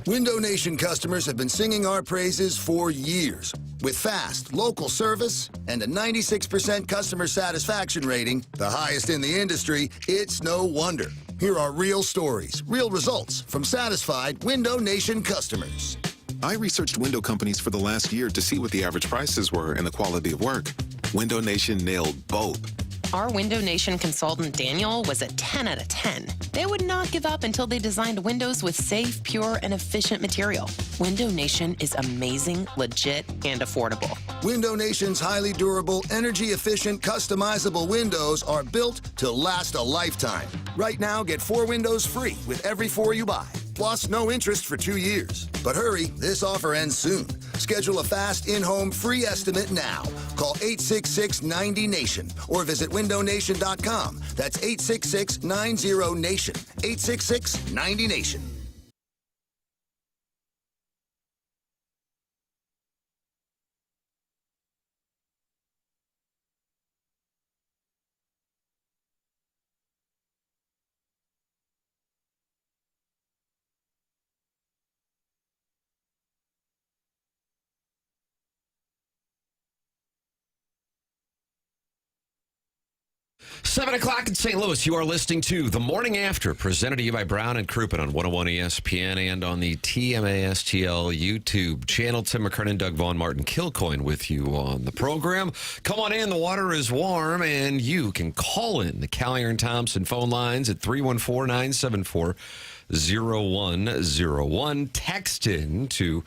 Window Nation customers have been singing our praises for years. With fast, local service and a 96% customer satisfaction rating, the highest in the industry, it's no wonder. Here are real stories, real results from satisfied Window Nation customers. I researched window companies for the last year to see what the average prices were and the quality of work. Window Nation nailed both. Our Window Nation consultant, Daniel, was a 10 out of 10. They would not give up until they designed windows with safe, pure, and efficient material. Window Nation is amazing, legit, and affordable. Window Nation's highly durable, energy-efficient, customizable windows are built to last a lifetime. Right now, get 4 windows free with every 4 you buy. Plus, no interest for 2 years. But hurry, this offer ends soon. Schedule a fast in-home free estimate now. Call 866-90-NATION or visit windownation.com. That's 866-90-NATION. 866-90-NATION. Seven o'clock in St. Louis. You are listening to The Morning After, presented to you by Brown and Crouppen on 101 ESPN and on the TMASTL YouTube channel. Tim McKernan, Doug Vaughn, Martin Kilcoyne with you on the program. Come on in. The water is warm, and you can call in the Callier and Thompson phone lines at 314-974-0101. Text in to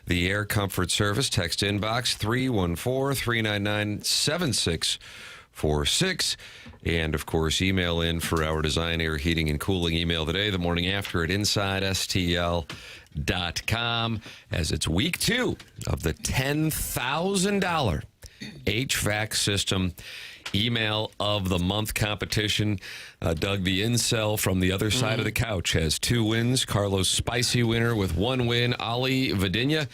the Air Comfort Service. Text inbox 314-399-7646. And, of course, email in for our design, air, heating, and cooling email today, the morning after at InsideSTL.com, as it's week 2 of the $10,000 HVAC system email of the month competition. Doug, the incel from the other side of the couch, has 2 wins. Carlos Spicy winner with 1 win. Ali Vidinha,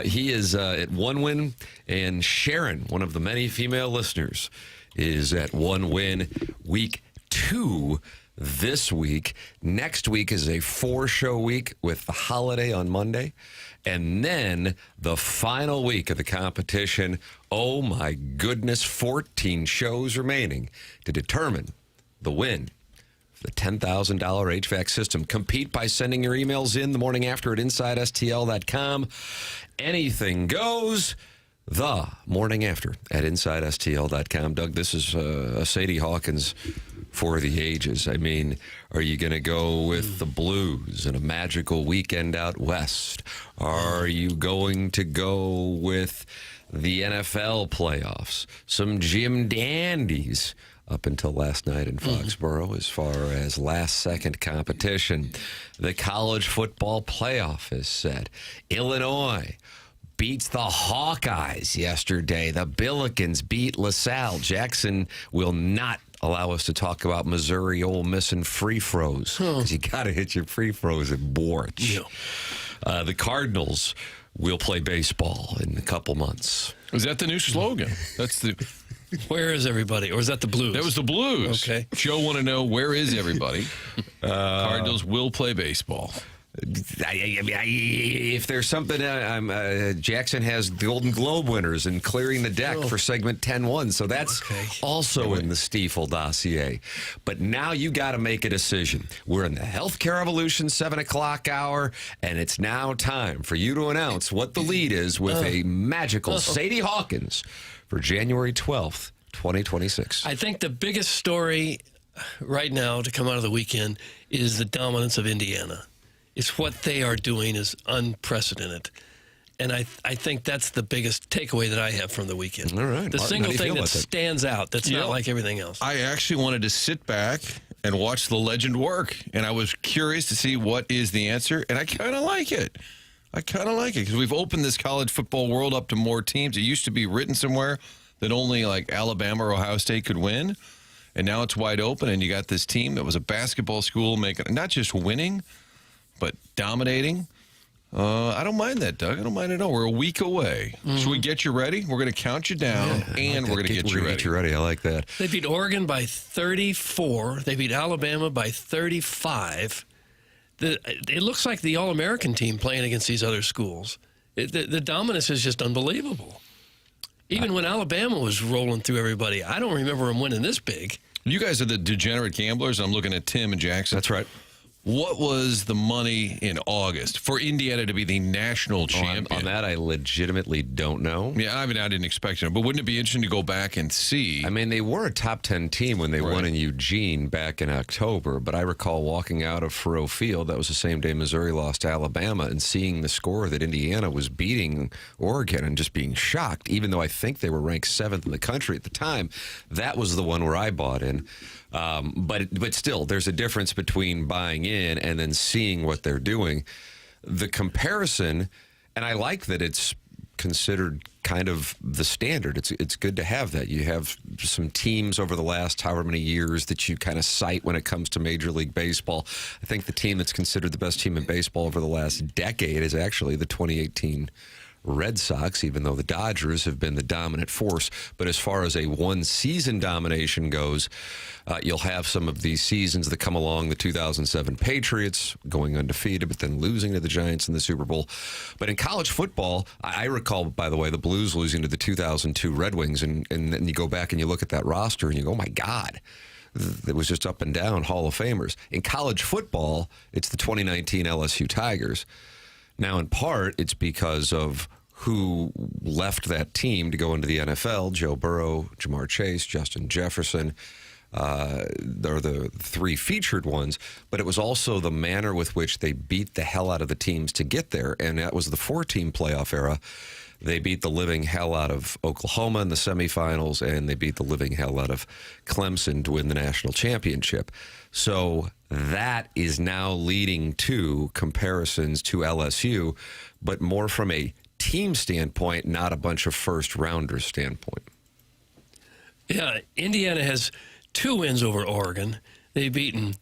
he is at 1 win. And Sharon, one of the many female listeners, is at 1 win. Week 2 this week. Next week is a 4-show week with the holiday on Monday. And then the final week of the competition. Oh, my goodness, 14 shows remaining to determine the win. The $10,000 HVAC system. Compete by sending your emails in the morning after at InsideSTL.com. Anything goes. The morning after at InsideSTL.com. Doug, this is a Sadie Hawkins for the ages. I mean, are you going to go with the Blues and a magical weekend out west? Are you going to go with the NFL playoffs? Some Jim Dandies up until last night in Foxborough as far as last-second competition. The college football playoff is set. Illinois beats the Hawkeyes yesterday. The Billikens beat LaSalle. Jackson will not allow us to talk about Missouri, Ole Miss, and free throws because you got to hit your free throws at Borch. Yeah. The Cardinals will play baseball in a couple months. Is that the new slogan? That's the. Where is everybody? Or is that the Blues? That was the Blues. Okay. Joe want to know, where is everybody? Cardinals will play baseball. If there's something, Jackson has the Golden Globe winners and clearing the deck for segment 10-1, so that's also in the Stiefel dossier. But now you got to make a decision. We're in the Healthcare Revolution 7 o'clock hour, and it's now time for you to announce what the lead is with a magical Sadie Hawkins for January 12th, 2026. I think the biggest story right now to come out of the weekend is the dominance of Indiana. It's what they are doing is unprecedented. And I think that's the biggest takeaway that I have from the weekend. All right. The single thing that stands out that's not like everything else. I actually wanted to sit back and watch the legend work, and I was curious to see what is the answer, and I kind of like it. Because we've opened this college football world up to more teams. It used to be written somewhere that only like Alabama or Ohio State could win, and now it's wide open, and you got this team that was a basketball school making not just winning, but dominating. I don't mind that, Doug. I don't mind at all. We're a week away. Should we get you ready? We're going to count you down, and we're going to get you ready. I like that. They beat Oregon by 34. They beat Alabama by 35. it looks like the All-American team playing against these other schools. The dominance is just unbelievable. Even when Alabama was rolling through everybody, I don't remember them winning this big. You guys are the degenerate gamblers. I'm looking at Tim and Jackson. That's right. What was the money in August for Indiana to be the national champion? On that, I legitimately don't know. Yeah, I didn't expect it. But wouldn't it be interesting to go back and see? I mean, they were a top 10 team when they won in Eugene back in October, but I recall walking out of Faurot Field, that was the same day Missouri lost to Alabama, and seeing the score that Indiana was beating Oregon and just being shocked, even though I think they were ranked 7th in the country at the time. That was the one where I bought in. But still, there's a difference between buying in and then seeing what they're doing. The comparison, and I like that it's considered kind of the standard. It's good to have that. You have some teams over the last however many years that you kind of cite when it comes to Major League Baseball. I think the team that's considered the best team in baseball over the last decade is actually the 2018 Red Sox, even though the Dodgers have been the dominant force. But as far as a one-season domination goes, you'll have some of these seasons that come along. The 2007 Patriots going undefeated, but then losing to the Giants in the Super Bowl. But in college football, I recall, by the way, the Blues losing to the 2002 Red Wings, and then you go back and you look at that roster and you go, oh my God. It was just up and down Hall of Famers. In college football, it's the 2019 LSU Tigers. Now, in part, it's because of who left that team to go into the NFL. Joe Burrow, Jamar Chase, Justin Jefferson. They're the three featured ones. But it was also the manner with which they beat the hell out of the teams to get there. And that was the 4-team playoff era. They beat the living hell out of Oklahoma in the semifinals, and they beat the living hell out of Clemson to win the national championship. So that is now leading to comparisons to LSU, but more from a team standpoint, not a bunch of first-rounders standpoint. Yeah, Indiana has 2 wins over Oregon. They've beaten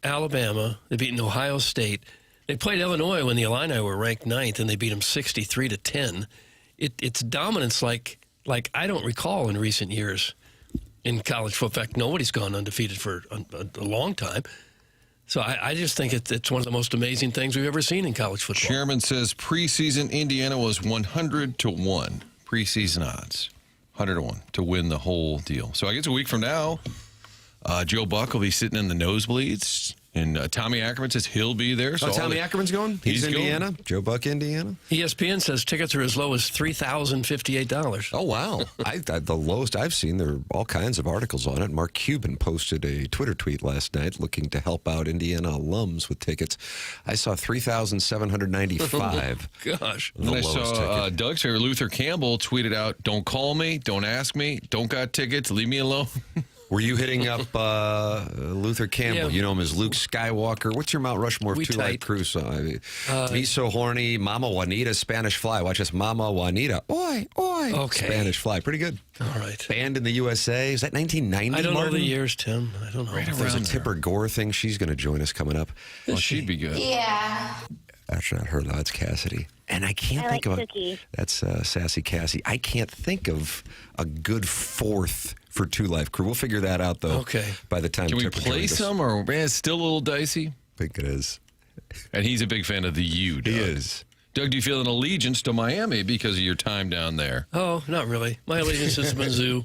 Alabama. They've beaten Ohio State. They played Illinois when the Illini were ranked 9th, and they beat them 63-10. It's dominance like I don't recall in recent years in college football. In fact, nobody's gone undefeated for a long time. So I just think it's one of the most amazing things we've ever seen in college football. Chairman says preseason Indiana was 100-1. Preseason odds, 100-1 to win the whole deal. So I guess a week from now, Joe Buck will be sitting in the nosebleeds. And Tommy Ackerman says he'll be there. So Tommy Ackerman's going? He's Indiana? Going. Joe Buck, Indiana? ESPN says tickets are as low as $3,058. Oh, wow. The lowest I've seen, there are all kinds of articles on it. Mark Cuban posted a Twitter tweet last night looking to help out Indiana alums with tickets. I saw $3,795. Oh, gosh. And I saw Doug's favorite Luther Campbell tweeted out, don't call me, don't ask me, don't got tickets, leave me alone. Were you hitting up Luther Campbell? Yeah. You know him as Luke Skywalker. What's your Mount Rushmore of two-light crew song? Me So Horny, Mama Juanita, Spanish Fly. Watch this, Mama Juanita. Oi, oi. Okay. Spanish Fly. Pretty good. All right. Banned in the USA. Is that 1990, I don't Martin? know the years, Tim. I don't know. There's a Tipper Gore thing. She's going to join us coming up. Well, she'd be good. Yeah. That's not her, though. That's Cassidy. And I can't think of Cookie. That's Sassy Cassie. I can't think of a good fourth for Two Life Crew. We'll figure that out, though. Okay. By the time Can we Tipper play joins us. some, or man, it's still a little dicey? I think it is. And he's a big fan of the U, Doug. He is. Doug, do you feel an allegiance to Miami because of your time down there? Oh, not really. My allegiance is Mizzou.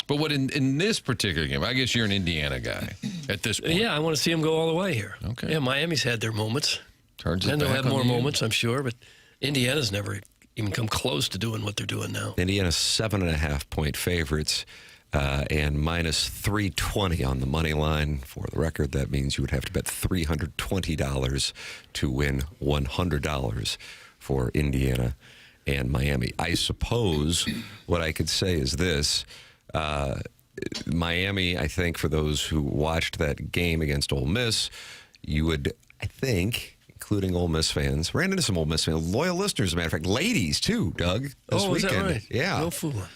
But what in this particular game, I guess you're an Indiana guy at this point. Yeah, I want to see them go all the way here. Okay. Yeah, Miami's had their moments. Turns it And they'll back have on more the U. moments, I'm sure, but Indiana's never even come close to doing what they're doing now. Indiana's 7.5-point favorites and minus 320 on the money line. For the record, that means you would have to bet $320 to win $100 for Indiana and Miami. I suppose what I could say is this. Miami, I think, for those who watched that game against Ole Miss, you would, I think, including Ole Miss fans, ran into some Ole Miss fans, loyal listeners, as a matter of fact, ladies, too, Doug, this is weekend. that right? Yeah. No fooling.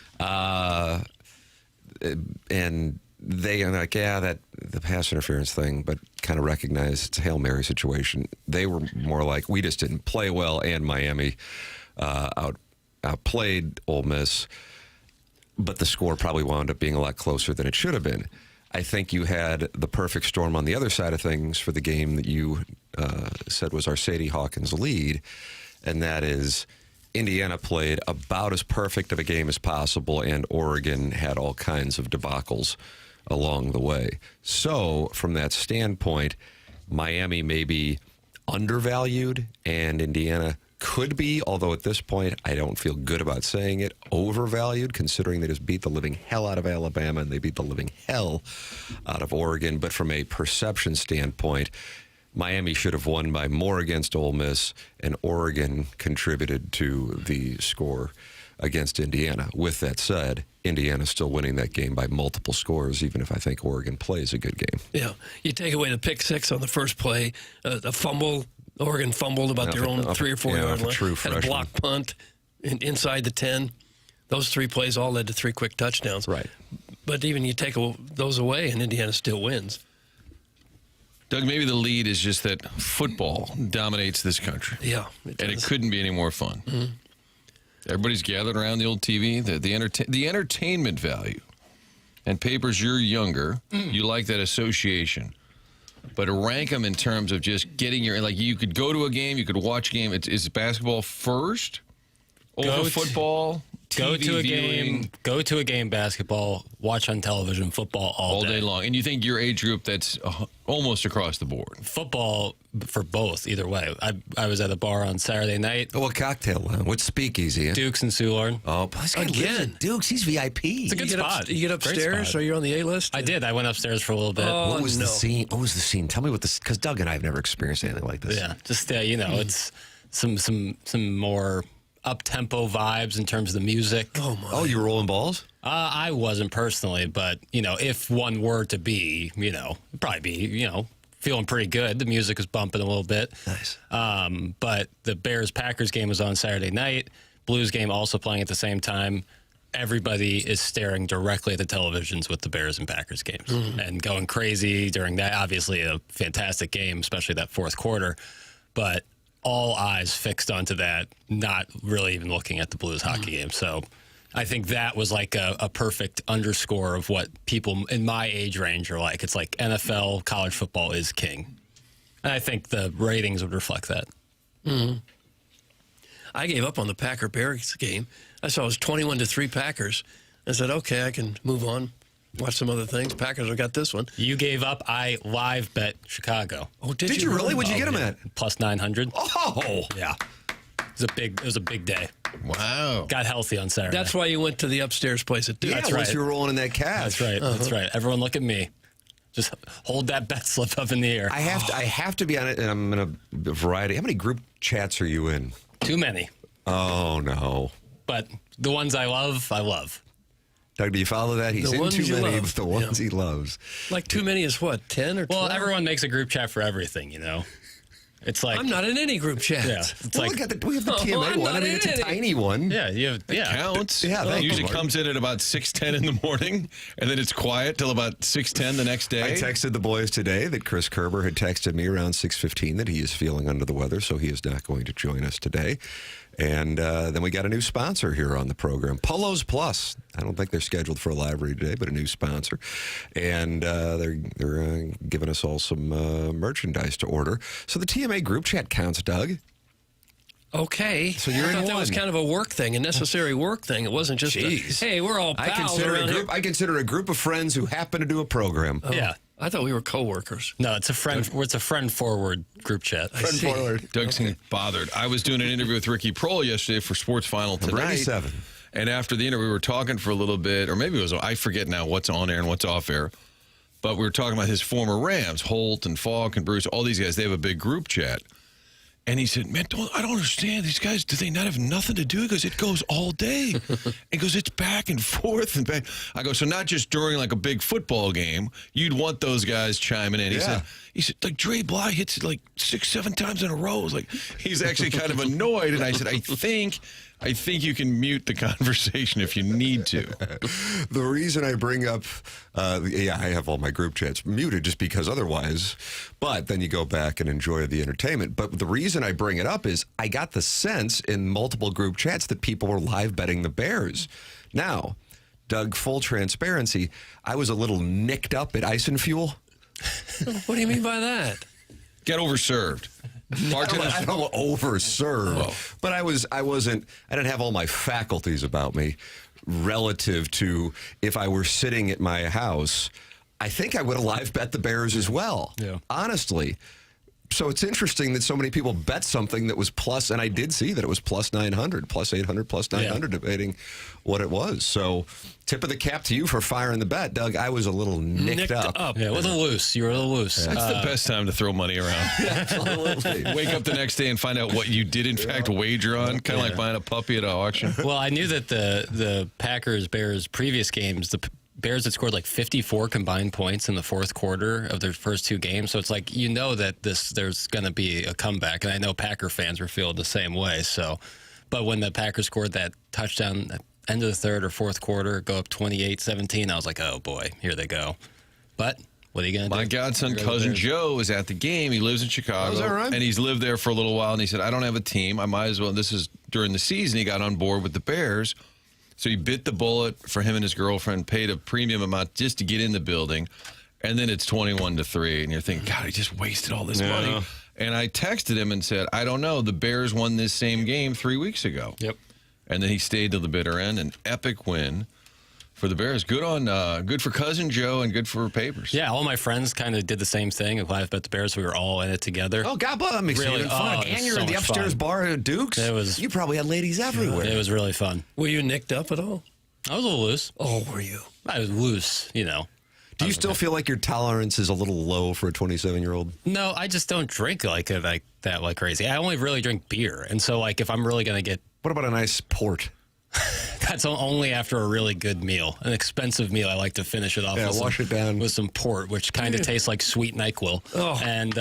And they are like, yeah, that the pass interference thing, but kind of recognize it's a Hail Mary situation. They were more like, we just didn't play well, and Miami outplayed Ole Miss, but the score probably wound up being a lot closer than it should have been. I think you had the perfect storm on the other side of things for the game that you said was our Sadie Hawkins lead, and that is Indiana played about as perfect of a game as possible, and Oregon had all kinds of debacles along the way. So, from that standpoint, Miami may be undervalued, and Indiana could be, although at this point I don't feel good about saying it, overvalued, considering they just beat the living hell out of Alabama and they beat the living hell out of Oregon. But from a perception standpoint, Miami should have won by more against Ole Miss, and Oregon contributed to the score against Indiana. With that said, Indiana's still winning that game by multiple scores, even if I think Oregon plays a good game. Yeah. You take away the pick six on the first play, a fumble. Oregon fumbled about their own 3 or 4 yard line. Had a block punt inside the 10. Those 3 plays all led to 3 quick touchdowns. Right. But even you take those away, and Indiana still wins. Doug, maybe the lead is just that football dominates this country. Yeah. And it couldn't be any more fun. Mm-hmm. Everybody's gathered around the old TV. The entertainment value. And Papers, you're younger. You like that association. But to rank them in terms of just getting you could go to a game, you could watch a game. Is basketball first over football? Go TV to a viewing, game. Go to a game. Basketball. Watch on television. Football all day long. And you think your age group, that's almost across the board? Football for both. Either way. I was at a bar on Saturday night. Oh, what cocktail lounge? What speakeasy? Dukes and Soulard. Oh, this guy lives at Dukes. He's VIP. It's a good spot. You get upstairs, or you're on the A list? I did. I went upstairs for a little bit. Oh, What was the scene? What was the scene? Tell me what this. Because Doug and I have never experienced anything like this. Yeah, just it's some more up-tempo vibes in terms of the music. Oh, my. Oh, you were rolling balls? I wasn't personally, but, if one were to be, it'd probably be, feeling pretty good. The music was bumping a little bit. Nice. But the Bears-Packers game was on Saturday night. Blues game also playing at the same time. Everybody is staring directly at the televisions with the Bears and Packers games and going crazy during that. Obviously, a fantastic game, especially that fourth quarter. But all eyes fixed onto that, not really even looking at the Blues hockey game. So I think that was like a perfect underscore of what people in my age range are like. It's like NFL, college football is king. And I think the ratings would reflect that. Mm-hmm. I gave up on the Packer-Bears game. I saw it was 21-3 Packers. I said, okay, I can move on, watch some other things. Packers have got this one. You gave up. I live bet Chicago. Oh, Did you really? What'd you get them at? Plus 900. Oh! Yeah. It was a big day. Wow. Got healthy on Saturday. That's why you went to the upstairs place at Duke. Yeah, That's once right. you were rolling in that cash. That's right. That's right. Everyone look at me. Just hold that bet slip up in the air. I have to be on it, and I'm in a variety. How many group chats are you in? Too many. Oh, no. But the ones I love, I love. Doug, do you follow that? He's The in ones too you many love. of the ones he loves. Like too many is what, 10 or 12? Well, everyone makes a group chat for everything, It's like I'm not in any group chat. Yeah, it's Well, like we have the TMA I'm one. not It's a in it. tiny one. yeah, Counts. Yeah, It thank you, usually Mark. comes in at about 6:10 in the morning, and then it's quiet till about 6:10 the next day. I texted the boys today that Chris Kerber had texted me around 6:15 that he is feeling under the weather, so he is not going to join us today. And then we got a new sponsor here on the program, Polos Plus. I don't think they're scheduled for a live read today, but a new sponsor. And they're giving us all some merchandise to order. So the TMA group chat counts, Doug. Okay. So you're I in thought that was one. kind of a work thing, a necessary work thing. It wasn't just Jeez. hey, we're all pals around here. I consider a group of friends who happen to do a program. yeah. I thought we were coworkers. No, it's a friend forward group chat. I see. Doug seemed bothered. I was doing an interview with Ricky Prohl yesterday for Sports Final Number Tonight. 87. And after the interview, we were talking for a little bit, or maybe it was, I forget now what's on air and what's off air. But we were talking about his former Rams, Holt and Falk and Bruce, all these guys. They have a big group chat. And he said, man, I don't understand. These guys, do they not have nothing to do? He goes, it goes all day. He goes, it's back and forth and back. I go, so not just during like a big football game, you'd want those guys chiming in. He said, like Dre Bly hits it like 6-7 times in a row. It's like he's actually kind of annoyed. And I said, I think you can mute the conversation if you need to. The reason I bring up, I have all my group chats muted just because otherwise, but then you go back and enjoy the entertainment. But the reason I bring it up is I got the sense in multiple group chats that people were live betting the Bears. Now, Doug, full transparency, I was a little nicked up at Ice and Fuel. What do you mean by that? Get overserved. I don't overserve, but I didn't have all my faculties about me relative to if I were sitting at my house. I think I would have live bet the Bears as well. Yeah. Honestly. So it's interesting that so many people bet something that was plus, and I did see that it was plus 900, plus 800, plus 900, debating what it was. So tip of the cap to you for firing the bet, Doug. I was a little nicked up. Yeah, a little loose. You were a little loose. That's the best time to throw money around. Absolutely. Wake up the next day and find out what you did, in fact, wager on. Kind of like buying a puppy at an auction. Well, I knew that the Packers-Bears previous games, the Bears had scored like 54 combined points in the fourth quarter of their first two games. So it's like, you know that there's going to be a comeback. And I know Packer fans were feeling the same way. So, but when the Packers scored that touchdown at the end of the third or fourth quarter, go up 28-17, I was like, oh boy, here they go. But what are you going to do? My godson, cousin Joe, is at the game. He lives in Chicago. Oh, is that right? And he's lived there for a little while. And he said, I don't have a team. I might as well. This is during the season. He got on board with the Bears. So he bit the bullet for him and his girlfriend, paid a premium amount just to get in the building. And then it's 21-3. And you're thinking, God, he just wasted all this money. And I texted him and said, I don't know. The Bears won this same game 3 weeks ago. Yep. And then he stayed to the bitter end. An epic win for the Bears. Good for cousin Joe and good for Papers. Yeah, all my friends kind of did the same thing. If I bet the Bears, we were all in it together. Oh, God, that makes it Really? even fun. Oh, it And was you're so in the much upstairs fun. bar at Duke's. You probably had ladies everywhere. It was really fun. Were you nicked up at all? I was a little loose. Oh, were you? I was loose, you know. Do you still feel like your tolerance is a little low for a 27-year-old? No, I just don't drink like that like crazy. I only really drink beer. And so, like, if I'm really going to get... What about a nice port? That's only after a really good meal. An expensive meal, I like to finish it off wash it down with some port, which kind of tastes like sweet NyQuil. Oh. And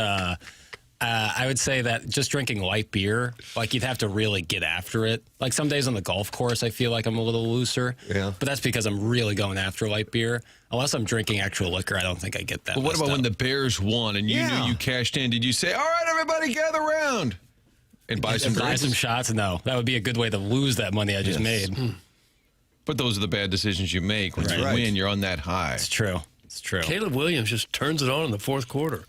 I would say that just drinking light beer, like you'd have to really get after it. Like some days on the golf course, I feel like I'm a little looser. Yeah. But that's because I'm really going after light beer. Unless I'm drinking actual liquor, I don't think I get that. But what about messed when up. the Bears won and you knew you cashed in? Did you say, all right, everybody gather around and buy some Buy drinks? some shots? No. That would be a good way to lose that money I just made. But those are the bad decisions you make. When you win, you're on that high. It's true. It's true. Caleb Williams just turns it on in the fourth quarter.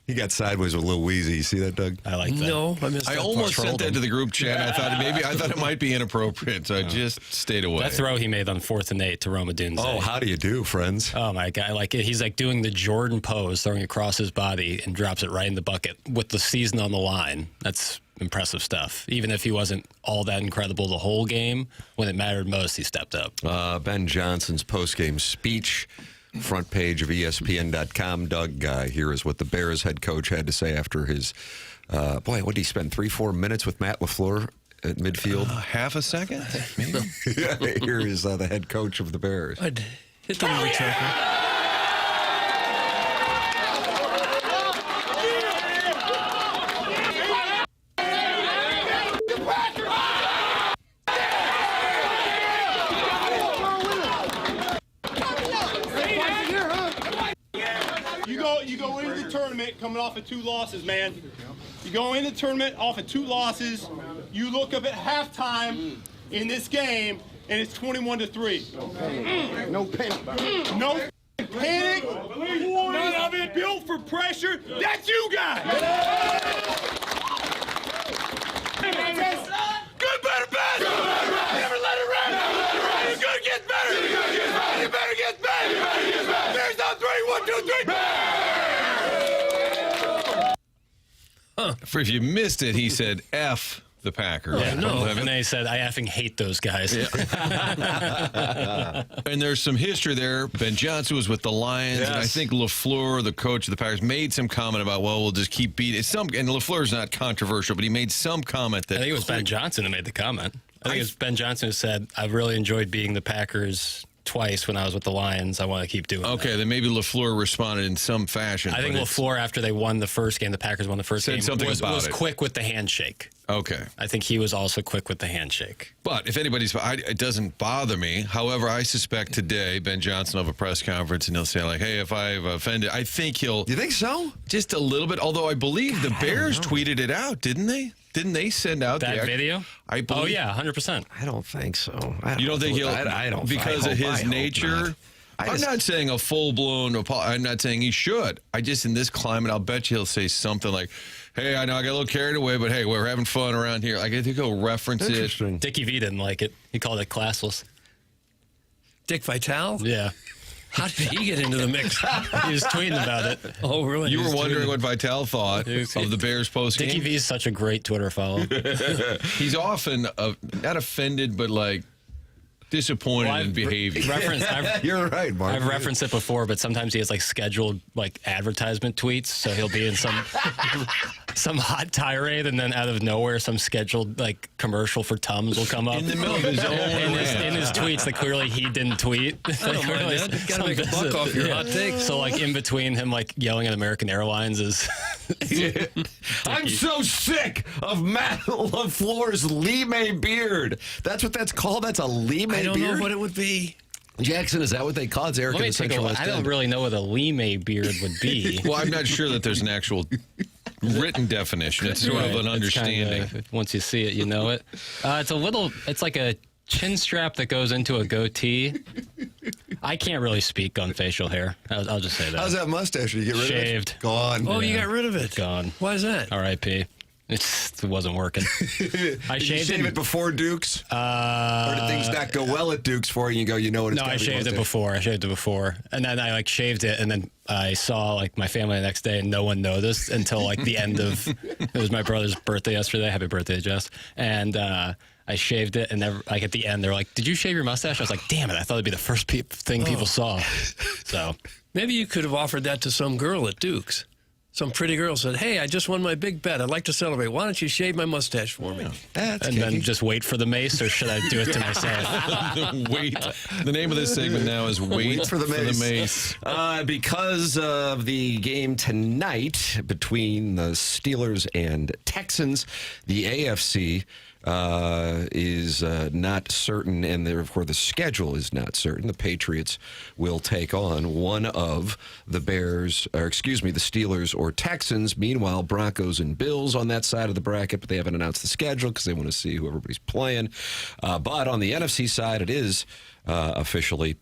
He got sideways with a little wheezy. You see that, Doug? I like that. No, I missed I that almost part. sent that to the group chat. I thought it might be inappropriate, so I just stayed away. That throw he made on 4th and 8 to Roma Dunze. Oh, how do you do, friends? Oh my God! Like he's like doing the Jordan pose, throwing across his body, and drops it right in the bucket with the season on the line. That's impressive stuff. Even if he wasn't all that incredible the whole game, when it mattered most, he stepped up. Ben Johnson's postgame speech, front page of ESPN.com. Doug, here is what the Bears head coach had to say after his, what did he spend, 3-4 minutes with Matt LaFleur at midfield? Half a second, maybe? Here is the head coach of the Bears. I'd hit the retracker. You go into the tournament coming off of 2 losses, man. You go into the tournament off of 2 losses. You look up at halftime in this game, and it's 21-3. No panic. No panic. None of it built for pressure. That's you guys. Good, better, best. Never let it rest. Good gets better. You better get better. Bears on 3. 1, 2, 3. If you missed it, he said, F the Packers. Yeah, no. And then he said, I effing hate those guys. And there's some history there. Ben Johnson was with the Lions, and I think LaFleur, the coach of the Packers, made some comment about, well, we'll just keep beating. And LaFleur's not controversial, but he made some comment that... I think it was Ben Johnson who made the comment. I think it was Ben Johnson who said, I've really enjoyed being the Packers twice when I was with the Lions. I want to keep doing that. Okay, then maybe LaFleur responded in some fashion. I think LaFleur, after they won the first game, the Packers won the first game, was quick with the handshake. Okay. I think he was also quick with the handshake. But if anybody's... it doesn't bother me. However, I suspect today Ben Johnson will have a press conference and he'll say, like, hey, if I've offended... I think he'll... You think so? Just a little bit, although I believe the Bears tweeted it out, didn't they? Didn't they send out That video? I believe. Oh, yeah, 100%. I don't think so. You don't think he'll? I don't. Because of his nature. I'm not saying a full-blown apology. I'm not saying he should. I just, in this climate, I'll bet you he'll say something like, hey, I know I got a little carried away, but hey, we're having fun around here. I think he'll reference it. Dickie V didn't like it. He called it classless. Dick Vitale? Yeah. How did he get into the mix? He was tweeting about it. Oh, really? You were wondering what Vitale thought of the Bears postgame? Dickie V is such a great Twitter follow. He's often not offended, but like disappointed in behavior. You're right, Mark. I've referenced it before, but sometimes he has like scheduled like advertisement tweets. So he'll be in some hot tirade, and then out of nowhere, some scheduled like commercial for Tums will come up In the middle of his own in his tweets that clearly he didn't tweet. I don't mind that. You gotta make a buck off your hot takes. So like in between him like yelling at American Airlines is. I'm so sick of Matt LaFleur's Lime beard. That's what that's called. That's a Lime I don't beard. know what it would be. Jackson, is that what they call it? It's Eric Let in me the take a Central look. West I don't End. really know what a Lime beard would be. Well, I'm not sure that there's an actual written definition. It's sort of an It's kinda- understanding. once you see it, you know it. It's like a chin strap that goes into a goatee. I can't really speak on facial hair. I'll just say that. How's that mustache? Did you get rid Shaved. of it? Gone. Oh, you got rid of it. Gone. Why is that? R.I.P. It wasn't working. I Did you shaved shave it before Dukes? Or did things not go well at Dukes for you? You go, you know what it's No, gotta I be shaved it mustache. before. I shaved it before. And then I like shaved it, and then I saw like my family the next day, and no one noticed until like the end of it was my brother's birthday yesterday. Happy birthday, Jess. And I shaved it, and like at the end, they're like, "Did you shave your mustache?" I was like, "Damn it! I thought it'd be the first thing people saw." So Maybe you could have offered that to some girl at Duke's. Some pretty girl said, hey, I just won my big bet. I'd like to celebrate. Why don't you shave my mustache for me? That's and then just wait for the mace, or should I do it to myself? Wait. The name of this segment now is Wait for the Mace. Because of the game tonight between the Steelers and Texans, the AFC is not certain, and therefore the schedule is not certain. The Patriots will take on one of the the Steelers or Texans. Meanwhile, Broncos and Bills on that side of the bracket, but they haven't announced the schedule because they want to see who everybody's playing. But on the NFC side, it is officially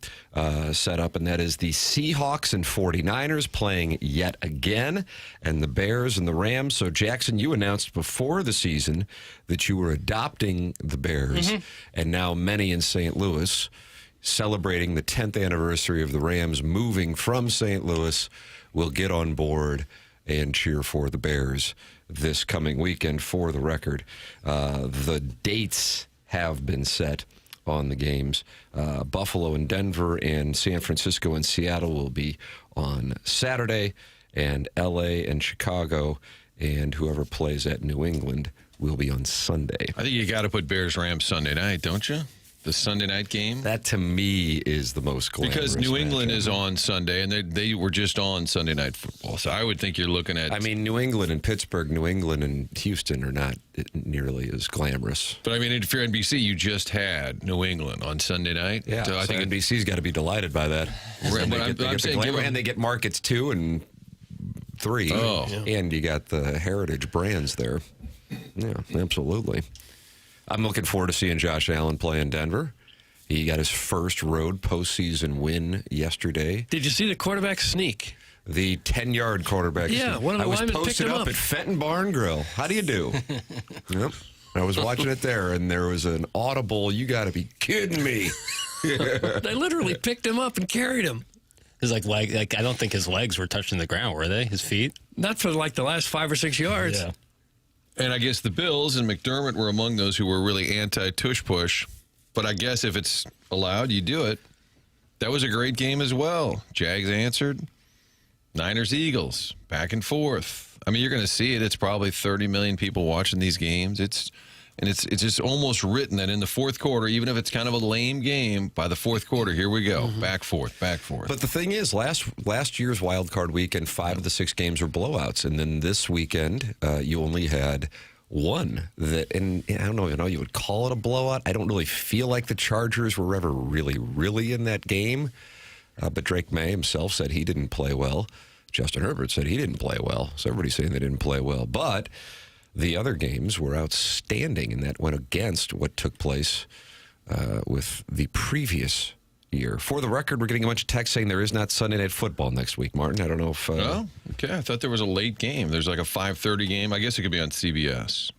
set up, and that is the Seahawks and 49ers playing yet again, and the Bears and the Rams. So, Jackson, you announced before the season that you were adopting the Bears, and now many in St. Louis, celebrating the 10th anniversary of the Rams moving from St. Louis, will get on board and cheer for the Bears this coming weekend. For the record, the dates have been set on the games. Buffalo and Denver and San Francisco and Seattle will be on Saturday, and L.A. and Chicago and whoever plays at New England will be on Sunday. I think you got to put Bears-Rams Sunday night, don't you? The Sunday night game? That, to me, is the most glamorous Because New England matchup. is on Sunday, and they were just on Sunday Night Football. So I would think you're looking at... I mean, New England and Pittsburgh, New England and Houston are not nearly as glamorous. But, I mean, if you're NBC, you just had New England on Sunday night. Yeah, so I think NBC's got to be delighted by that. Right, And but they get I'm the saying glamour, give 'em- and they get markets 2 and 3. Oh. And you got the heritage brands there. Yeah, absolutely. I'm looking forward to seeing Josh Allen play in Denver. He got his first road postseason win yesterday. Did you see the quarterback sneak? The 10-yard quarterback. Yeah, one of the I was linemen picked posted him up up. at Fenton Barn Grill. How do you do? Yep. I was watching it there, and there was an audible, you got to be kidding me. They literally picked him up and carried him. His I don't think his legs were touching the ground, were they? His feet? Not for like the last 5 or 6 yards. Yeah. And I guess the Bills and McDermott were among those who were really anti-tush-push. But I guess if it's allowed, you do it. That was a great game as well. Jags answered. Niners-Eagles, back and forth. I mean, you're going to see it. It's probably 30 million people watching these games. It's just almost written that in the fourth quarter, even if it's kind of a lame game, by the fourth quarter, here we go. Back forth, back forth. But the thing is, last year's wild card weekend, 5 of the 6 games were blowouts, and then this weekend you only had one that, and I don't know, you would call it a blowout. I don't really feel like the Chargers were ever really, really in that game. But Drake May himself said he didn't play well. Justin Herbert said he didn't play well. So everybody's saying they didn't play well. But the other games were outstanding, and that went against what took place with the previous year. For the record, we're getting a bunch of texts saying there is not Sunday Night Football next week, Martin. I don't know if... Oh, okay. I thought there was a late game. There's like a 5:30 game. I guess it could be on CBS.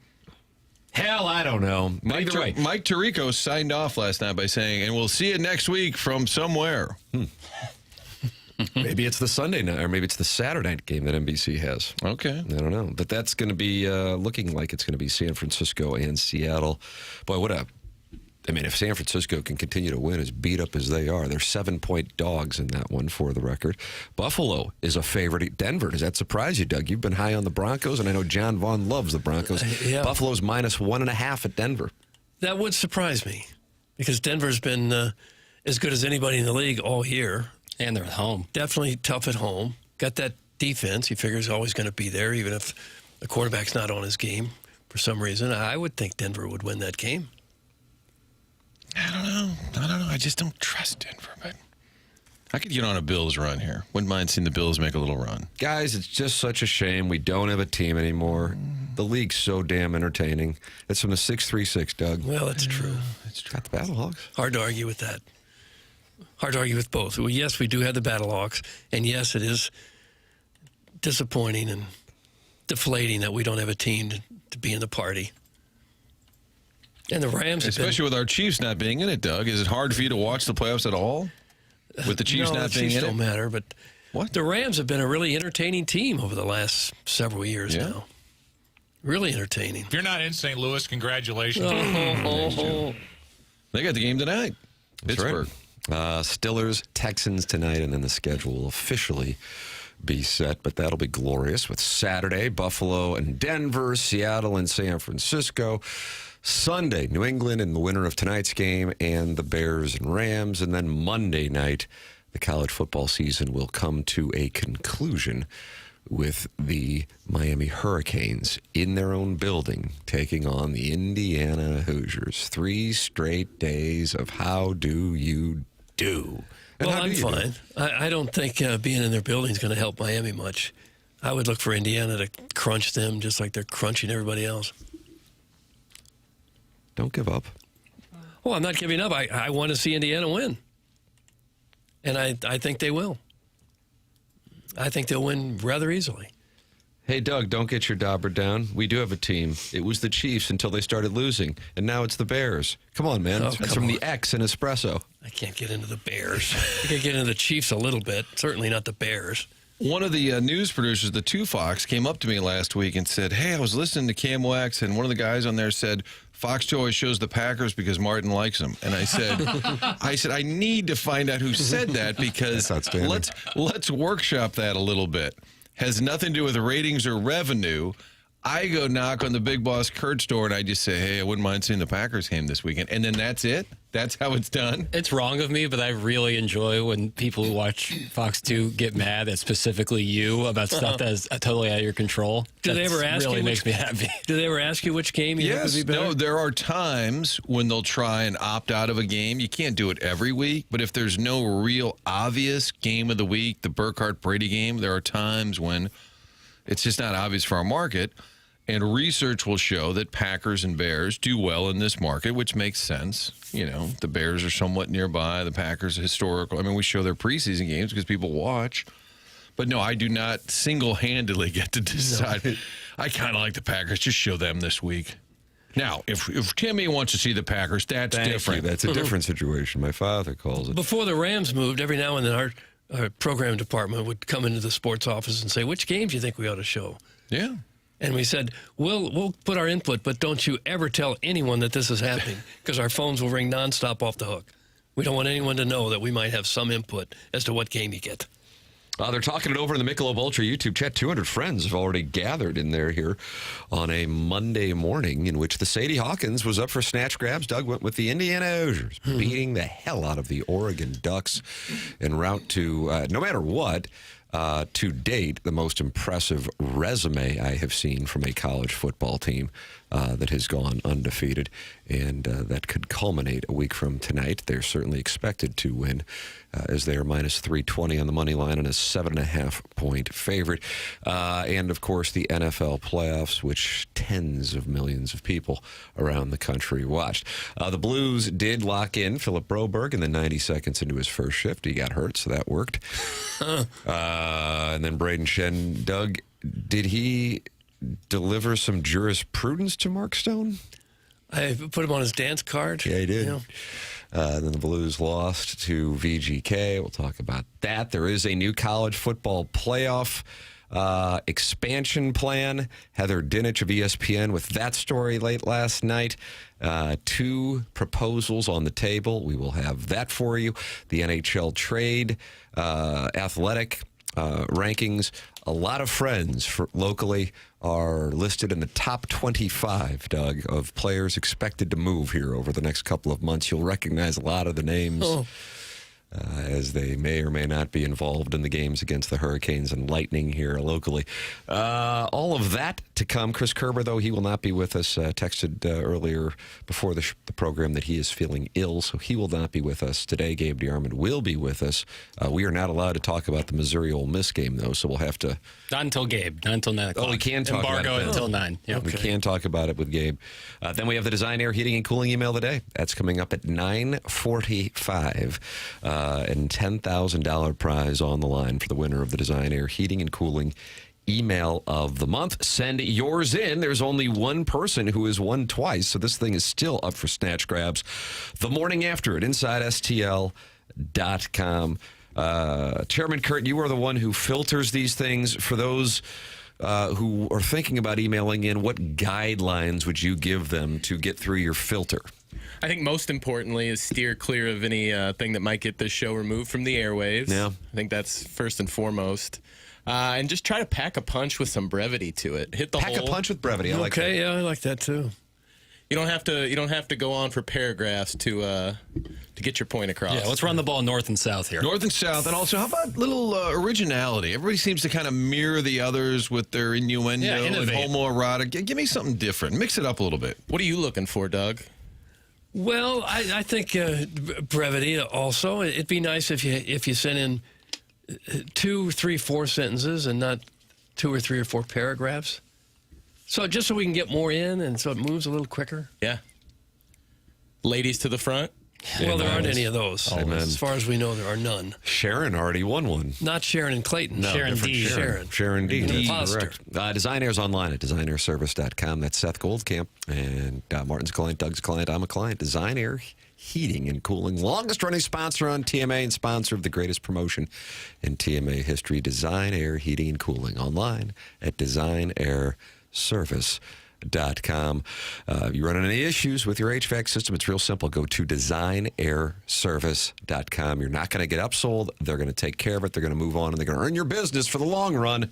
Hell, I don't know. Mike Tirico signed off last night by saying, and we'll see you next week from somewhere. Maybe it's the Sunday night, or maybe it's the Saturday night game that NBC has. Okay. I don't know. But that's going to be looking like it's going to be San Francisco and Seattle. Boy, if San Francisco can continue to win as beat up as they are, they're 7-point dogs in that one, for the record. Buffalo is a favorite. Denver, does that surprise you, Doug? You've been high on the Broncos, and I know John Vaughn loves the Broncos. Yeah. Buffalo's -1.5 at Denver. That would surprise me because Denver's been as good as anybody in the league all year. And they're at home. Definitely tough at home. Got that defense. He figures he's always going to be there, even if the quarterback's not on his game for some reason. I would think Denver would win that game. I don't know. I just don't trust Denver, but I could get on a Bills run here. Wouldn't mind seeing the Bills make a little run. Guys, it's just such a shame we don't have a team anymore. The league's so damn entertaining. It's from the 636, Doug. Well, that's true. It's got the Battlehawks. Hard to argue with that. Hard to argue with both. Well, yes, we do have the Battlehawks, and yes, it is disappointing and deflating that we don't have a team to be in the party. And the Rams, especially with our Chiefs not being in it, Doug, is it hard for you to watch the playoffs at all? With the Chiefs not being in it? No, the Chiefs don't matter, but what? The Rams have been a really entertaining team over the last several years now. Really entertaining. If you're not in St. Louis, congratulations. They got the game tonight. That's Pittsburgh. Right. Steelers, Texans tonight, and then the schedule will officially be set, but that'll be glorious with Saturday, Buffalo and Denver, Seattle and San Francisco. Sunday, New England and the winner of tonight's game, and the Bears and Rams. And then Monday night, the college football season will come to a conclusion with the Miami Hurricanes in their own building taking on the Indiana Hoosiers. 3 straight days of how do you do? And well, I'm fine. I don't think being in their building is going to help Miami much. I would look for Indiana to crunch them just like they're crunching everybody else. Don't give up. Well, I'm not giving up. I want to see Indiana win. And I think they will. I think they'll win rather easily. Hey, Doug, don't get your dauber down. We do have a team. It was the Chiefs until they started losing, and now it's the Bears. Come on, man. It's from the X and espresso. I can't get into the Bears. I can get into the Chiefs a little bit. Certainly not the Bears. One of the news producers, the 2 Fox, came up to me last week and said, hey, I was listening to Cam Wax, and one of the guys on there said, Fox always shows the Packers because Martin likes them. And I said, I need to find out who said that because let's workshop that a little bit. Has nothing to do with ratings or revenue. I go knock on the big boss Kurt's door and I just say, hey, I wouldn't mind seeing the Packers game this weekend. And then that's it? That's how it's done? It's wrong of me, but I really enjoy when people who watch Fox 2 get mad at specifically you about stuff that is totally out of your control. Do they ever ask really you makes me happy. Do they ever ask you which game you think would be better? No, there are times when they'll try and opt out of a game. You can't do it every week, but if there's no real obvious game of the week, the Burkhardt-Brady game, there are times when it's just not obvious for our market. And research will show that Packers and Bears do well in this market, which makes sense. You know, the Bears are somewhat nearby. The Packers are historical. I mean, we show their preseason games because people watch. But no, I do not single-handedly get to decide. No. I kind of like the Packers. Just show them this week. Now, if Timmy wants to see the Packers, that's different. That's a different situation. My father calls it. Before the Rams moved, every now and then our program department would come into the sports office and say, which games do you think we ought to show? Yeah. And we said, we'll put our input, but don't you ever tell anyone that this is happening because our phones will ring nonstop off the hook. We don't want anyone to know that we might have some input as to what game you get. They're talking it over in the Michelob Ultra YouTube chat. 200 friends have already gathered in there here on a Monday morning in which the Sadie Hawkins was up for snatch grabs. Doug went with the Indiana Hoosiers, beating the hell out of the Oregon Ducks en route to, no matter what, to date, the most impressive resume I have seen from a college football team that has gone undefeated, and that could culminate a week from tonight. They're certainly expected to win, as they are minus 320 on the money line and a 7.5-point favorite. And, of course, the NFL playoffs, which tens of millions of people around the country watched. The Blues did lock in Philip Broberg in the 90 seconds into his first shift. He got hurt, so that worked. And then Braden Shen. Doug, did he deliver some jurisprudence to Mark Stone? I put him on his dance card. Yeah, he did. Yeah. Then the Blues lost to VGK. We'll talk about that. There is a new college football playoff expansion plan. Heather Dinich of ESPN with that story late last night. 2 proposals on the table. We will have that for you. The NHL trade, athletic rankings. A lot of friends locally are listed in the top 25, Doug, of players expected to move here over the next couple of months. You'll recognize a lot of the names. As they may or may not be involved in the games against the Hurricanes and Lightning here locally. All of that to come. Chris Kerber, though, he will not be with us. Texted earlier before the program that he is feeling ill, so he will not be with us today. Gabe DeArmond will be with us. We are not allowed to talk about the Missouri-Ole Miss game, though, so we'll have to... Not until Gabe. Not until 9 o'clock. Oh, we can talk about it. Embargo until 9. Yep. We can talk about it with Gabe. Then we have the Design Air Heating and Cooling email of the day. That's coming up at 9:45. And $10,000 prize on the line for the winner of the Design Air Heating and Cooling email of the month. Send yours in. There's only one person who has won twice, so this thing is still up for snatch grabs the morning after at InsideSTL.com. Chairman Kurt, you are the one who filters these things. For those who are thinking about emailing in, what guidelines would you give them to get through your filter? I think most importantly is steer clear of any thing that might get this show removed from the airwaves. Yeah. I think that's first and foremost. And just try to pack a punch with some brevity to it. Hit the hole. Pack a punch with brevity. I like that. Okay, yeah, I like that too. You don't have to go on for paragraphs to get your point across. Yeah, let's run the ball north and south here. North and south, and also how about little originality? Everybody seems to kind of mirror the others with their innuendo and innovate. homoerotic. Give me something different. Mix it up a little bit. What are you looking for, Doug? Well, I think brevity also. It'd be nice if you sent in 2, 3, 4 sentences and not 2 or 3 or 4 paragraphs. So just so we can get more in and so it moves a little quicker. Yeah. Ladies to the front. Well, there aren't any of those. Amen. As far as we know, there are none. Sharon already won one. Not Sharon and Clayton. No, Sharon different D. Sharon D. That's Imposter. correct. Design Air's online at designairservice.com. That's Seth Goldcamp. And Martin's a client, Doug's a client, I'm a client. Design Air Heating and Cooling. Longest running sponsor on TMA and sponsor of the greatest promotion in TMA history. Design Air Heating and Cooling. Online at designairservice.com. You run into any issues with your HVAC system, it's real simple. Go to designairservice.com. You're not going to get upsold. They're going to take care of it. They're going to move on, and they're going to earn your business for the long run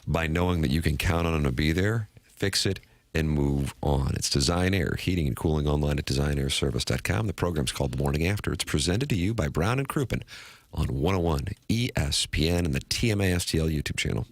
by knowing that you can count on them to be there, fix it, and move on. It's Design Air Heating and Cooling online at designairservice.com. The program's called The Morning After. It's presented to you by Brown and Crouppen on 101 ESPN and the TMA STL YouTube channel.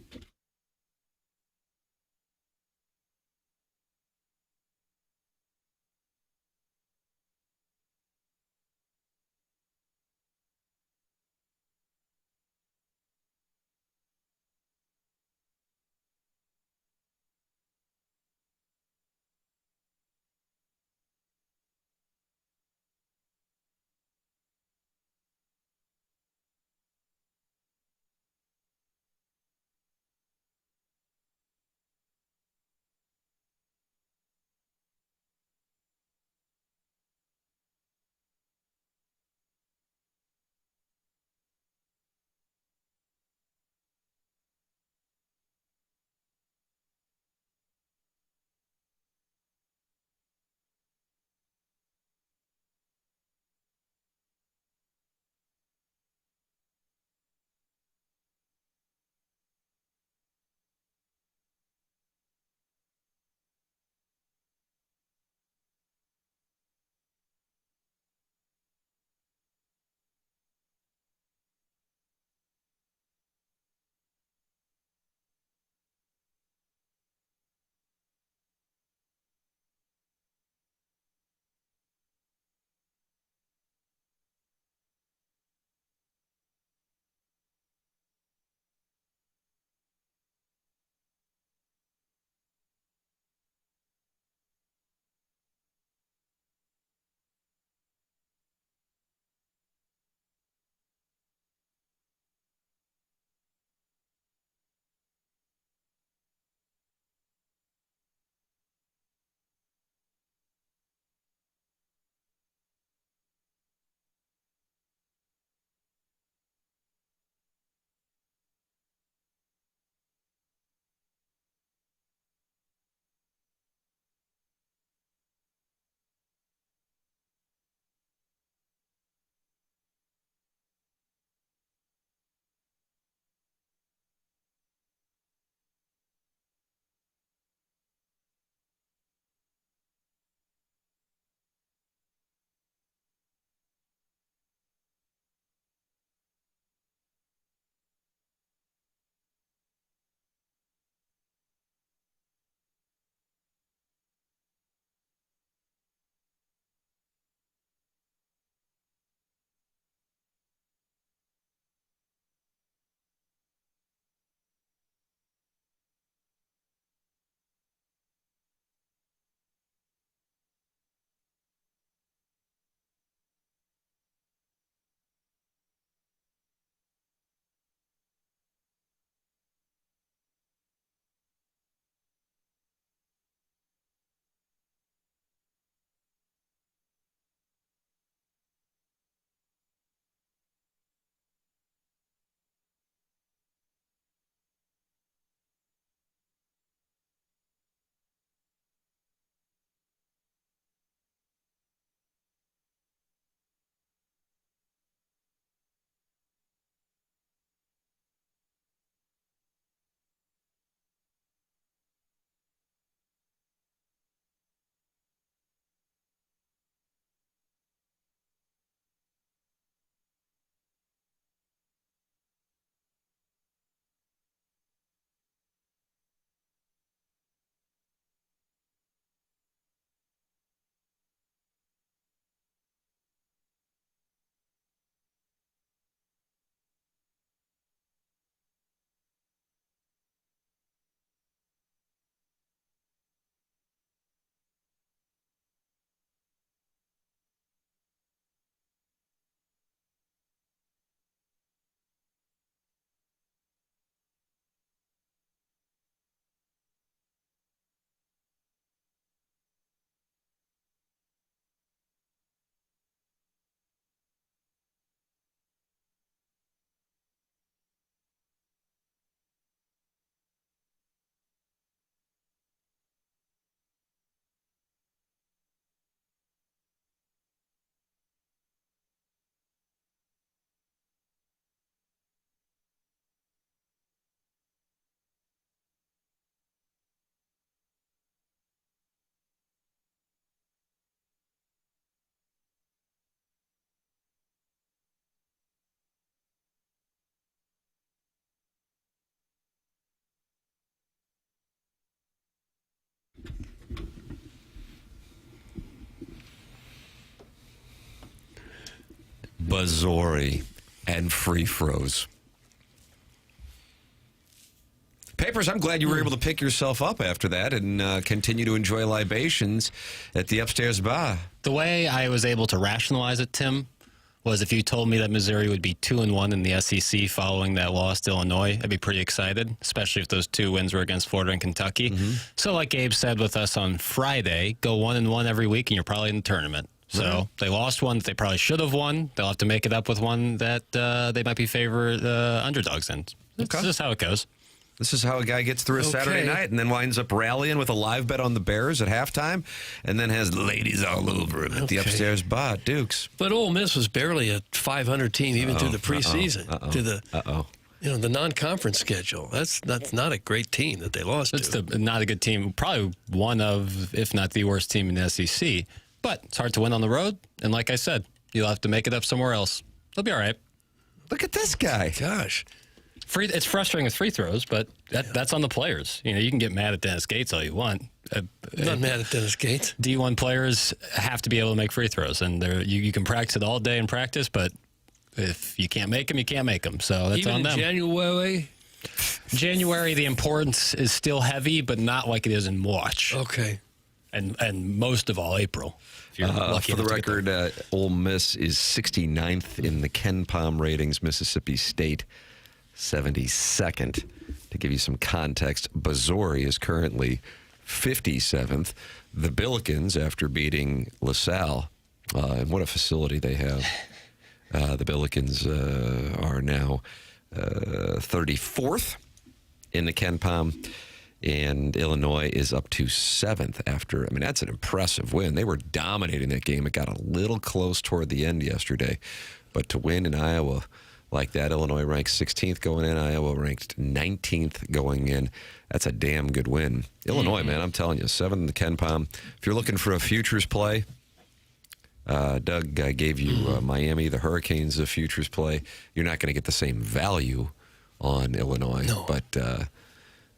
Bazzori, and free throws. Papers, I'm glad you were able to pick yourself up after that and continue to enjoy libations at the upstairs bar. The way I was able to rationalize it, Tim, was if you told me that Missouri would be 2-1 in the SEC following that loss to Illinois, I'd be pretty excited, especially if those 2 wins were against Florida and Kentucky. Mm-hmm. So like Gabe said with us on Friday, go 1-1 every week and you're probably in the tournament. So they lost one that they probably should have won. They'll have to make it up with one that they might be favored underdogs in. That's just how it goes. This is how a guy gets through a Saturday night and then winds up rallying with a live bet on the Bears at halftime and then has ladies all over him at the upstairs bar, Dukes. But Ole Miss was barely a 500 team even through the preseason, to the the non-conference schedule. That's not a great team that they lost to. It's not a good team. Probably one of, if not the worst team in the SEC. But it's hard to win on the road. And like I said, you'll have to make it up somewhere else. They'll be all right. Look at this guy. Gosh. It's frustrating with free throws, but that's on the players. You can get mad at Dennis Gates all you want. I'm not mad at Dennis Gates. D1 players have to be able to make free throws, and you can practice it all day in practice, but if you can't make them, you can't make them. So that's even on them. January, the importance is still heavy, but not like it is in March. Okay. And most of all, April. If you're lucky for the record, Ole Miss is 69th in the Ken Palm ratings. Mississippi State 72nd. To give you some context, Bazzori is currently 57th. The Billikens, after beating LaSalle, and what a facility they have, the Billikens are now 34th in the Ken Palm, and Illinois is up to 7th after. I mean, that's an impressive win. They were dominating that game. It got a little close toward the end yesterday, but to win in Iowa like that, Illinois ranked 16th going in, Iowa ranked 19th going in. That's a damn good win. Illinois, man, I'm telling you, 7th in the Ken Palm. If you're looking for a futures play, Doug gave you Miami, the Hurricanes, a futures play. You're not going to get the same value on Illinois, but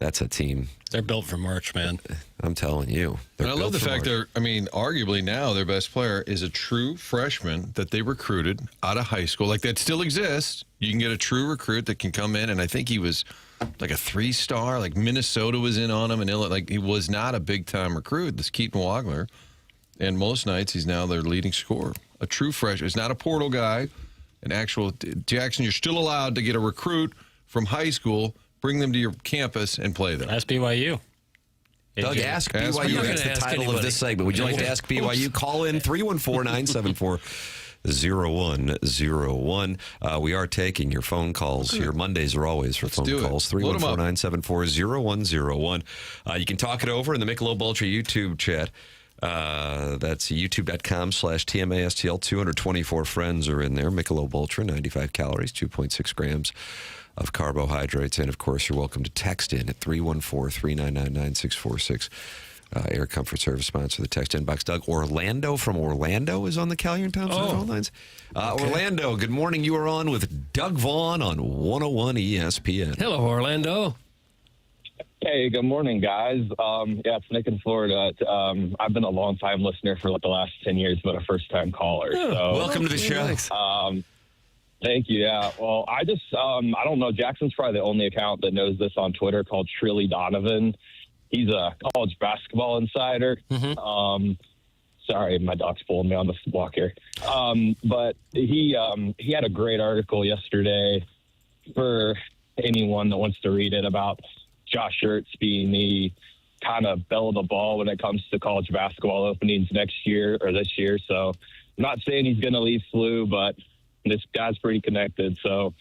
that's a team. They're built for March, man. I'm telling you. And I love the fact arguably now their best player is a true freshman that they recruited out of high school. Like, that still exists. You can get a true recruit that can come in, and I think he was like a 3-star. Like, Minnesota was in on him, and like, he was not a big-time recruit, this Keaton Wagler. And most nights, he's now their leading scorer. A true freshman. He's not a portal guy. An actual Jackson, you're still allowed to get a recruit from high school, bring them to your campus, and play them. Ask BYU. Doug, ask BYU. That's the title of this segment. Would you like to ask BYU? Call in 314-974-0101. We are taking your phone calls here. Mondays are always for phone calls. 314-974-0101. You can talk it over in the Michelob Ultra YouTube chat. That's youtube.com/TMASTL. 224 friends are in there. Michelob Ultra, 95 calories, 2.6 grams of carbohydrates. And, of course, you're welcome to text in at 314-399-9646. Air Comfort Service sponsor the text inbox. Doug, Orlando from Orlando is on the Callion Thompson phone lines. Okay. Orlando, good morning. You are on with Doug Vaughn on 101 ESPN. Hello, Orlando. Hey, good morning, guys. It's Nick in Florida. I've been a long-time listener for the last 10 years, but a first-time caller. Welcome to the show. Thank you. Yeah. Well, I don't know. Jackson's probably the only account that knows this on Twitter called Trilly Donovan. He's a college basketball insider. Mm-hmm. Sorry, my dog's pulling me on the walk here. But he had a great article yesterday for anyone that wants to read it about Josh Ertz being the kind of belle of the ball when it comes to college basketball openings next year or this year. So I'm not saying he's going to leave SLU, but this guy's pretty connected. So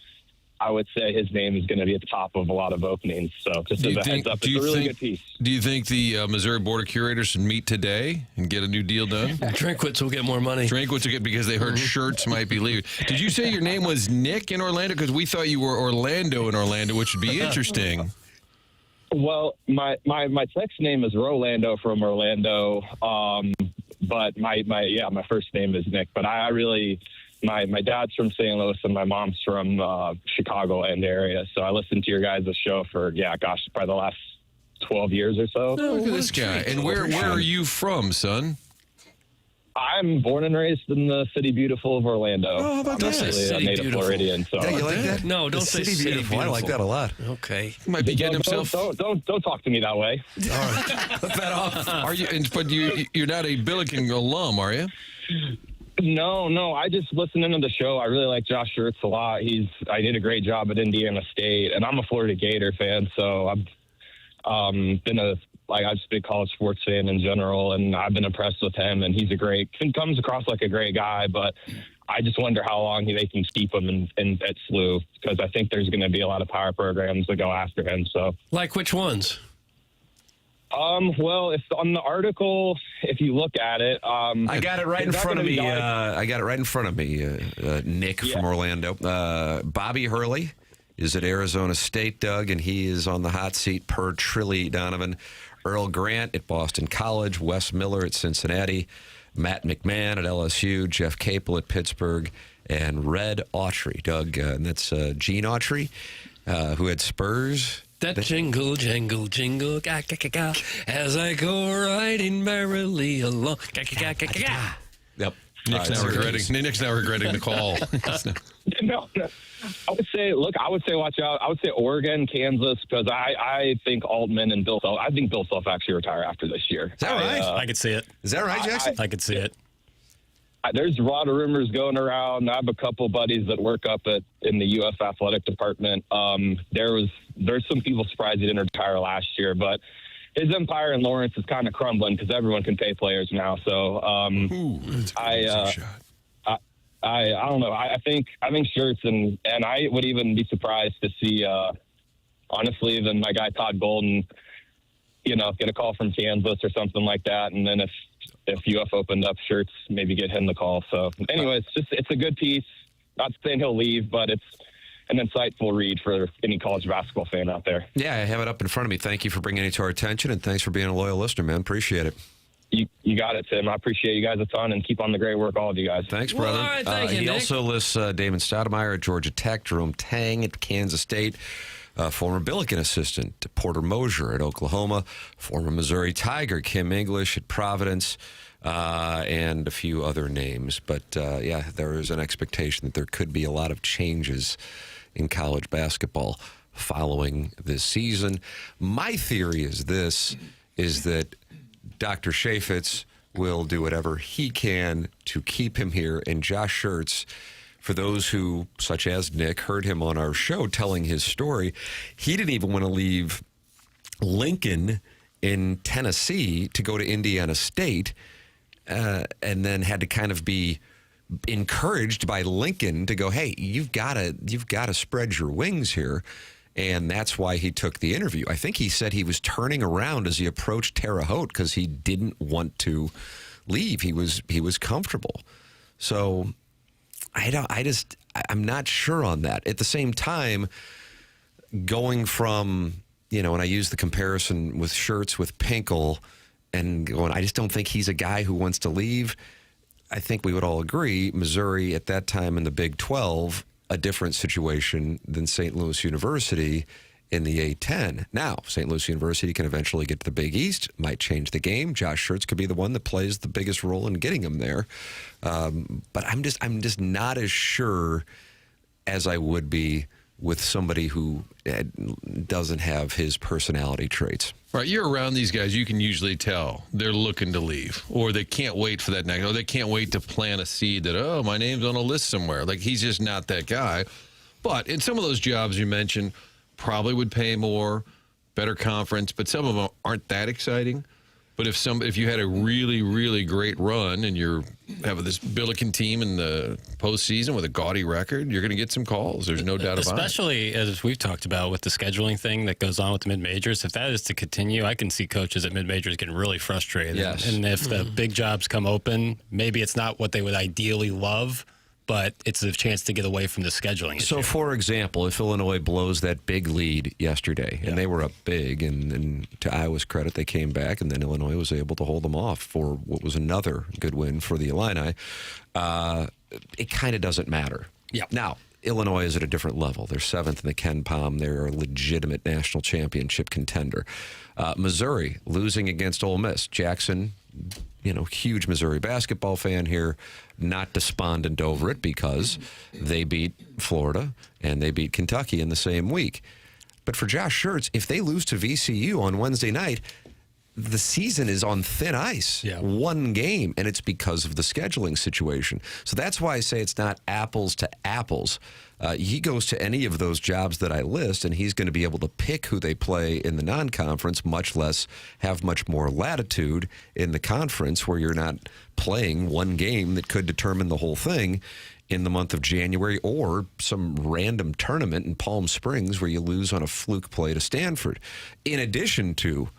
I would say his name is going to be at the top of a lot of openings. So just as a heads up, it's a really good piece. Do you think the Missouri Board of Curators should meet today and get a new deal done? Drinkwitz will get more money. Drinkwitz will get, because they heard shirts might be leaving. Did you say your name was Nick in Orlando? Because we thought you were Orlando in Orlando, which would be interesting. Well, my text name is Rolando from Orlando, but my first name is Nick. But I really, my dad's from St. Louis and my mom's from Chicago and area. So I listened to your guys' show for probably the last 12 years or so. Oh, look at this guy. And where are you from, son? I'm born and raised in the city beautiful of Orlando. Oh, how about I'm that? actually a native Beautiful. Floridian. So. Yeah, you like that? No, don't say city beautiful. I like that a lot. Okay. He might be getting himself. Don't talk to me that way. All right. Let that off. Are you? But you're not a Billiken alum, are you? No. I just listened into the show. I really like Josh Schertz a lot. I did a great job at Indiana State, and I'm a Florida Gator fan, so I've just been a college sports fan in general, and I've been impressed with him. And he comes across like a great guy, but I just wonder how long they can keep him in at SLU, because I think there's going to be a lot of power programs that go after him. So, like which ones? Well, if on the article, if you look at it, I got it right in front of me. Nick from Orlando. Bobby Hurley is at Arizona State, Doug, and he is on the hot seat per Trilly Donovan. Earl Grant at Boston College, Wes Miller at Cincinnati, Matt McMahon at LSU, Jeff Capel at Pittsburgh, and Red Autry, Doug. And that's Gene Autry, who had Spurs. That jingle, jangle, jingle, ga, ga, ga, ga, as I go riding merrily along. Ga, ga, ga, ga, ga. Yep. Nick's now regretting the call. No. I would say watch out. I would say Oregon, Kansas, because I think Altman and Bill Self. I think Bill Self actually retire after this year. Is that right? I could see it. Is that right, Jackson? I could see it. There's a lot of rumors going around. I have a couple buddies that work up in the UF athletic department. There's some people surprised he didn't retire last year, but his empire in Lawrence is kind of crumbling because everyone can pay players now. So I don't know. I think Schertz and I would even be surprised to see honestly even my guy Todd Golden, get a call from Kansas or something like that, and then if UF opened up, Schertz maybe get him the call. So anyways, it's a good piece. Not saying he'll leave, but it's an insightful read for any college basketball fan out there. Yeah, I have it up in front of me. Thank you for bringing it to our attention, and thanks for being a loyal listener, man. Appreciate it. You got it, Tim. I appreciate you guys a ton, and keep on the great work, all of you guys. Thanks, brother. Well, all right, he also lists Damon Stoudemire at Georgia Tech, Jerome Tang at Kansas State, former Billiken assistant Porter Mosier at Oklahoma, former Missouri Tiger Kim English at Providence, and a few other names. But, there is an expectation that there could be a lot of changes in college basketball following this season. My theory is that Dr. Chaffetz will do whatever he can to keep him here. And Josh Schertz, for those who, such as Nick, heard him on our show telling his story, he didn't even want to leave Lincoln in Tennessee to go to Indiana State, and then had to kind of be encouraged by Lincoln to go, hey, you've got to spread your wings here. And that's why he took the interview. I think he said he was turning around as he approached Terre Haute because he didn't want to leave. He was comfortable. So I'm not sure on that. At the same time, going from, and I use the comparison with Schertz with Pinkel and going, I just don't think he's a guy who wants to leave. I think we would all agree Missouri at that time in the Big 12, a different situation than St. Louis University in the A-10. Now, St. Louis University can eventually get to the Big East, might change the game. Josh Schertz could be the one that plays the biggest role in getting him there. But I'm just not as sure as I would be with somebody who doesn't have his personality traits. Right, you're around these guys, you can usually tell they're looking to leave, or they can't wait for that next, or they can't wait to plant a seed that, my name's on a list somewhere. Like, he's just not that guy. But in some of those jobs you mentioned, probably would pay more, better conference, but some of them aren't that exciting. But if you had a really, really great run and you're having this Billiken team in the postseason with a gaudy record, you're going to get some calls. There's no doubt about it. Especially as we've talked about with the scheduling thing that goes on with the mid-majors. If that is to continue, I can see coaches at mid-majors getting really frustrated. Yes. And if the big jobs come open, maybe it's not what they would ideally love, but it's a chance to get away from the scheduling issue. So, for example, if Illinois blows that big lead yesterday, and they were up big, and to Iowa's credit, they came back, and then Illinois was able to hold them off for what was another good win for the Illini, it kind of doesn't matter. Yeah. Now, Illinois is at a different level. They're 7th in the Ken Pom. They're a legitimate national championship contender. Missouri losing against Ole Miss. Jackson huge Missouri basketball fan here, not despondent over it because they beat Florida and they beat Kentucky in the same week. But for Josh Schertz, if they lose to VCU on Wednesday night, the season is on thin ice. Yeah. One game, and it's because of the scheduling situation. So that's why I say it's not apples to apples. He goes to any of those jobs that I list, and he's going to be able to pick who they play in the non-conference, much less have much more latitude in the conference where you're not playing one game that could determine the whole thing in the month of January, or some random tournament in Palm Springs where you lose on a fluke play to Stanford. In addition to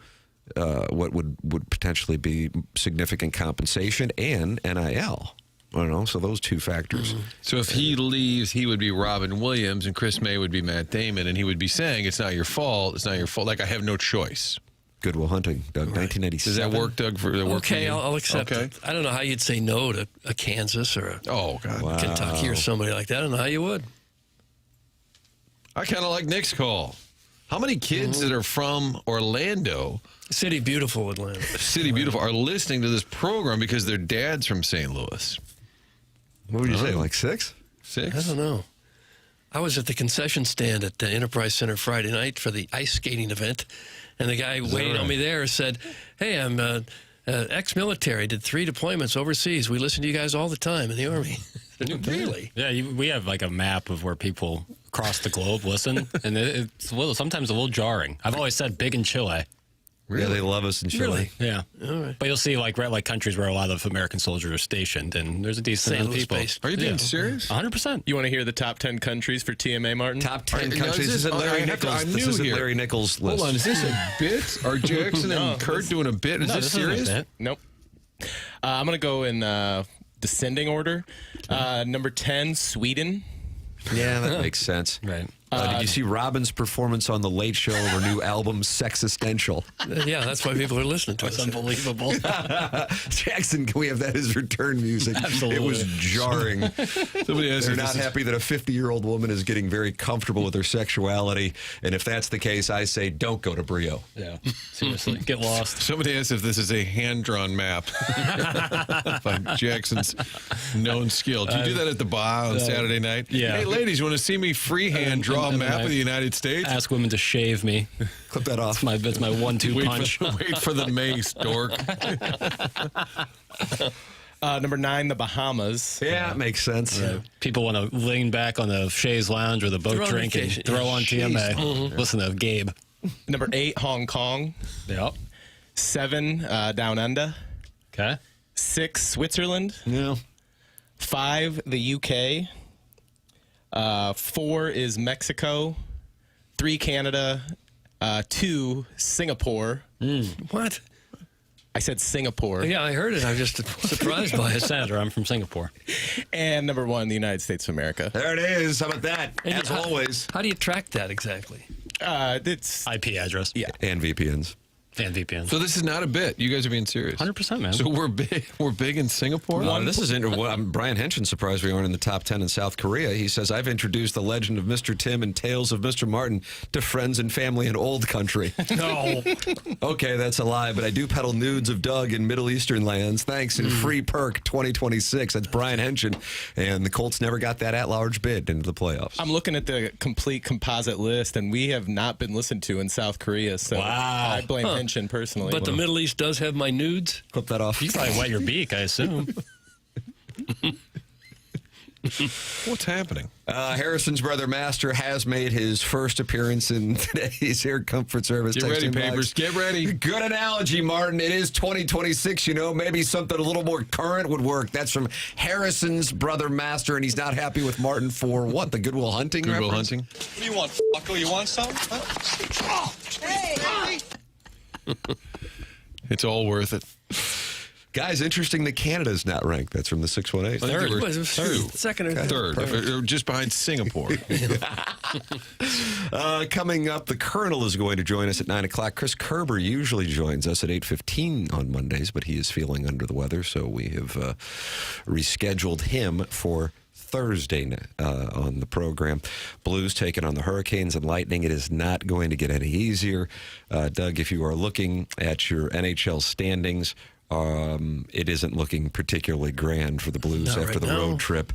what would potentially be significant compensation and NIL. I don't know, so those two factors. So if he leaves, he would be Robin Williams and Chris May would be Matt Damon, and he would be saying, it's not your fault, like I have no choice. Good Will Hunting, Doug, right. 1987. Does that work, Doug? Okay, I'll accept it. I don't know how you'd say no to a Kansas or a Kentucky or somebody like that. I don't know how you would. I kind of like Nick's call. How many kids that are from Orlando, City Beautiful Atlanta, City Beautiful, are listening to this program because their dad's from St. Louis? What would you say, like 6? 6? I don't know. I was at the concession stand at the Enterprise Center Friday night for the ice skating event, and the guy waiting on me there said, hey, I'm ex-military, did 3 deployments overseas. We listen to you guys all the time in the Army. Really? Yeah, we have like a map of where people across the globe listen, and it's sometimes a little jarring. I've always said big in Chile. Really? Yeah, they love us in Chile. Really? Yeah. All right. But you'll see like countries where a lot of American soldiers are stationed, and there's a decent amount of people. Are you being serious? 100%. You want to hear the top 10 countries for TMA, Martin? Top 10 countries. This isn't Larry Nichols. This isn't Larry Nichols' list. Hold on, is this a bit? Are Jackson and Kurt doing a bit? Is this serious? Nope. I'm going to go in descending order. Number 10, Sweden. Yeah, that makes sense. Right. Did you see Robin's performance on The Late Show of her new album, Sexistential? Yeah, that's why people are listening to it. It's unbelievable. Jackson, can we have that as return music? Absolutely. It was jarring. They're not happy that a 50-year-old woman is getting very comfortable with her sexuality. And if that's the case, I say don't go to Brio. Yeah, seriously. Get lost. Somebody asked if this is a hand-drawn map by Jackson's known skill. Do you do that at the bar on Saturday night? Yeah. Hey, ladies, you want to see me freehand draw a map of the United States? Ask women to shave me. Clip that off. That's my 1-2 punch. Wait for the mace, dork. Number 9, the Bahamas. Yeah, it makes sense. Yeah. People want to lean back on the chaise lounge or the boat drink and throw on TMA. Listen to Gabe. Number 8, Hong Kong. Yep. 7, Down Under. Okay. 6, Switzerland. Yeah. 5, the UK. 4 is Mexico. 3, Canada. 2, Singapore. What? I said Singapore. Yeah, I heard it. I'm just surprised by it. Senator, I'm from Singapore. And number 1, the United States of America. There it is. How about that? As always. How do you track that exactly? It's IP address. Yeah. And VPNs. And VPN. So this is not a bit. You guys are being serious. 100%, man. So we're big. We're big in Singapore. This is Brian Henson surprised we aren't in the top 10 in South Korea. He says, I've introduced the legend of Mr. Tim and tales of Mr. Martin to friends and family in old country. No. Okay, that's a lie, but I do peddle nudes of Doug in Middle Eastern lands. Thanks, and free perk 2026. That's Brian Henson. And the Colts never got that at-large bid into the playoffs. I'm looking at the complete composite list, and we have not been listened to in South Korea. So I blame Henson personally. But the Middle East does have my nudes. Clip that off. You probably wet your beak, I assume. What's happening? Harrison's brother Master has made his first appearance in today's Air Comfort Service. Get ready, Papers. Get ready. Good analogy, Martin. It is 2026, maybe something a little more current would work. That's from Harrison's brother Master, and he's not happy with Martin for what? The Good Will Hunting Good Will reference? Hunting. What do you want, fucker? You want something? Huh? Hey! It's all worth it. Guys, interesting that Canada's not ranked. That's from the 618. Third. Second or third. Just behind Singapore. Coming up, the Colonel is going to join us at 9 o'clock. Chris Kerber usually joins us at 8:15 on Mondays, but he is feeling under the weather, so we have rescheduled him for Thursday on the program. Blues taking on the Hurricanes and Lightning. It is not going to get any easier. Doug, if you are looking at your NHL standings it isn't looking particularly grand for the Blues after the road trip,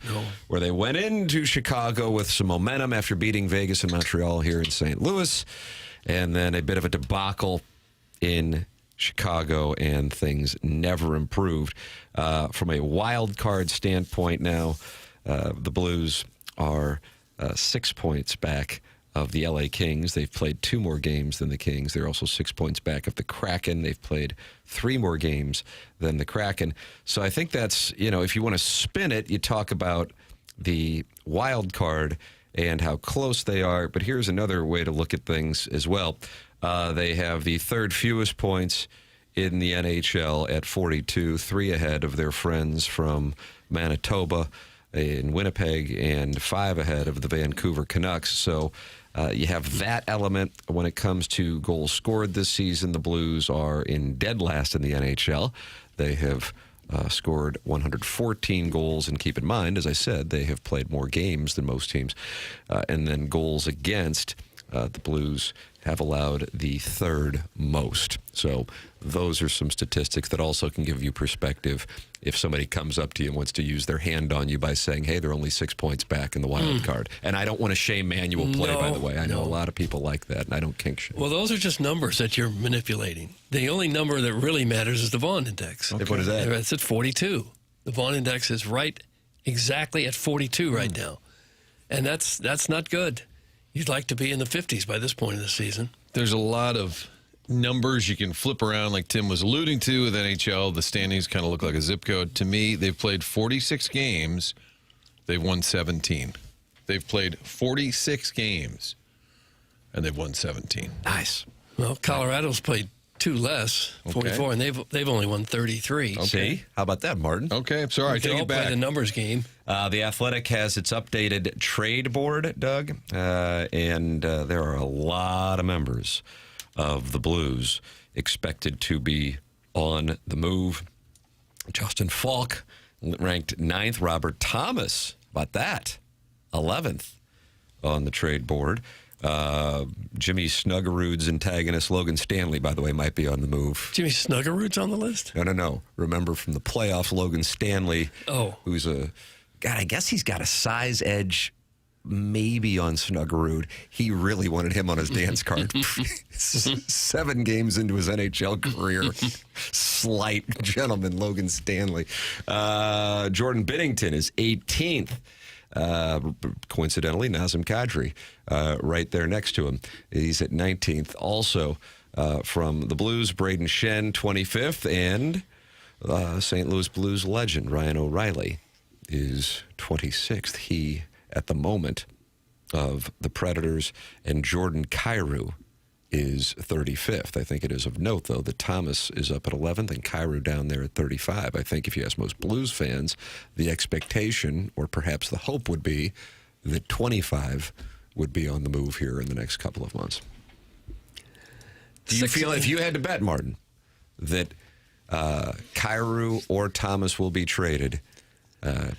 where they went into Chicago with some momentum after beating Vegas and Montreal here in St. Louis, and then a bit of a debacle in Chicago, and things never improved. From a wild card standpoint now, the Blues are 6 points back of the LA Kings. They've played 2 more games than the Kings. They're also 6 points back of the Kraken. They've played 3 more games than the Kraken. So I think that's, if you want to spin it, you talk about the wild card and how close they are. But here's another way to look at things as well. They have the 3rd fewest points in the NHL at 42, 3 ahead of their friends from Manitoba in Winnipeg, and 5 ahead of the Vancouver Canucks. So you have that element. When it comes to goals scored this season, the Blues are in dead last in the NHL. They have scored 114 goals, and keep in mind, as I said, they have played more games than most teams. And then goals against, the Blues have allowed the 3rd most. So those are some statistics that also can give you perspective if somebody comes up to you and wants to use their hand on you by saying, hey, they're only 6 points back in the wild card. And I don't want to shame manual play, by the way. I know a lot of people like that, and I don't kink shame. Well, those are just numbers that you're manipulating. The only number that really matters is the Vaughn index. Okay. What is that? It's at 42. The Vaughn index is right exactly at 42 right now. And that's not good. You'd like to be in the 50s by this point in the season. There's a lot of numbers you can flip around, like Tim was alluding to with NHL. The standings kind of look like a zip code. To me, they've played 46 games. They've won 17. They've played 46 games, and they've won 17. Nice. Well, Colorado's played 2 less, 44, and they've only won 33. Okay. See? How about that, Martin? Okay, sorry, I take it back. Play the numbers game. The Athletic has its updated trade board, Doug, and there are a lot of members of the Blues expected to be on the move. Justin Falk ranked 9th. Robert Thomas, about that, 11th on the trade board. Jimmy Snuggerud's antagonist, Logan Stanley, by the way, might be on the move. Jimmy Snuggerud's on the list? No. Remember from the playoffs, Logan Stanley, who's I guess he's got a size edge maybe on Snuggerud. He really wanted him on his dance card. 7 games into his NHL career. Slight gentleman, Logan Stanley. Jordan Binnington is 18th. Coincidentally, Nazem Kadri right there next to him. He's at 19th. Also from the Blues, Braden Shen, 25th. And St. Louis Blues legend Ryan O'Reilly is 26th. He, at the moment, of the Predators, and Jordan Kyrou is 35th. I think it is of note, though, that Thomas is up at 11th and Kyrou down there at 35. I think if you ask most Blues fans, the expectation, or perhaps the hope, would be that 25 would be on the move here in the next couple of months. Do you feel, if you had to bet, Martin, that Kyrou or Thomas will be traded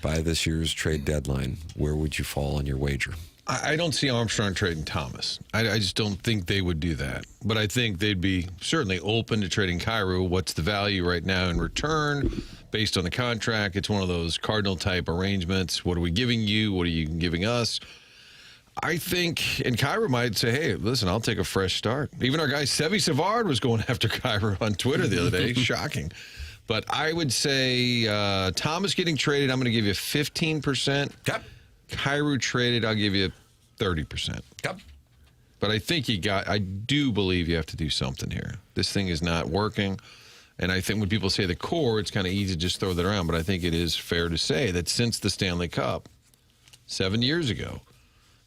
by this year's trade deadline, where would you fall on your wager? I don't see Armstrong trading Thomas. I just don't think they would do that. But I think they'd be certainly open to trading Kyrou. What's the value right now in return based on the contract? It's one of those Cardinal-type arrangements. What are we giving you? What are you giving us? I think, and Kyrou might say, hey, listen, I'll take a fresh start. Even our guy Sevi Savard was going after Kyrou on Twitter the other day. Shocking. But I would say Thomas getting traded, I'm going to give you 15%. Yep. Kyrou traded, I'll give you 30%. Yep. But I do believe you have to do something here. This thing is not working. And I think when people say the core, it's kind of easy to just throw that around. But I think it is fair to say that since the Stanley Cup, 7 years ago,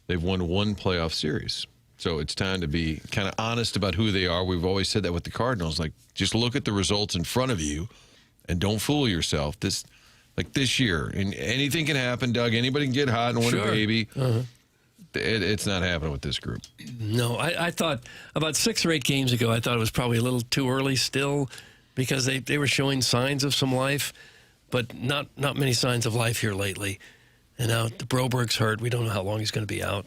they've won 1 playoff series. So it's time to be kind of honest about who they are. We've always said that with the Cardinals. Like, just look at the results in front of you and don't fool yourself. This year, and anything can happen, Doug. Anybody can get hot and win a baby. It's not happening with this group. No, I thought about 6 or 8 games ago, I thought it was probably a little too early still, because they were showing signs of some life, but not many signs of life here lately. And now the Broberg's hurt. We don't know how long he's going to be out.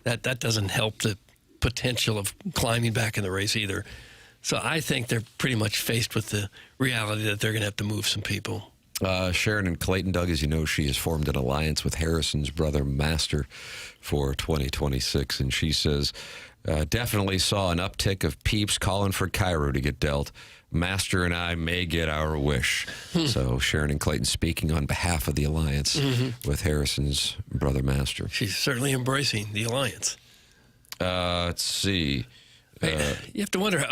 That doesn't help the potential of climbing back in the race either. So I think they're pretty much faced with the reality that they're going to have to move some people. Sharon and Clayton, Doug, as you know, she has formed an alliance with Harrison's brother Master for 2026, and she says definitely saw an uptick of peeps calling for Cairo to get dealt. Master and I may get our wish. So Sharon and Clayton speaking on behalf of the alliance with Harrison's brother Master. She's certainly embracing the alliance. Let's see. You have to wonder,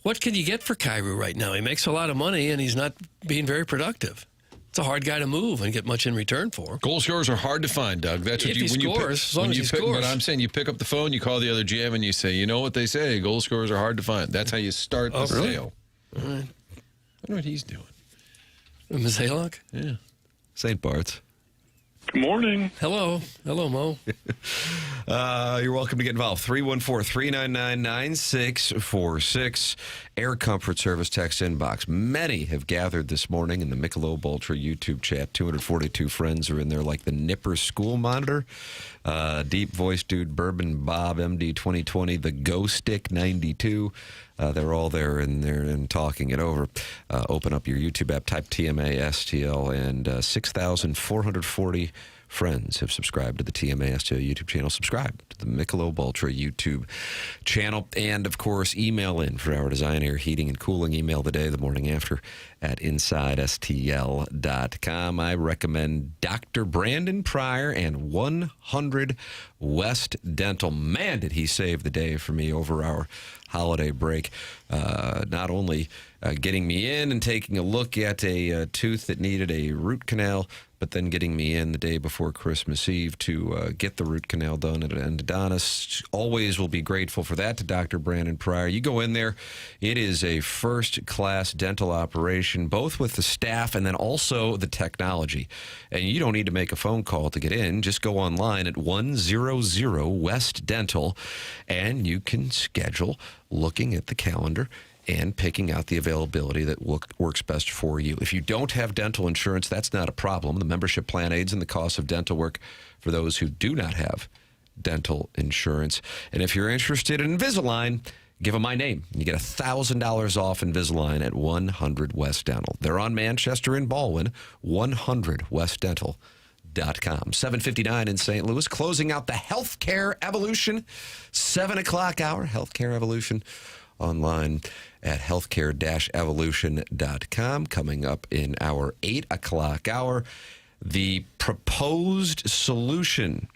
what can you get for Cairo right now? He makes a lot of money, and he's not being very productive. It's a hard guy to move and get much in return for. Goal scorers are hard to find, Doug. That's what if he scores, as long as he scores. But I'm saying you pick up the phone, you call the other GM, and you say, you know what they say, goal scorers are hard to find. That's how you start the sale. All right. I wonder what he's doing. Ms. Haylock? Yeah. St. Bart's. Good morning. Hello. Hello, Mo. You're welcome to get involved. 314-399-9646. Air Comfort Service text inbox. Many have gathered this morning in the Michelob Ultra YouTube chat. 242 friends are in there like the Nipper School Monitor. Deep Voice Dude, Bourbon Bob, MD 2020, the Go Stick 92. They're all there and talking it over. Open up your YouTube app, type TMA STL, and 6,440 friends have subscribed to the TMA STL YouTube channel. Subscribe to the Michelob Ultra YouTube channel. And, of course, email in for our Design, Air, Heating, and Cooling email the day, the morning after at InsideSTL.com. I recommend Dr. Brandon Pryor and 100 West Dental. Man, did he save the day for me over our holiday break. Not only getting me in and taking a look at a tooth that needed a root canal, but then getting me in the day before Christmas Eve to get the root canal done at an endodontist. Always will be grateful for that to Dr. Brandon Pryor. You go in there, it is a first-class dental operation, both with the staff and then also the technology. And you don't need to make a phone call to get in. Just go online at 100 West Dental, and you can schedule looking at the calendar and picking out the availability that works best for you. If you don't have dental insurance, that's not a problem. The membership plan aids in the cost of dental work for those who do not have dental insurance. And if you're interested in Invisalign, give them my name. You get $1,000 off Invisalign at 100 West Dental. They're on Manchester and Baldwin, 100westdental.com. 7:59 in St. Louis, closing out the Healthcare Evolution, 7 o'clock hour, Healthcare Evolution, online at healthcare-evolution.com. Coming up in our 8 o'clock hour, the proposed solution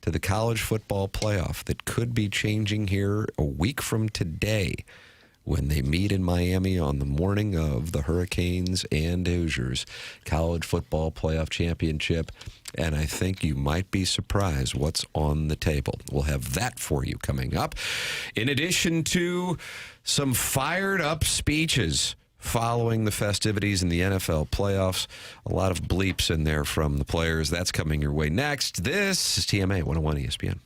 to the college football playoff that could be changing here a week from today when they meet in Miami on the morning of the Hurricanes and Hoosiers college football playoff championship. And I think you might be surprised what's on the table. We'll have that for you coming up. In addition to some fired up speeches following the festivities in the NFL playoffs, a lot of bleeps in there from the players. That's coming your way next. This is TMA 101 ESPN.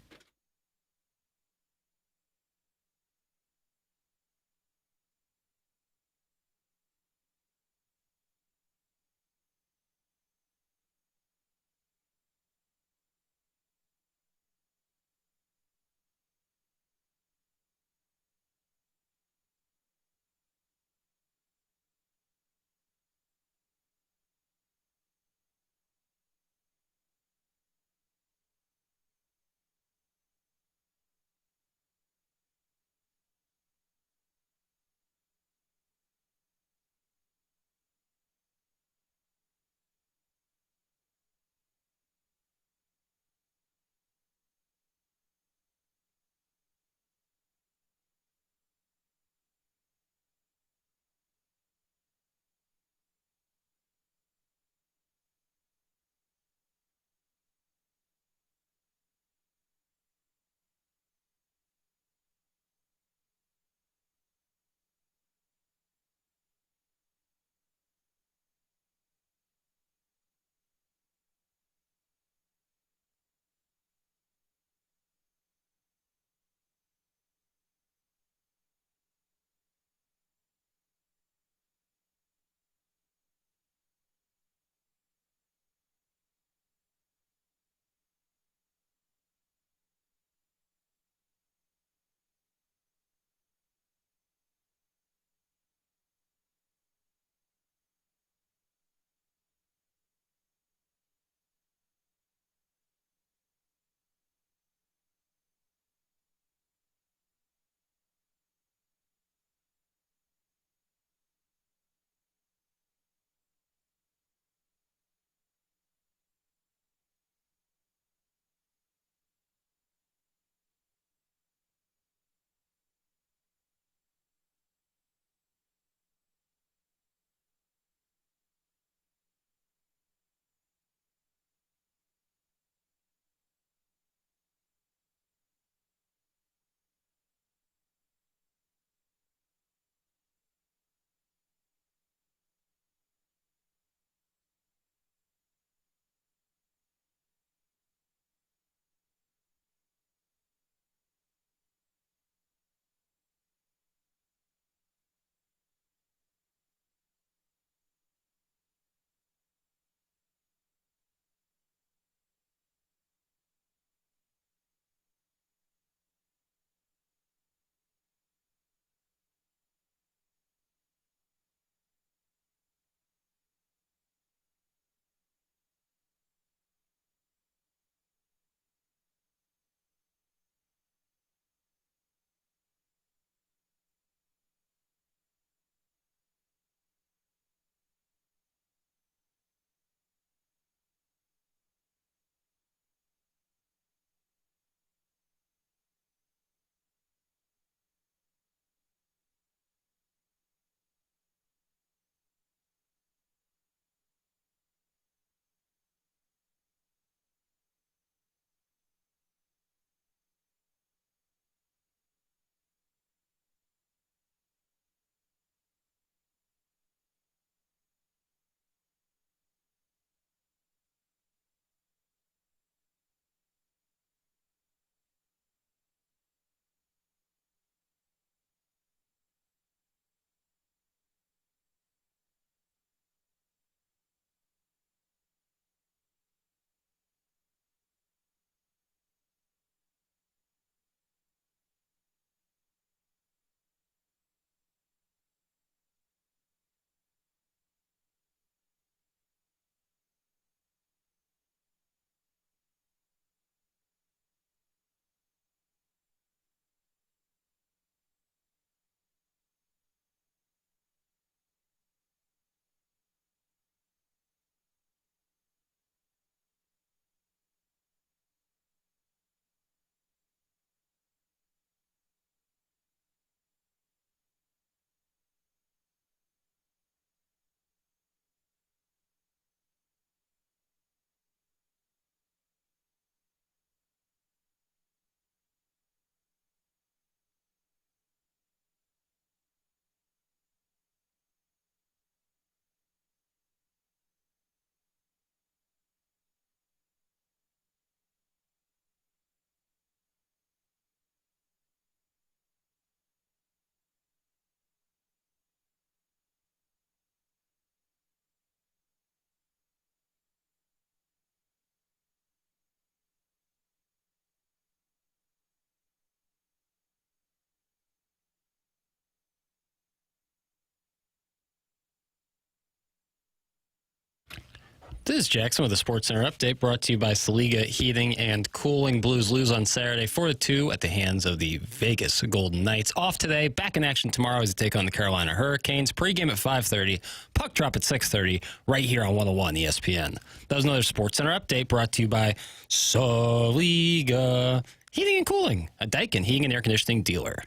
This is Jackson with a Sports Center update brought to you by Saliga Heating and Cooling. Blues lose on Saturday 4-2 at the hands of the Vegas Golden Knights. Off today, back in action tomorrow as they take on the Carolina Hurricanes. Pre-game at 5:30, puck drop at 6:30, right here on 101 ESPN. That was another Sports Center update brought to you by Saliga Heating and Cooling, a Daikin heating and air conditioning dealer.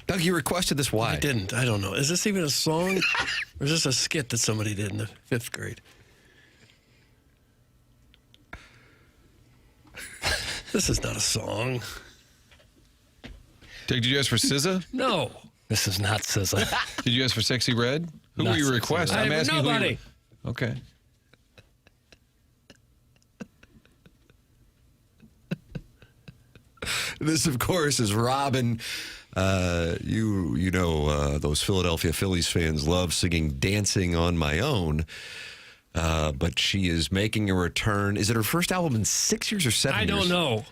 Doug, you requested this. Why? I didn't. I don't know. Is this even a song? Or is this a skit that somebody did in the 5th grade? This is not a song. Did you ask for SZA? No. This is not SZA. Did you ask for Sexy Red? Who Not were you Sexy requesting? Red. I'm asking Nobody. who. Okay. This, of course, is Robin. You know those Philadelphia Phillies fans love singing "Dancing on My Own," but she is making a return. Is it her first album in 6 years or 7 years? I don't know.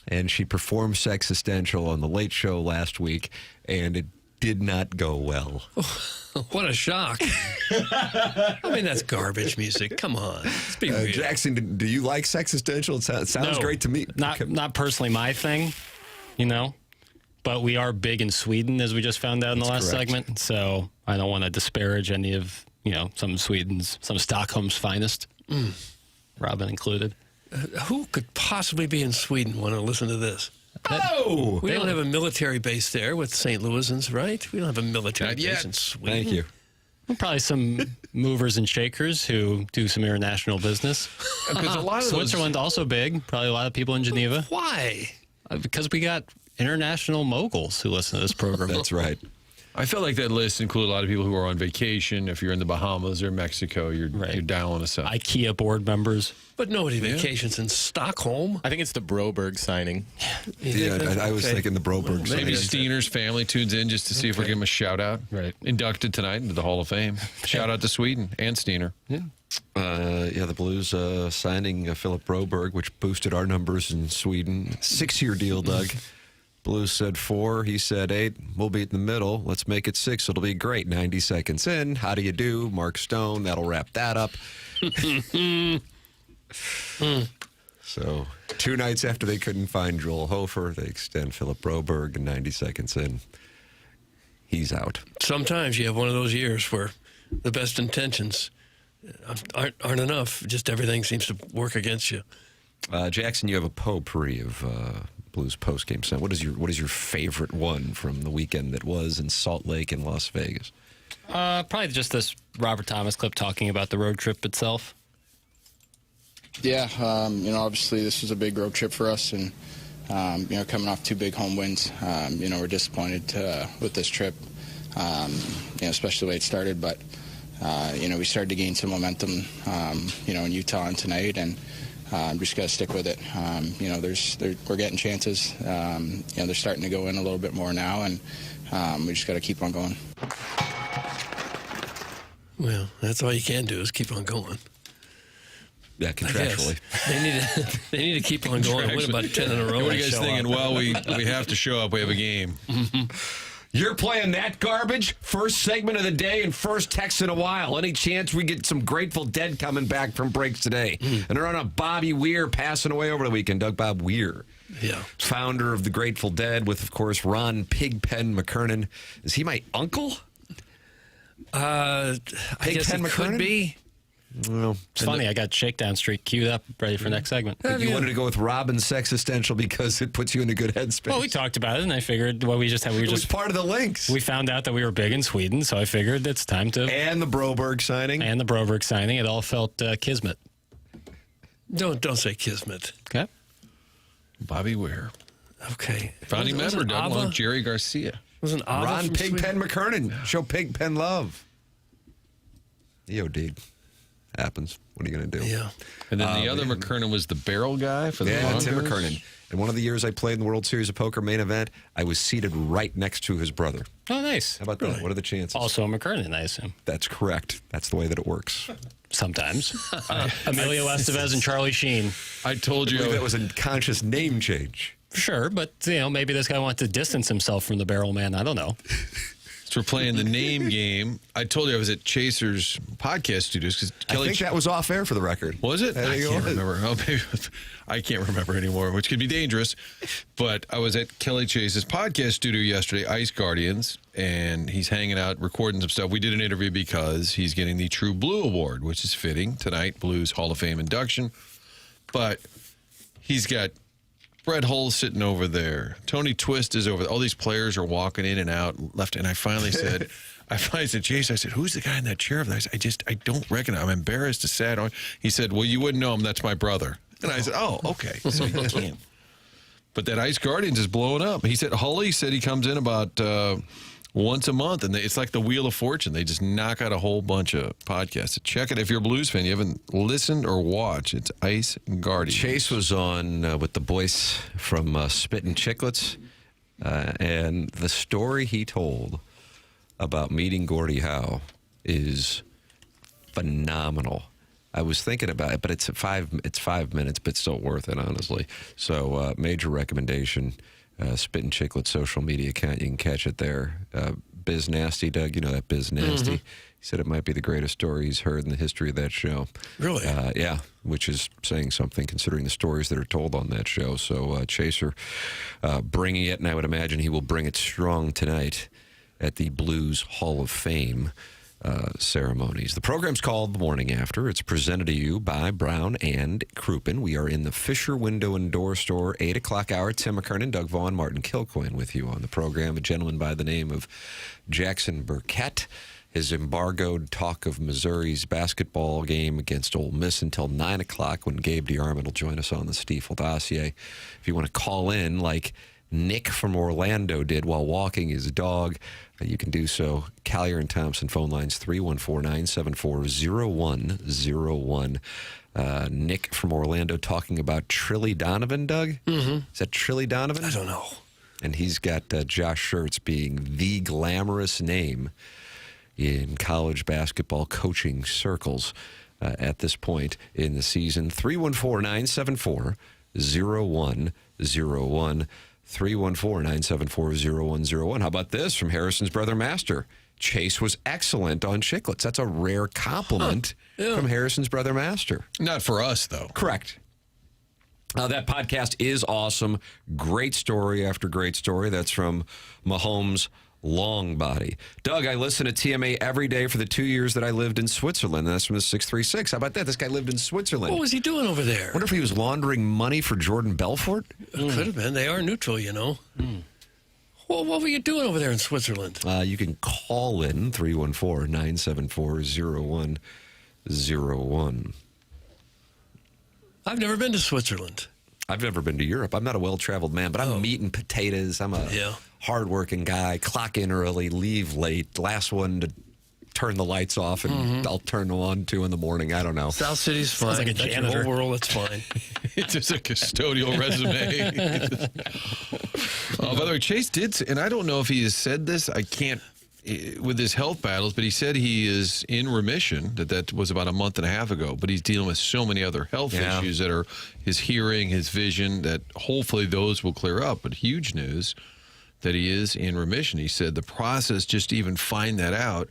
And she performed "Sexistential" on The Late Show last week, and it did not go well. What a shock. I mean, that's garbage music. Come on. Let's be real. Jackson, do you like "Sexistential"? It sounds great to me. Not personally my thing, you know. But we are big in Sweden, as we just found out in the last segment. So I don't want to disparage any of, some of Sweden's, some of Stockholm's finest, Robin included. Who could possibly be in Sweden want to listen to this? We don't have a military base there with St. Louisans, right? We don't have a military base in Sweden. Thank you. Well, probably some movers and shakers who do some international business. Because a lot of Switzerland also big. Probably a lot of people in Geneva. Why? Because we got international moguls who listen to this program. That's right. I felt like that list included a lot of people who are on vacation. If you're in the Bahamas or Mexico, you're dialing us up. IKEA board members. But nobody vacations in Stockholm. I think it's the Broberg signing. I was thinking the Broberg signing. Maybe Steiner's family tunes in just to see if we give him a shout out. Right. Inducted tonight into the Hall of Fame. Shout out to Sweden and Steiner. The Blues signing Philip Broberg, which boosted our numbers in Sweden. 6-year deal, Doug. Blues said 4. He said 8. We'll be in the middle. Let's make it 6. It'll be great. 90 seconds in. How do you do? Mark Stone. That'll wrap that up. So 2 nights after they couldn't find Joel Hofer, they extend Philip Broberg, and 90 seconds in, he's out. Sometimes you have one of those years where the best intentions aren't enough. Just everything seems to work against you. Jackson, you have a potpourri of Blues postgame sound. What is your favorite one from the weekend that was in Salt Lake and Las Vegas? Probably just this Robert Thomas clip talking about the road trip itself. Yeah, obviously this was a big road trip for us, and coming off 2 big home wins, we're disappointed with this trip, especially the way it started. But we started to gain some momentum, in Utah and tonight, and just got to stick with it. We're getting chances. They're starting to go in a little bit more now, and we just got to keep on going. Well, that's all you can do is keep on going. Yeah, contractually. They need to keep on going. Win about 10 in a row. What are you guys thinking? Well, we have to show up. We have a game. You're playing that garbage? First segment of the day and first text in a while. Any chance we get some Grateful Dead coming back from breaks today? And they're on a Bobby Weir passing away over the weekend. Doug Bob Weir. Yeah. Founder of the Grateful Dead with, of course, Ron Pigpen McKernan. Is he my uncle? I guess it could be. Well, it's funny. I got Shakedown Street queued up, ready for next segment. But you wanted to go with Robin's Sexistential because it puts you in a good headspace. Well, we talked about it, and I figured, we was part of the links. We found out that we were big in Sweden, so I figured it's time to. And the Broberg signing. It all felt kismet. Don't say kismet. Okay. Bobby Weir. Okay. Founding member, Doug, like Jerry Garcia. Was an Ron Pigpen McKernan. Show Pigpen love. EOD. Happens. What are you going to do? Yeah. And then the other McKernan was the barrel guy for the Broncos? Tim McKernan. And one of the years I played in the World Series of Poker main event, I was seated right next to his brother. Oh, nice. How about that? What are the chances? Also a McKernan, I assume. That's correct. That's the way that it works. Sometimes. Emilio Estevez and Charlie Sheen. I told you. That was a conscious name change. Sure, but, maybe this guy wants to distance himself from the barrel man. I don't know. So we're playing the name game. I told you I was at Chaser's podcast studios. I think that was off air for the record. Was it? I can't remember. Oh, maybe, I can't remember anymore, which could be dangerous. But I was at Kelly Chase's podcast studio yesterday, Ice Guardians, and he's hanging out, recording some stuff. We did an interview because he's getting the True Blue Award, which is fitting tonight, Blues Hall of Fame induction. But he's got Brett Hull's sitting over there. Tony Twist is over there. All these players are walking in and out, left. And I finally said, Chase, I said, who's the guy in that chair? I don't recognize him. I'm embarrassed to say it. He said, well, you wouldn't know him. That's my brother. And I said, oh, okay. So you can't. But that Ice Guardians is blowing up. He said, Hully said he comes in about once a month, and it's like the Wheel of Fortune. They just knock out a whole bunch of podcasts. Check it if you're a Blues fan. You haven't listened or watched. It's Ice Guardians. Chase was on with the boys from Spittin' Chicklets, and the story he told about meeting Gordie Howe is phenomenal. I was thinking about it, but it's 5 minutes, but still worth it, honestly. So major recommendation. Spittin' Chicklets social media account. You can catch it there. Biz Nasty, Doug, you know that Biz Nasty. He said it might be the greatest story he's heard in the history of that show. Really? Yeah, which is saying something considering the stories that are told on that show. So Chaser bringing it, and I would imagine he will bring it strong tonight at the Blues Hall of Fame ceremonies. The program's called The Morning After. It's presented to you by Brown and Crouppen. We are in the Fisher Window and Door Store, 8 o'clock hour. Tim McKernan, Doug Vaughn, Martin Kilcoyne with you on the program. A gentleman by the name of Jackson Burkett has embargoed talk of Missouri's basketball game against Ole Miss until 9 o'clock when Gabe DeArmond will join us on the Stiefel dossier. If you want to call in like Nick from Orlando did while walking his dog, you can do so. Collier and Thompson phone lines 314-974-0101. Nick from Orlando talking about Trilly Donovan, Doug? Mm-hmm. Is that Trilly Donovan? I don't know. And he's got Josh Schertz being the glamorous name in college basketball coaching circles at this point in the season. 314-974-0101. 314-974-0101. How about this from Harrison's brother Master? Chase was excellent on Chicklets. That's a rare compliment from Harrison's brother Master. Not for us, though. Correct. That podcast is awesome. Great story after great story. That's from Mahomes' long body. Doug, I listen to TMA every day for the 2 years that I lived in Switzerland. That's from the 636. How about that? This guy lived in Switzerland. What was he doing over there? I wonder if he was laundering money for Jordan Belfort? Could have been. They are neutral, you know. Well, what were you doing over there in Switzerland? You can call in 314-974-0101. I've never been to Switzerland. I've never been to Europe. I'm not a well-traveled man, but I'm meat and potatoes. I'm a hard-working guy. Clock in early, leave late. Last one to turn the lights off, and I'll turn them on 2 in the morning. I don't know. South City's fine. Sounds like a janitor. That's your whole world, that's fine. It's just a custodial resume. By the way, Chase did, and I don't know if he has said this. I can't, with his health battles, but he said he is in remission. That was about a month and a half ago. But he's dealing with so many other health issues that are his hearing, his vision, that hopefully those will clear up. But huge news that he is in remission. He said the process just to even find that out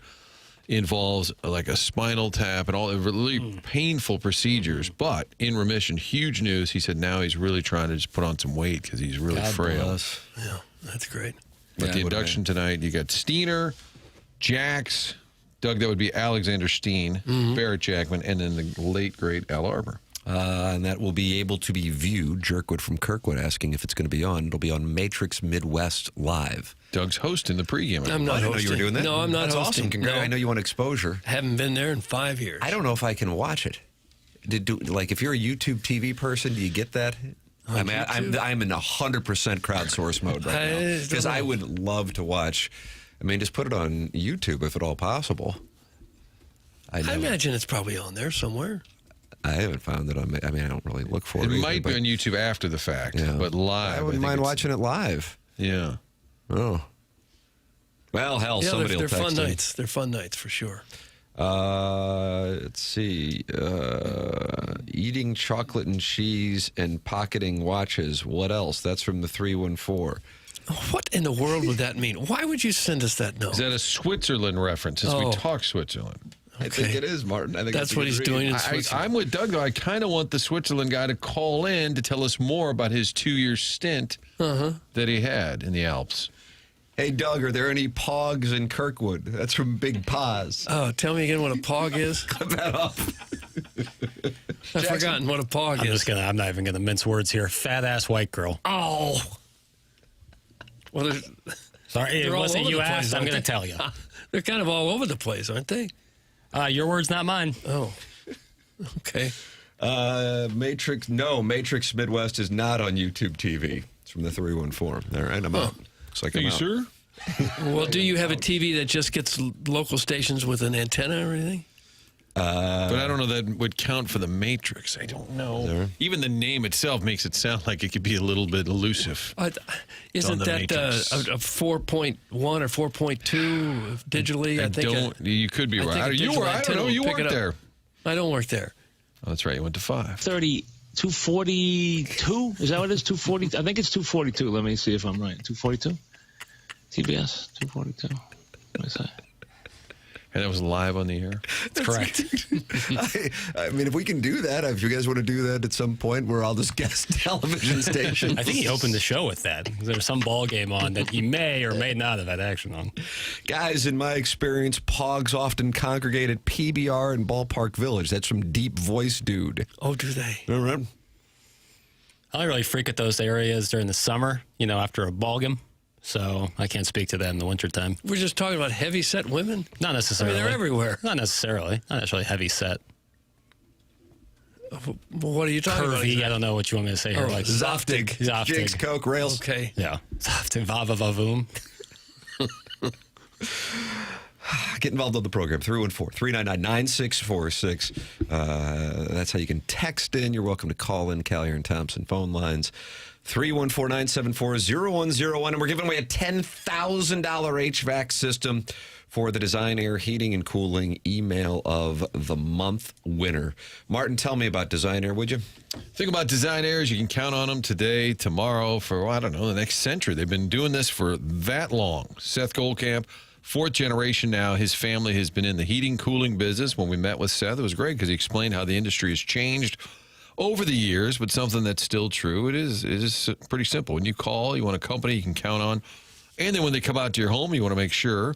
involves like a spinal tap and all really painful procedures, but in remission. Huge news. He said now he's really trying to just put on some weight because he's really frail. Bless. Yeah, that's great. But the induction tonight, you got Steiner, Jax, Doug, that would be Alexander Steen, Barrett Jackman, and then the late, great Al Arbor. And that will be able to be viewed. Jerkwood from Kirkwood asking if it's going to be on. It'll be on Matrix Midwest Live. Doug's hosting the pregame. I'm not hosting. I didn't know you were doing that. No, I'm not That's hosting. Awesome. Congrats. No. I know you want exposure. Haven't been there in 5 years. I don't know if I can watch it. Like, if you're a YouTube TV person, do you get that? I'm in 100% crowdsource mode right now. Because I would love to watch. I mean, just put it on YouTube if at all possible. I imagine it's probably on there somewhere. I haven't found it on. I don't really look for it. It might be on YouTube after the fact, but live. I wouldn't mind watching it live. Yeah. Oh. Well, hell, somebody will they're text fun in. nights. They're fun nights for sure. Let's see. Eating chocolate and cheese and pocketing watches. What else? That's from the 314. What in the world would that mean? Why would you send us that note? Is that a Switzerland reference as we talk Switzerland? I think it is, Martin. I think that's what he's doing in Switzerland. I'm with Doug, though. I kind of want the Switzerland guy to call in to tell us more about his 2-year stint that he had in the Alps. Hey, Doug, are there any pogs in Kirkwood? That's from Big Paws. Oh, tell me again what a pog is. Cut that up. I've forgotten what a pog is. I'm not even going to mince words here. Fat-ass white girl. Oh. Well, sorry, it wasn't you asked. I'm going to tell you. They're kind of all over the place, aren't they? Your words, not mine. Oh, okay. Matrix Midwest is not on YouTube TV. It's from the 314. All right, I'm out. Looks like Are you sure? Well, do you have a TV that just gets local stations with an antenna or anything? But I don't know that would count for the Matrix. I don't know. There. Even the name itself makes it sound like it could be a little bit elusive. Isn't that a 4.1 or 4.2 digitally? I think you could be right. You were. I don't know. You weren't there. I don't work there. Oh, that's right. You went to 5. 242? Is that what it is? 240? I think it's 242. Let me see if I'm right. 242? TBS? 242. What did I say? And that was live on the air? That's correct. I mean, if we can do that, if you guys want to do that at some point, where I'll just guest television stations. I think he opened the show with that. There was some ball game on that he may or may not have had action on. Guys, in my experience, pogs often congregate at PBR and Ballpark Village. That's from Deep Voice Dude. Oh, do they? All right. I don't really freak at those areas during the summer, after a ball game. So I can't speak to that in the wintertime. We're just talking about heavy-set women? Not necessarily. They're everywhere. Not necessarily. Not necessarily heavy set. What are you talking about? Curvy. I don't know what you want me to say here. Like Zoftig. Jigs, Coke, Rails. Okay. Yeah. Zoftig, Vava, Vavoom. Get involved on the program, 314-399-9646. That's how you can text in. You're welcome to call in. Callier and Thompson phone lines, 314-974-0101. And we're giving away a $10,000 HVAC system for the Design Air Heating and Cooling Email of the Month winner. Martin, tell me about Design Air, would you? Think about Design Airs. You can count on them today, tomorrow, for, the next century. They've been doing this for that long. Seth Goldcamp, 4th generation now. His family has been in the heating, cooling business. When we met with Seth, it was great because he explained how the industry has changed over the years, but something that's still true. It is pretty simple. When you call, you want a company you can count on. And then when they come out to your home, you want to make sure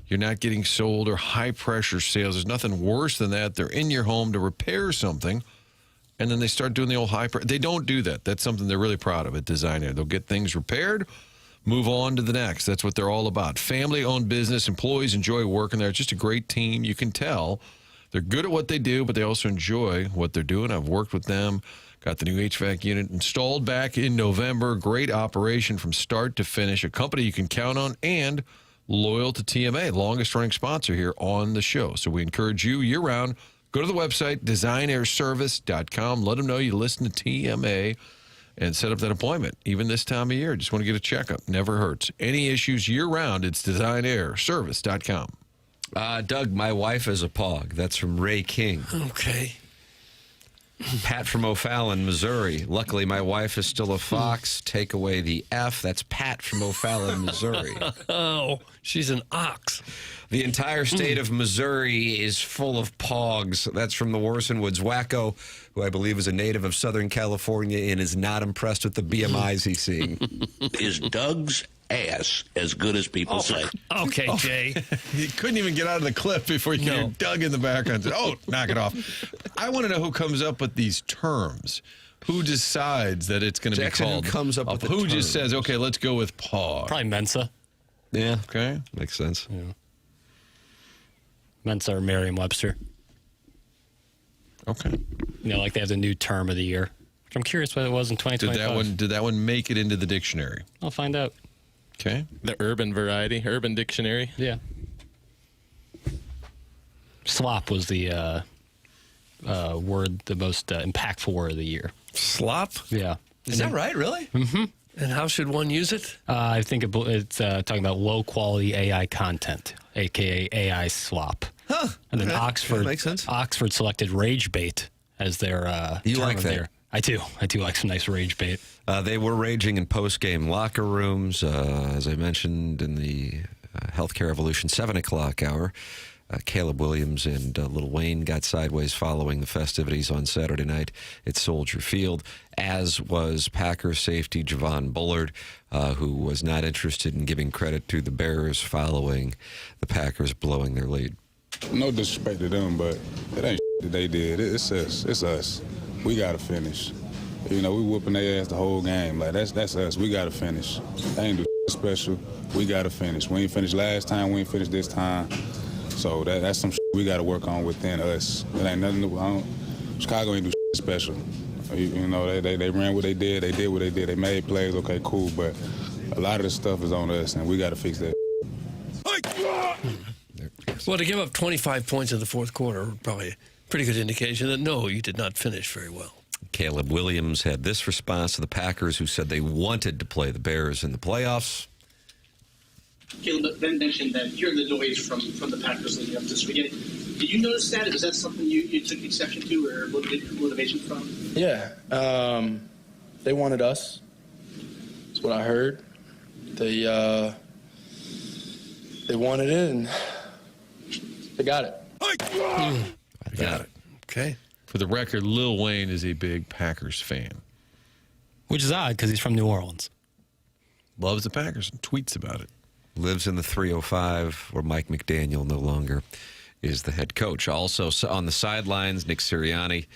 you're not getting sold or high-pressure sales. There's nothing worse than that. They're in your home to repair something, and then they start doing the old high-pressure. They don't do that. That's something they're really proud of at Design Air. They'll get things repaired, move on to the next. That's what they're all about. Family-owned business. Employees enjoy working there. It's just a great team. You can tell they're good at what they do, but they also enjoy what they're doing. I've worked with them. Got the new HVAC unit installed back in November. Great operation from start to finish. A company you can count on and loyal to TMA, longest-running sponsor here on the show. So we encourage you year-round. Go to the website, designairservice.com. Let them know you listen to TMA and set up that appointment. Even this time of year, just want to get a checkup. Never hurts. Any issues year-round, it's designairservice.com. Doug, my wife is a pog. That's from Ray King. Okay. Pat from O'Fallon, Missouri. Luckily, my wife is still a fox. Take away the F. That's Pat from O'Fallon, Missouri. Oh, she's an ox. The entire state of Missouri is full of pogs. That's from the Warson Woods Wacko, who I believe is a native of Southern California and is not impressed with the BMIs he's seeing. Is Doug's ass as good as people say? Okay, Jay. You couldn't even get out of the clip before you hear Doug in the background. Oh, knock it off. I want to know who comes up with these terms. Who decides that it's going to be called? Who comes up with the Who terms? just says, okay, let's go with pog? Probably Mensa. Yeah. Okay. Makes sense. Yeah. Mensa or Merriam-Webster. Okay. Like they have the new term of the year. Which I'm curious what it was in 2025. Did that one make it into the dictionary? I'll find out. Okay. The urban variety, urban dictionary. Yeah. Slop was the word, the most impactful word of the year. Slop? Yeah. Is that right? Really? Mm-hmm. And how should one use it? I think it's talking about low-quality AI content, a.k.a. AI slop. Huh. And then That makes sense. Oxford selected rage bait as their You term like of that? their. I do like some nice rage bait. They were raging in post-game locker rooms, as I mentioned in the Healthcare Evolution 7 o'clock hour. Caleb Williams and Lil Wayne got sideways following the festivities on Saturday night at Soldier Field, as was Packers safety Javon Bullard, who was not interested in giving credit to the Bears following the Packers blowing their lead. No disrespect to them, but it ain't that they did. It's us. It's us. We got to finish. You know, we whooping their ass the whole game. Like, that's us. We got to finish. They ain't do special. We got to finish. We ain't finished last time. We ain't finished this time. So that's some we got to work on within us. It ain't nothing new. Chicago ain't do special. You know, they ran what they did. They did what they did. They made plays. Okay, cool. But a lot of this stuff is on us, and we got to fix that. Well, to give up 25 points in the fourth quarter, probably a pretty good indication that, no, you did not finish very well. Caleb Williams had this response to the Packers, who said they wanted to play the Bears in the playoffs. Caleb, Ben mentioned that hearing the noise from the Packers leading up to this weekend. Did you notice that? Was that something you took exception to, or what did your motivation from? Yeah. They wanted us. That's what I heard. They wanted it, and they got it. I got it. Okay. For the record, Lil Wayne is a big Packers fan. Which is odd because he's from New Orleans. Loves the Packers and tweets about it. Lives in the 305, where Mike McDaniel no longer is the head coach. Also on the sidelines, Nick Sirianni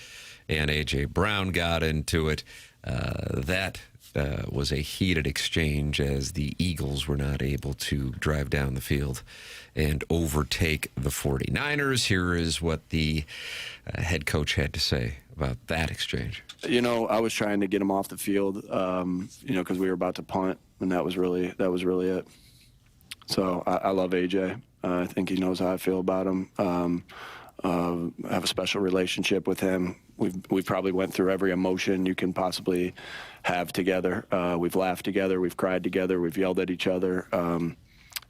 and A.J. Brown got into it. That was a heated exchange as the Eagles were not able to drive down the field and overtake the 49ers. Here is what the head coach had to say about that exchange. You know, I was trying to get him off the field, you know, because we were about to punt, and that was really it. So I love AJ. I think he knows how I feel about him. I have a special relationship with him. We probably went through every emotion you can possibly have together. We've laughed together. We've cried together. We've yelled at each other.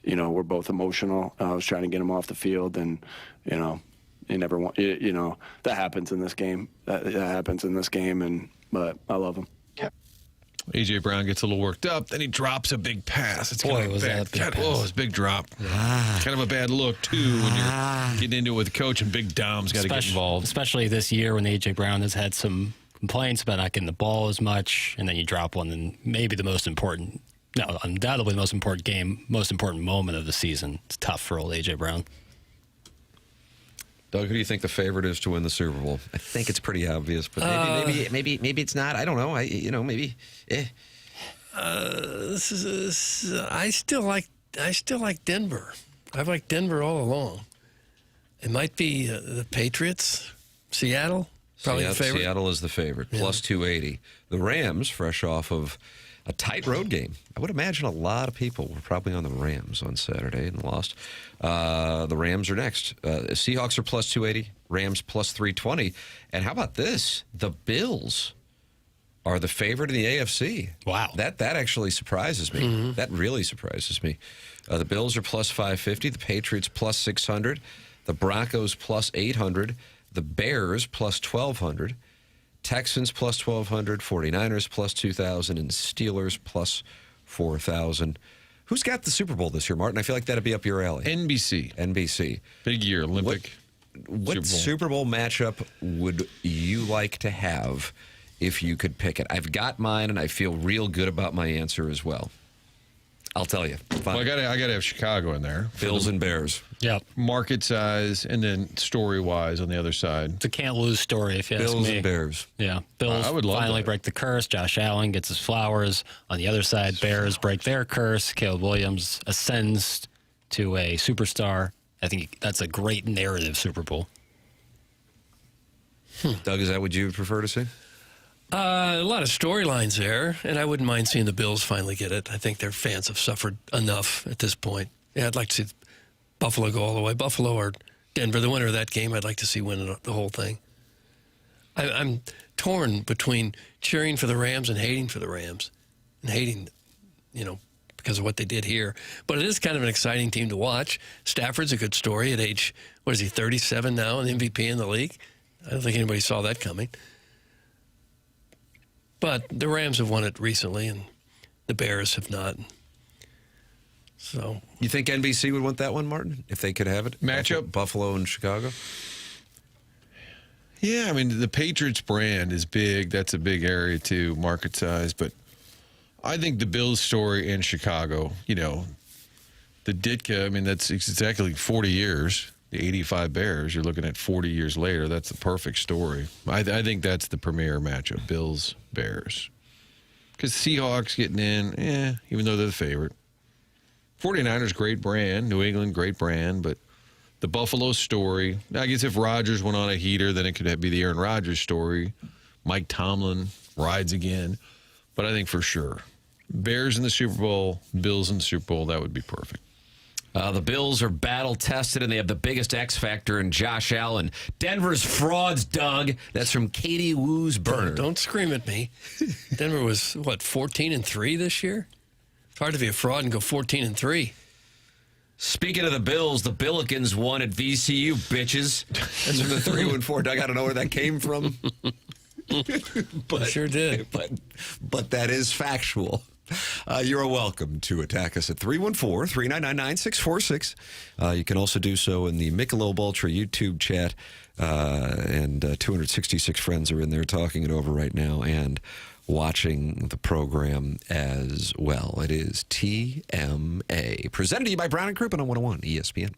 You know, we're both emotional. I was trying to get him off the field, and you know, you never want. You know, that happens in this game. That happens in this game, but I love him. A.J. Brown gets a little worked up, then he drops a big pass. It's kind of a bad, it's a big drop. Kind of a bad look, too, when you're getting into it with the coach, and Big Dom's got to get involved. Especially this year when A.J. Brown has had some complaints about not getting the ball as much, and then you drop one, and maybe undoubtedly the most important moment of the season. It's tough for old A.J. Brown. Doug, who do you think the favorite is to win the Super Bowl? I think it's pretty obvious, but maybe it's not. I don't know. Maybe. I still like Denver. I've liked Denver all along. It might be the Patriots, Seattle, probably the favorite. Seattle is the favorite, plus 280. The Rams, fresh off of a tight road game. I would imagine a lot of people were probably on the Rams on Saturday and lost. The Rams are next. Seahawks are plus 280. Rams plus 320. And how about this? The Bills are the favorite in the AFC. Wow. That actually surprises me. Mm-hmm. That really surprises me. The Bills are plus 550. The Patriots plus 600. The Broncos plus 800. The Bears plus 1,200. Texans plus 1,200, 49ers plus 2,000, and Steelers plus 4,000. Who's got the Super Bowl this year, Martin? I feel like that'd be up your alley. NBC. Big year, Olympic. What Super Bowl matchup would you like to have if you could pick it? I've got mine, and I feel real good about my answer as well. I'll tell you. Well, I gotta have Chicago in there. Bills and Bears. Yep. Market size and then story wise on the other side. It's a can't lose story if you ask me. Bills and Bears. Yeah. Bills I would love finally that. break the curse. Josh Allen gets his flowers. On the other side, Bears break their curse. Caleb Williams ascends to a superstar. I think that's a great narrative Super Bowl. Doug, is that what you would prefer to see? A lot of storylines there, and I wouldn't mind seeing the Bills finally get it. I think their fans have suffered enough at this point. Yeah, I'd like to see Buffalo go all the way. Buffalo are Denver, the winner of that game, I'd like to see win the whole thing. I'm torn between cheering for the Rams and hating for the Rams. And hating, because of what they did here. But it is kind of an exciting team to watch. Stafford's a good story at age, 37 now, and MVP in the league? I don't think anybody saw that coming. But the Rams have won it recently, and the Bears have not. So, you think NBC would want that one, Martin, if they could have it? Matchup? Buffalo and Chicago? Yeah, I mean, the Patriots brand is big. That's a big area, too, market size. But I think the Bills story in Chicago, the Ditka, I mean, that's exactly 40 years. The 85 Bears, you're looking at 40 years later. That's the perfect story. I think that's the premier matchup, Bills-Bears. Because Seahawks getting in, even though they're the favorite. 49ers, great brand. New England, great brand. But the Buffalo story, I guess if Rodgers went on a heater, then it could be the Aaron Rodgers story. Mike Tomlin rides again. But I think for sure, Bears in the Super Bowl, Bills in the Super Bowl, that would be perfect. The Bills are battle-tested, and they have the biggest X factor in Josh Allen. Denver's frauds, Doug. That's from Katie Woo's burner. Don't scream at me. Denver was, 14-3 this year? It's hard to be a fraud and go 14-3. Speaking of the Bills, the Billikens won at VCU, bitches. That's from the 314. Doug, I don't know where that came from. But sure did. But that is factual. You're welcome to attack us at 314-399-9646. You can also do so in the Michelob Ultra YouTube chat. And 266 friends are in there talking it over right now and watching the program as well. It is TMA. Presented to you by Brown & Crouppen on 101 ESPN.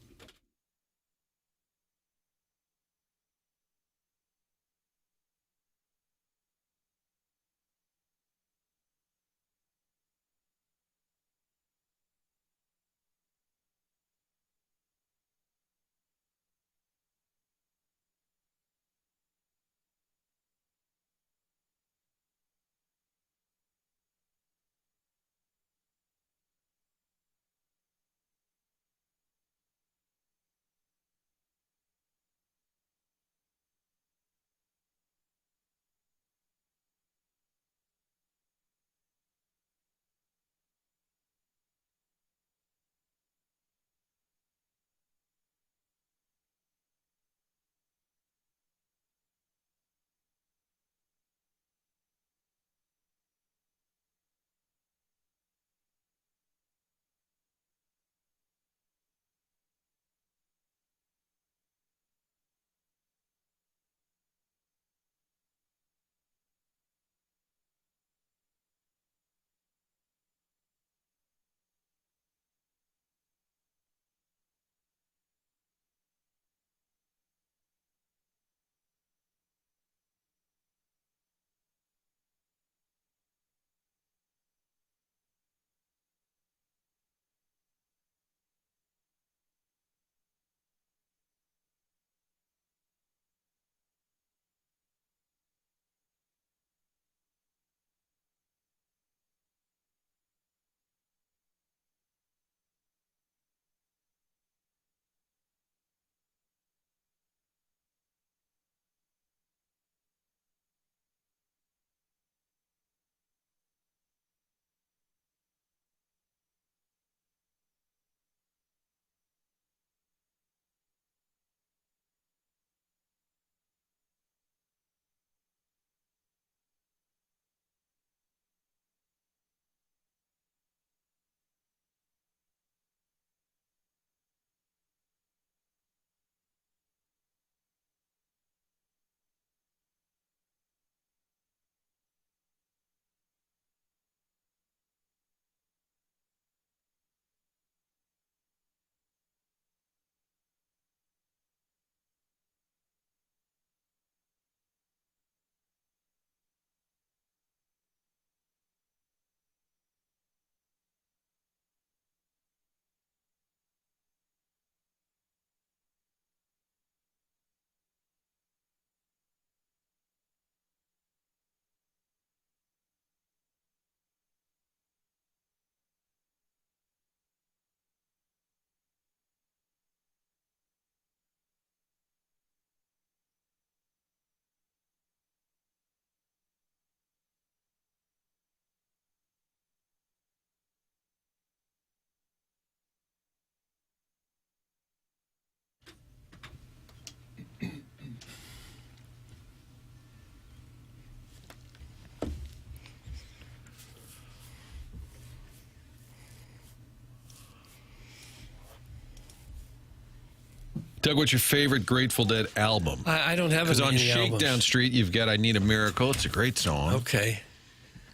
Doug, what's your favorite Grateful Dead album? I don't have Because on any Shakedown albums. Street, you've got I Need a Miracle. It's a great song. Okay.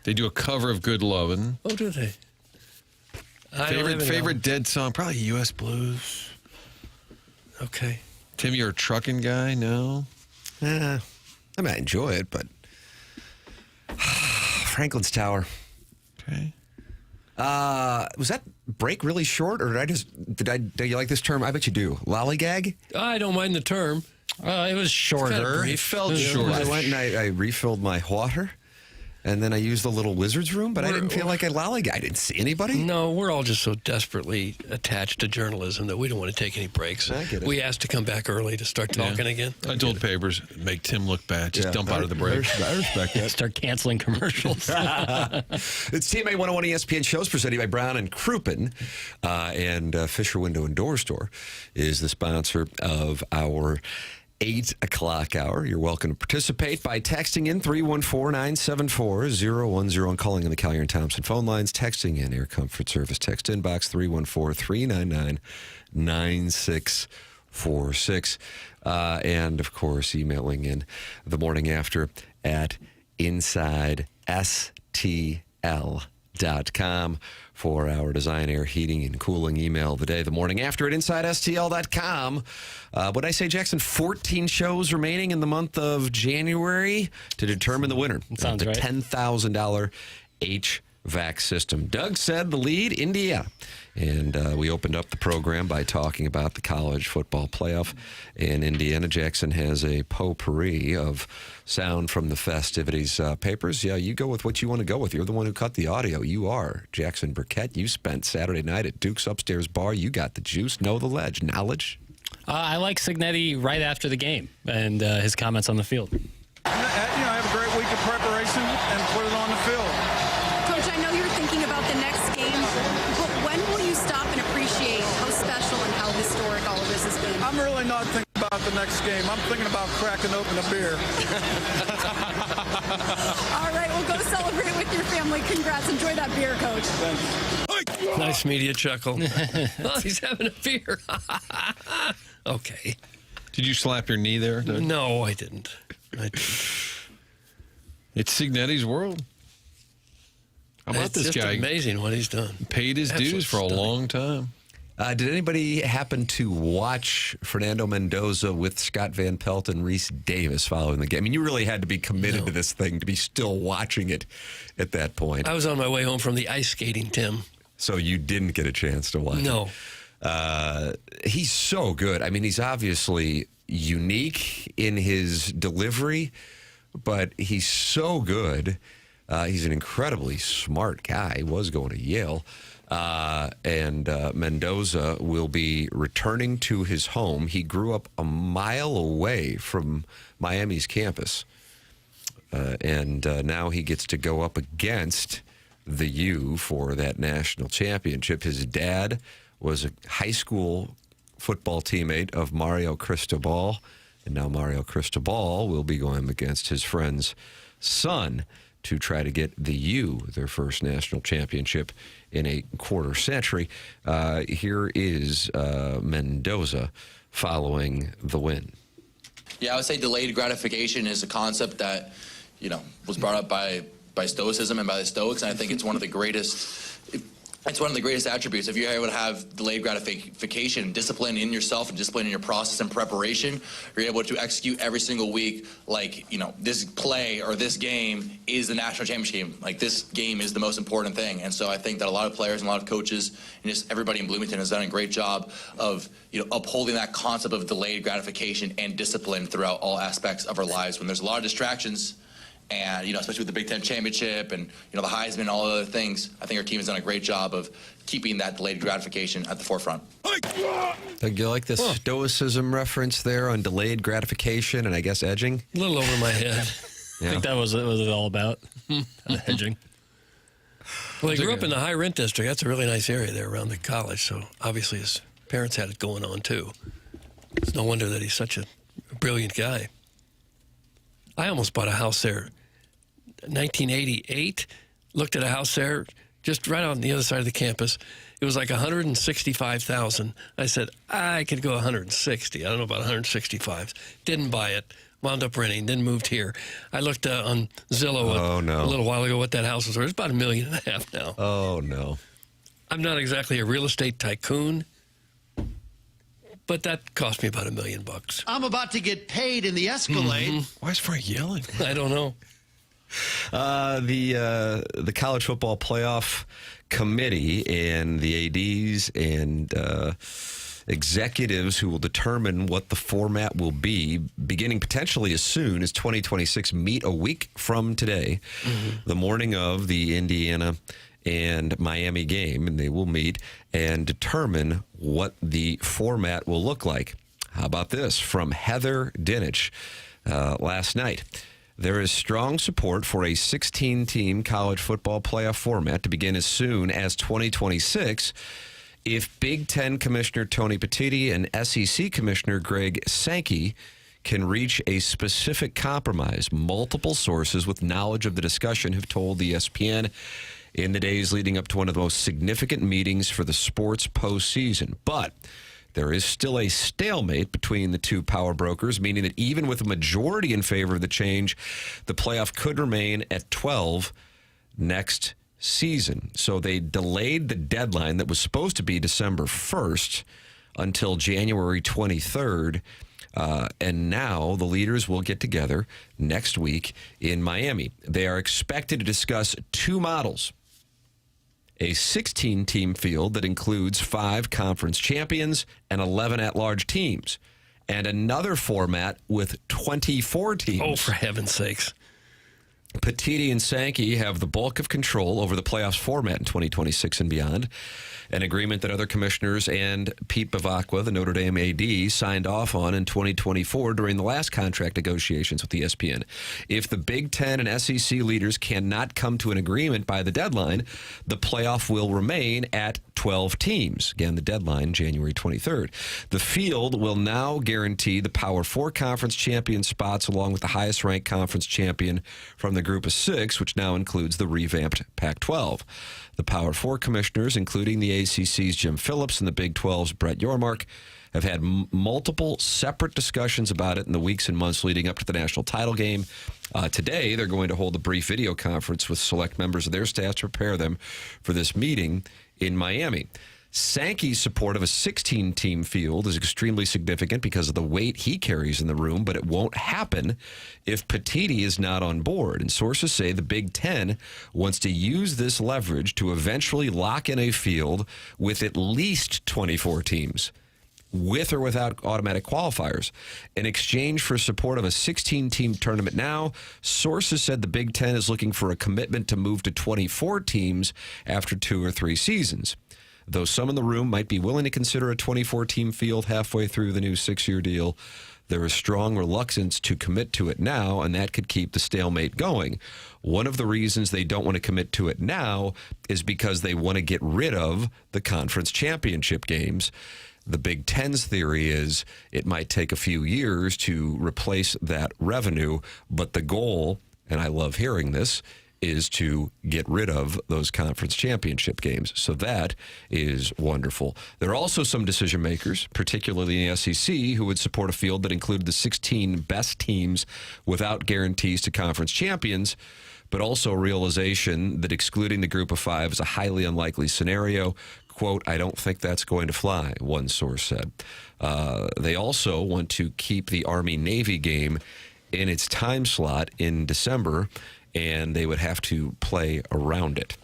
They do a cover of Good Lovin'. Oh, do they? I don't have any Favorite Dead song? Probably U.S. Blues. Okay. Tim, you're a trucking guy? No? I mean, I enjoy it, but Franklin's Tower. Okay. Was that break really short, or do you like this term? I bet you do. Lollygag? I don't mind the term. It was shorter. It felt shorter. I went and I refilled my water, and then I used the little wizard's room, but I didn't feel like I lollygagged. I didn't see anybody. No, we're all just so desperately attached to journalism that we don't want to take any breaks. I get it. We asked to come back early to start talking again. I told Papers, make Tim look bad. Just dump out of the break. I respect that. Start canceling commercials. It's TMA 101 ESPN shows presented by Brown and Crouppen, and Fisher Window and Door Store is the sponsor of our 8 o'clock hour. You're welcome to participate by texting in 314-974-010 and calling on the Collier and Thompson phone lines. Texting in Air Comfort Service text inbox 314-399-9646. And, of course, emailing in the morning after at InsideSTL.com for our Design, Air, Heating, and Cooling email of the day. The morning after at InsideSTL.com. What did I say, Jackson? 14 shows remaining in the month of January to determine the winner. Sounds the right. $10,000 HVAC system. Doug said the lead, Indiana. And we opened up the program by talking about the college football playoff. And Indiana Jackson has a potpourri of sound from the festivities. Papers, yeah, you go with what you want to go with. You're the one who cut the audio. You are Jackson Burkett. You spent Saturday night at Duke's Upstairs Bar. You got the juice, know the ledge, knowledge. I like Signetti right after the game and his comments on the field. Have a great week of preparation and put it on the field. Coach, I know you're thinking about the next game, but when will you stop and appreciate how special and how historic all of this has been? I'm really not thinking about the next game. I'm thinking about cracking open a beer. All right, well, go celebrate with your family. Congrats. Enjoy that beer, Coach. Thanks. Nice media chuckle. Oh, he's having a beer. Okay. Did you slap your knee there, Doug? No, I didn't. It's Signetti's world. How about It's this just guy? amazing what he's done. Paid his dues for a long time. Did anybody happen to watch Fernando Mendoza with Scott Van Pelt and Reese Davis following the game? I mean, you really had to be committed to this thing to be still watching it at that point. I was on my way home from the ice skating, Tim. So you didn't get a chance to watch No. it. He's so good. I mean, he's obviously unique in his delivery, but he's so good. He's an incredibly smart guy. He was going to Yale. And Mendoza will be returning to his home. He grew up a mile away from Miami's campus. And now he gets to go up against the U for that national championship. His dad was a high school football teammate of Mario Cristobal. And now Mario Cristobal will be going against his friend's son to try to get the U their first national championship in a quarter century. Here is Mendoza following the win. Yeah, I would say delayed gratification is a concept that, was brought up by Stoicism and by the Stoics, and I think it's one of the greatest. It's one of the greatest attributes. If you're able to have delayed gratification, discipline in yourself and discipline in your process and preparation, you're able to execute every single week like, this play or this game is the national championship game. Like, this game is the most important thing. And so I think that a lot of players and a lot of coaches and just everybody in Bloomington has done a great job of, upholding that concept of delayed gratification and discipline throughout all aspects of our lives. When there's a lot of distractions, and, especially with the Big Ten championship and, the Heisman and all other things, I think our team has done a great job of keeping that delayed gratification at the forefront. Doug, you like this Stoicism reference there on delayed gratification and I guess edging? A little over my head. I think that was what it was all about, edging. Well, he grew up in the high rent district. That's a really nice area there around the college, so obviously his parents had it going on, too. It's no wonder that he's such a brilliant guy. I almost bought a house there. 1988, looked at a house there just right on the other side of the campus. It was like $165,000. I said, I could go 160. I don't know about 165. Didn't buy it. Wound up renting. Then moved here. I looked on Zillow a little while ago what that house was worth. It's about $1.5 million now. Oh, no. I'm not exactly a real estate tycoon, but that cost me about $1 million. I'm about to get paid in the Escalade. Why is Frank yelling? I don't know. The College Football Playoff Committee and the ADs and executives who will determine what the format will be, beginning potentially as soon as 2026, meet a week from today, the morning of the Indiana and Miami game, and they will meet and determine what the format will look like. How about this from Heather Dinich last night? There is strong support for a 16-team college football playoff format to begin as soon as 2026 if Big Ten Commissioner Tony Petitti and SEC Commissioner Greg Sankey can reach a specific compromise. Multiple sources with knowledge of the discussion have told ESPN in the days leading up to one of the most significant meetings for the sports postseason. But there is still a stalemate between the two power brokers, meaning that even with a majority in favor of the change, the playoff could remain at 12 next season. So they delayed the deadline that was supposed to be December 1st until January 23rd. And now the leaders will get together next week in Miami. They are expected to discuss two models. A 16-team field that includes 5 conference champions and 11 at-large teams, and another format with 24 teams. Oh, for heaven's sakes. Petitti and Sankey have the bulk of control over the playoffs format in 2026 and beyond, an agreement that other commissioners and Pete Bavacqua, the Notre Dame AD, signed off on in 2024 during the last contract negotiations with ESPN. If the Big Ten and SEC leaders cannot come to an agreement by the deadline, the playoff will remain at 12 teams. Again, the deadline, January 23rd. The field will now guarantee the Power 4 conference champion spots along with the highest-ranked conference champion from the group of 6, which now includes the revamped Pac-12. The Power 4 commissioners, including the ACC's Jim Phillips and the Big 12's Brett Yormark, have had multiple separate discussions about it in the weeks and months leading up to the national title game. Today, they're going to hold a brief video conference with select members of their staff to prepare them for this meeting in Miami. Sankey's support of a 16-team field is extremely significant because of the weight he carries in the room, but it won't happen if Petitti is not on board. And sources say the Big Ten wants to use this leverage to eventually lock in a field with at least 24 teams, with or without automatic qualifiers. In exchange for support of a 16-team tournament now, sources said the Big Ten is looking for a commitment to move to 24 teams after 2 or 3 seasons. Though some in the room might be willing to consider a 24-team field halfway through the new 6-year deal, there is strong reluctance to commit to it now, and that could keep the stalemate going. One of the reasons they don't want to commit to it now is because they want to get rid of the conference championship games. The Big Ten's theory is it might take a few years to replace that revenue, but the goal, and I love hearing this, is to get rid of those conference championship games. So that is wonderful. There are also some decision makers, particularly in the SEC, who would support a field that included the 16 best teams without guarantees to conference champions, but also a realization that excluding the group of 5 is a highly unlikely scenario. Quote, I don't think that's going to fly, one source said. They also want to keep the Army-Navy game in its time slot in December, and they would have to play around it.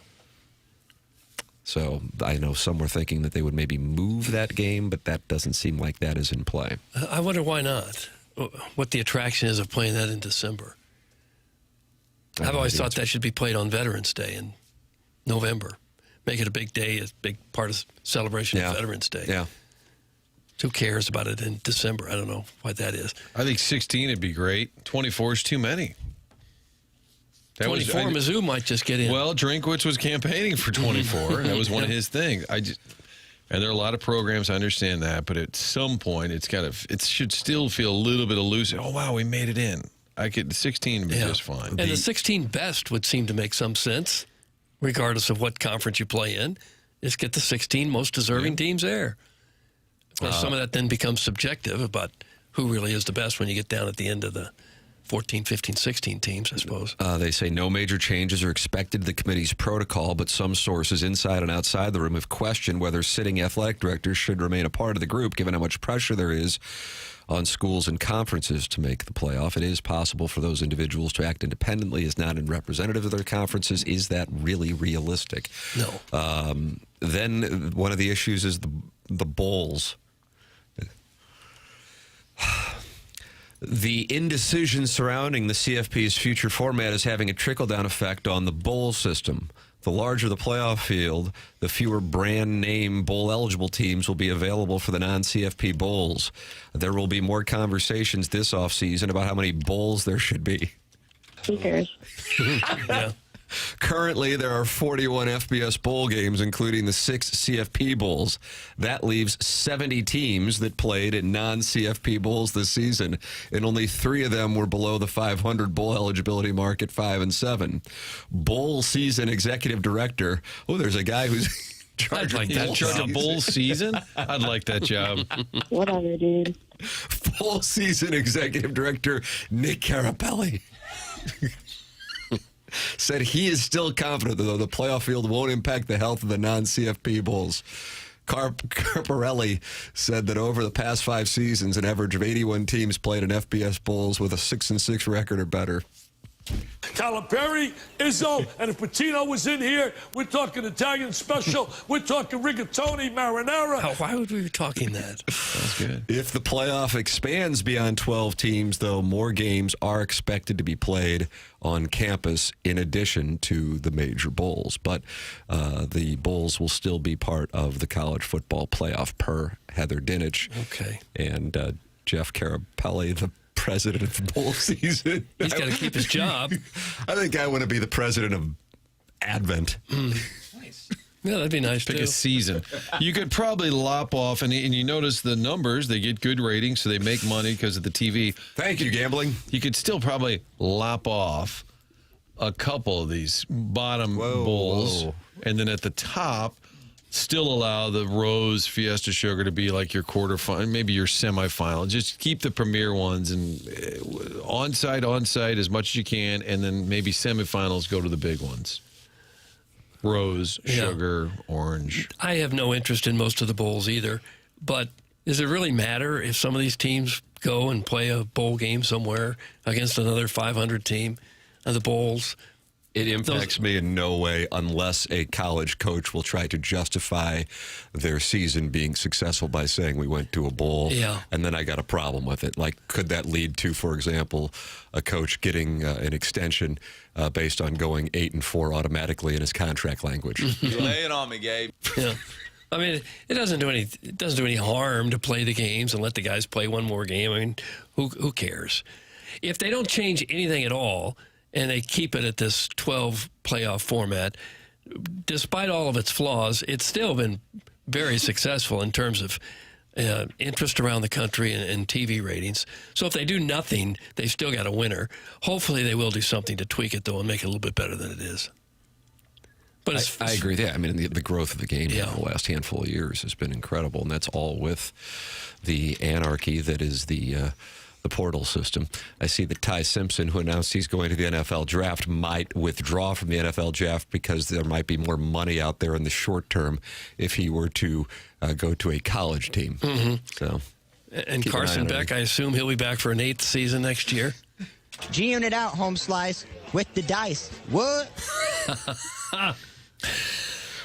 So I know some were thinking that they would maybe move that game, but that doesn't seem like that is in play. I wonder why not. What the attraction is of playing that in December. I've always thought that should be played on Veterans Day in November. Make it a big day, a big part of celebration of Veterans Day. Yeah. Who cares about it in December? I don't know why that is. I think 16 would be great. 24 is too many. 24, Mizzou might just get in. Well, Drinkwitz was campaigning for 24. That was one of his things. And there are a lot of programs, I understand that, but at some point, it should still feel a little bit elusive. Oh, wow, we made it in. The 16 would be just fine. And the 16 best would seem to make some sense. regardless of what conference you play in. Just get the 16 most deserving teams there. Of course, some of that then becomes subjective about who really is the best when you get down at the end of the 14, 15, 16 teams, I suppose. They say no major changes are expected to the committee's protocol, but some sources inside and outside the room have questioned whether sitting athletic directors should remain a part of the group, given how much pressure there is on schools and conferences to make the playoff. It is possible for those individuals to act independently as not representative of their conferences. Is that really realistic? No. Then one of the issues is the bowls. The indecision surrounding the CFP's future format is having a trickle-down effect on the bowl system. The larger the playoff field, the fewer brand-name bowl-eligible teams will be available for the non-CFP bowls. There will be more conversations this offseason about how many bowls there should be. Who cares? Yeah. Currently, there are 41 FBS bowl games, including the 6 CFP bowls. That leaves 70 teams that played in non-CFP bowls this season, and only 3 of them were below the 500 bowl eligibility mark at 5 and 7. Bowl season executive director. Oh, there's a guy who's I'd like that job. Bowl season? I'd like that job. Whatever, dude. Bowl season executive director Nick Carapelli said he is still confident, though, the playoff field won't impact the health of the non-CFP bowls. Carparelli said that over the past 5 seasons, an average of 81 teams played in FBS bowls with a 6-6 record or better. Calipari, Izzo, and if Patino was in here, we're talking Italian special, we're talking rigatoni, marinara. Why would we be talking that? That's good. If the playoff expands beyond 12 teams, though, more games are expected to be played on campus in addition to the major bowls. But the bowls will still be part of the college football playoff per Heather Dinich. Okay. And Jeff Carapelli, the president of bowl season. He's got to keep his job. I think I want to be the president of Advent. Nice. Yeah, that'd be nice, Pick too. a season. You could probably lop off, and you notice the numbers. They get good ratings, so they make money because of the TV. Thank you, gambling. You could still probably lop off a couple of these bottom bowls, and then at the top, still allow the Rose Fiesta Sugar to be like your quarterfinal, maybe your semifinal. Just keep the premier ones and onside as much as you can, and then maybe semifinals go to the big ones. Rose, sugar, orange. I have no interest in most of the bowls either, but does it really matter if some of these teams go and play a bowl game somewhere against another 500 team of the bowls? It impacts me in no way unless a college coach will try to justify their season being successful by saying we went to a bowl, and then I got a problem with it. Like, could that lead to, for example, a coach getting an extension based on going 8-4 automatically in his contract language? You're laying on me, Gabe. Yeah. I mean, it doesn't do any harm to play the games and let the guys play one more game. I mean, who cares? If they don't change anything at all, and they keep it at this 12 playoff format, despite all of its flaws, it's still been very successful in terms of interest around the country and TV ratings. So if they do nothing, they've still got a winner. Hopefully they will do something to tweak it, though, and make it a little bit better than it is. But I agree with that. I mean, the growth of the game in the last handful of years has been incredible, and that's all with the anarchy that is the portal system. I see that Ty Simpson, who announced he's going to the NFL draft, might withdraw from the NFL draft because there might be more money out there in the short term if he were to go to a college team. Mm-hmm. So, and Carson Beck, I assume he'll be back for an 8th season next year. G-Unit out, home slice, with the dice. What?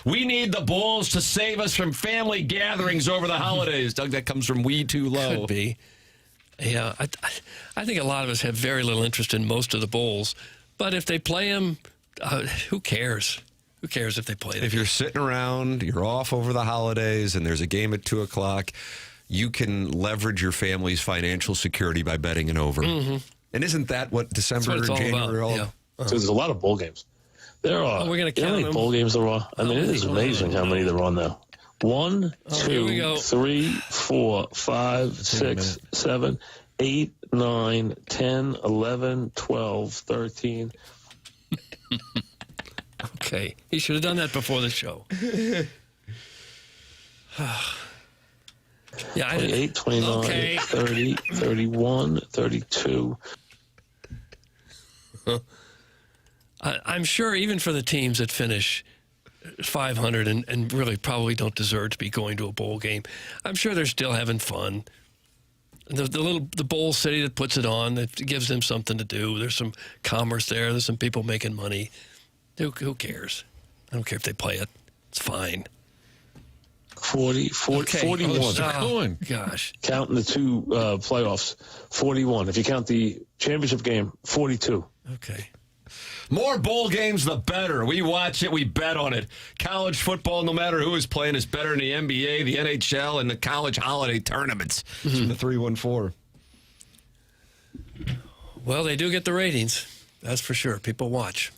We need the bowls to save us from family gatherings over the holidays. Doug, that comes from We Too Low. Could be. Yeah, I think a lot of us have very little interest in most of the bowls. But if they play them, who cares? Who cares if they play them? If you're sitting around, you're off over the holidays, and there's a game at 2 o'clock, you can leverage your family's financial security by betting an over. Mm-hmm. And isn't that what December and January are all about? So there's a lot of bowl games. There are. We're going to count how many bowl games there are? I mean, it is amazing how many there are now. 1, 2, 3, 4, 5, 6, 7, 8, 9, 10, 11, 12, 13. Okay. He should have done that before the show. Yeah, 28, 29, okay. 30, 31, 32. I'm sure even for the teams that finish 500 and really probably don't deserve to be going to a bowl game, I'm sure they're still having fun. The bowl city that puts it on, that gives them something to do. There's some commerce there. There's some people making money. Who cares? I don't care if they play it. It's fine. 40, Okay. 41. Oh, gosh. Counting the two playoffs, 41. If you count the championship game, 42. Okay. More bowl games, the better. We watch it. We bet on it. College football, no matter who is playing, is better than the NBA, the NHL, and the college holiday tournaments. The 314. Well, they do get the ratings. That's for sure. People watch.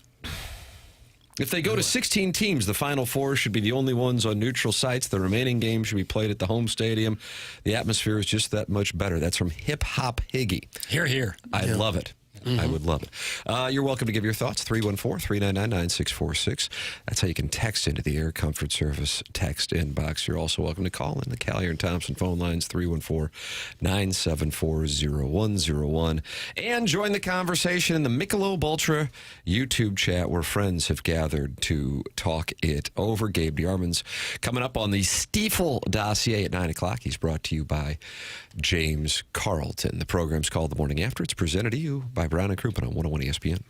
If they go to 16 teams, the Final Four should be the only ones on neutral sites. The remaining games should be played at the home stadium. The atmosphere is just that much better. That's from Hip Hop Higgy. Hear, hear. I love it. I would love it. You're welcome to give your thoughts. 314-399-9646. That's how you can text into the Air Comfort Service text inbox. You're also welcome to call in the Callier and Thompson phone lines, 314-974-0101. And join the conversation in the Michelob Ultra YouTube chat where friends have gathered to talk it over. Gabe DeArmond's coming up on the Stiefel dossier at 9 o'clock. He's brought to you by James Carlton. The program's called The Morning After. It's presented to you by Brown and Crouppen on 101 ESPN.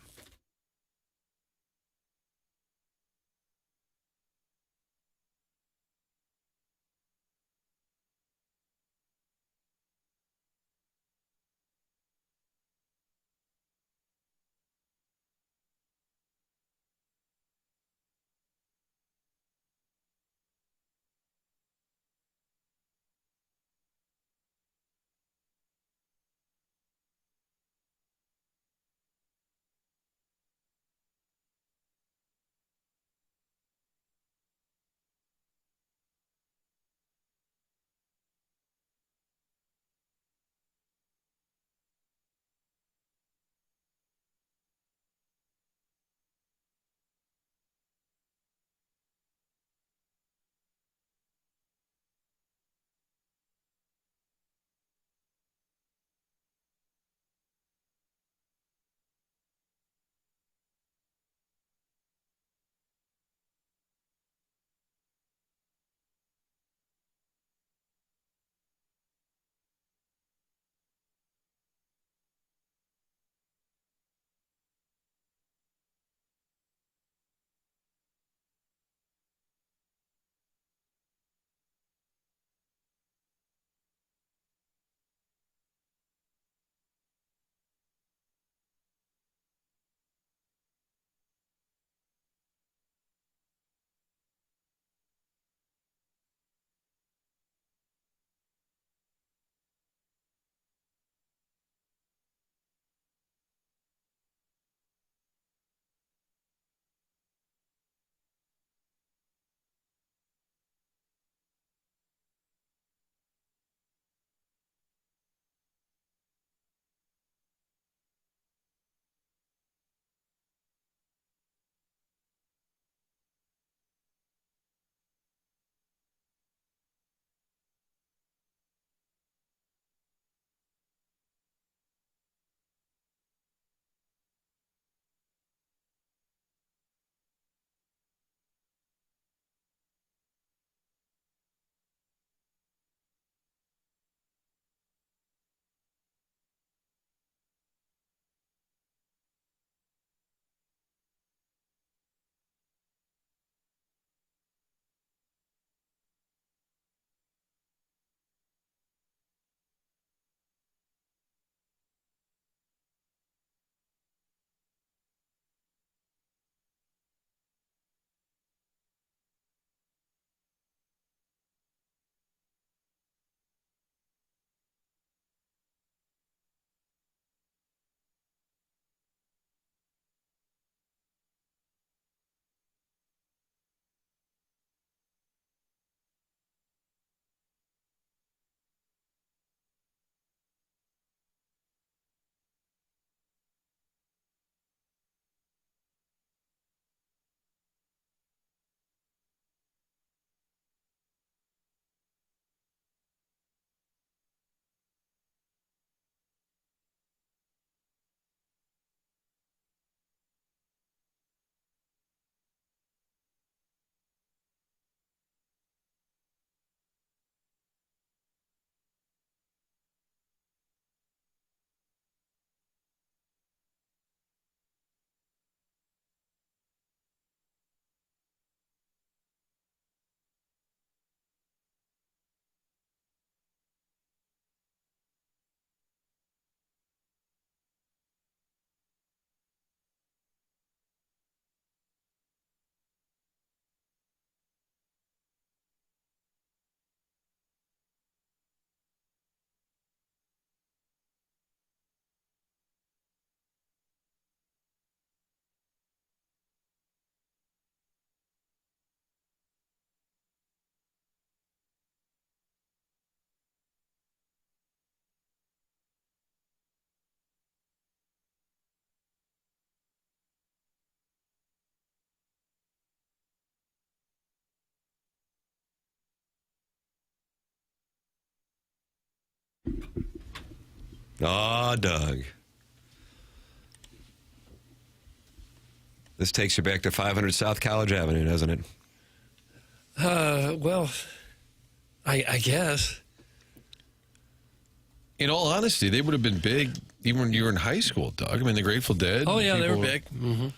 Oh, Doug. This takes you back to 500 South College Avenue, doesn't it? Well, I guess. In all honesty, they would have been big even when you were in high school, Doug. I mean, the Grateful Dead. Oh, yeah, they were big. Mm-hmm.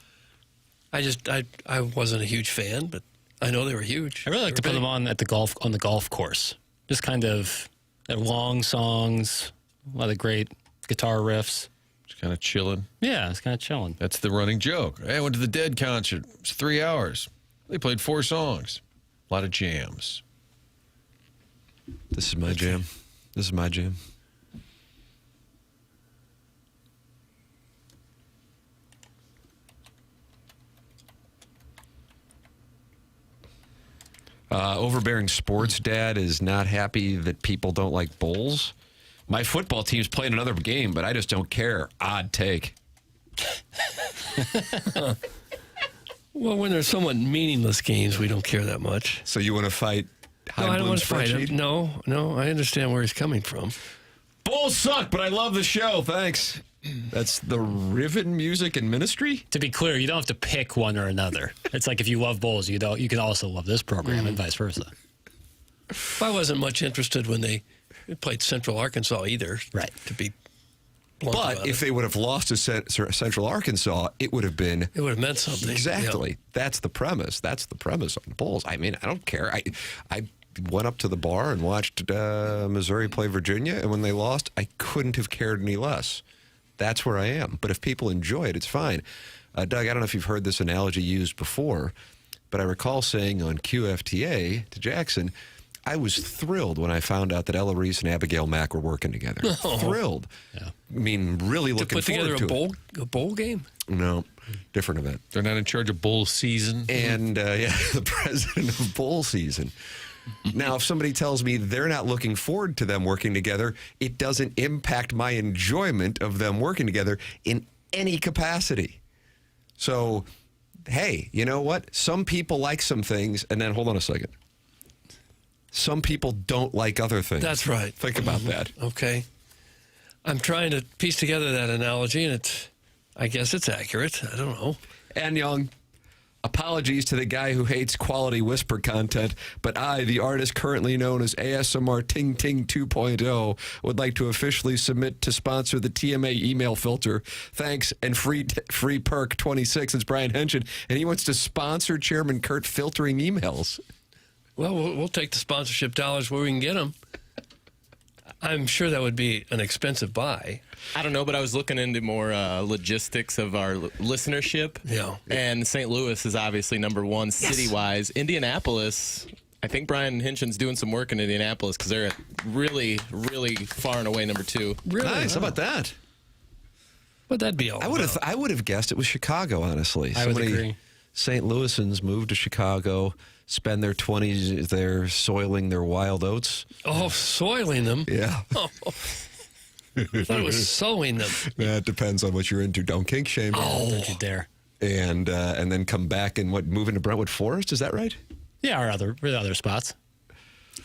I wasn't a huge fan, but I know they were huge. I really like to put them on the golf course. Just kind of long songs, a lot of great guitar riffs. Just kind of chilling. Yeah, it's kind of chilling. That's the running joke. Hey, I went to the Dead concert. It was 3 hours. They played 4 songs. A lot of jams. This is my jam. This is my jam. Overbearing sports dad is not happy that people don't like bowls. My football team's playing another game, but I just don't care. Odd take. Well, when there's somewhat meaningless games, we don't care that much. So you want to fight? No, I don't want to fight him. No, I understand where he's coming from. Bowls suck, but I love the show. Thanks. That's the Riven Music and Ministry. To be clear, you don't have to pick one or another. It's like if you love bowls, you can also love this program and vice versa. I wasn't much interested when they played Central Arkansas either. Right. To be blunt But about if they would have lost to Central Arkansas, it would have been... It would have meant something. Exactly. Yeah. That's the premise. That's the premise on Bulls. I mean, I don't care. I went up to the bar and watched Missouri play Virginia, and when they lost, I couldn't have cared any less. That's where I am. But if people enjoy it, it's fine. Doug, I don't know if you've heard this analogy used before, but I recall saying on QFTA to Jackson, I was thrilled when I found out that Ella Reese and Abigail Mack were working together. Oh. Thrilled. Yeah. I mean, really looking forward to it. A bowl game? No, different event. They're not in charge of bowl season. And, the president of bowl season. Now, if somebody tells me they're not looking forward to them working together, it doesn't impact my enjoyment of them working together in any capacity. So, hey, you know what? Some people like some things, and then hold on a second. Some people don't like other things. That's right. Think about that. Okay. I'm trying to piece together that analogy, and I guess it's accurate. I don't know. And Young, apologies to the guy who hates quality whisper content, but I, the artist currently known as ASMR Ting Ting 2.0, would like to officially submit to sponsor the TMA email filter. Thanks, and free perk 26. It's Brian Henson, and he wants to sponsor Chairman Kurt filtering emails. Well, we'll take the sponsorship dollars where we can get them. I'm sure that would be an expensive buy. I don't know, but I was looking into more logistics of our listenership. Yeah. And St. Louis is obviously number one city-wise. Indianapolis, I think Brian Hinchin's doing some work in Indianapolis because they're really, really far and away number 2. Really? Nice. How about that? But that'd be all I would have guessed it was Chicago, honestly. I would agree. St. Louisans moved to Chicago, spend their 20s there soiling their wild oats. Oh, soiling them? Yeah. Oh. I thought it was sowing them. That depends on what you're into. Don't kink shame. Oh, don't you dare. And then come back and move into Brentwood Forest? Is that right? Yeah, or other spots.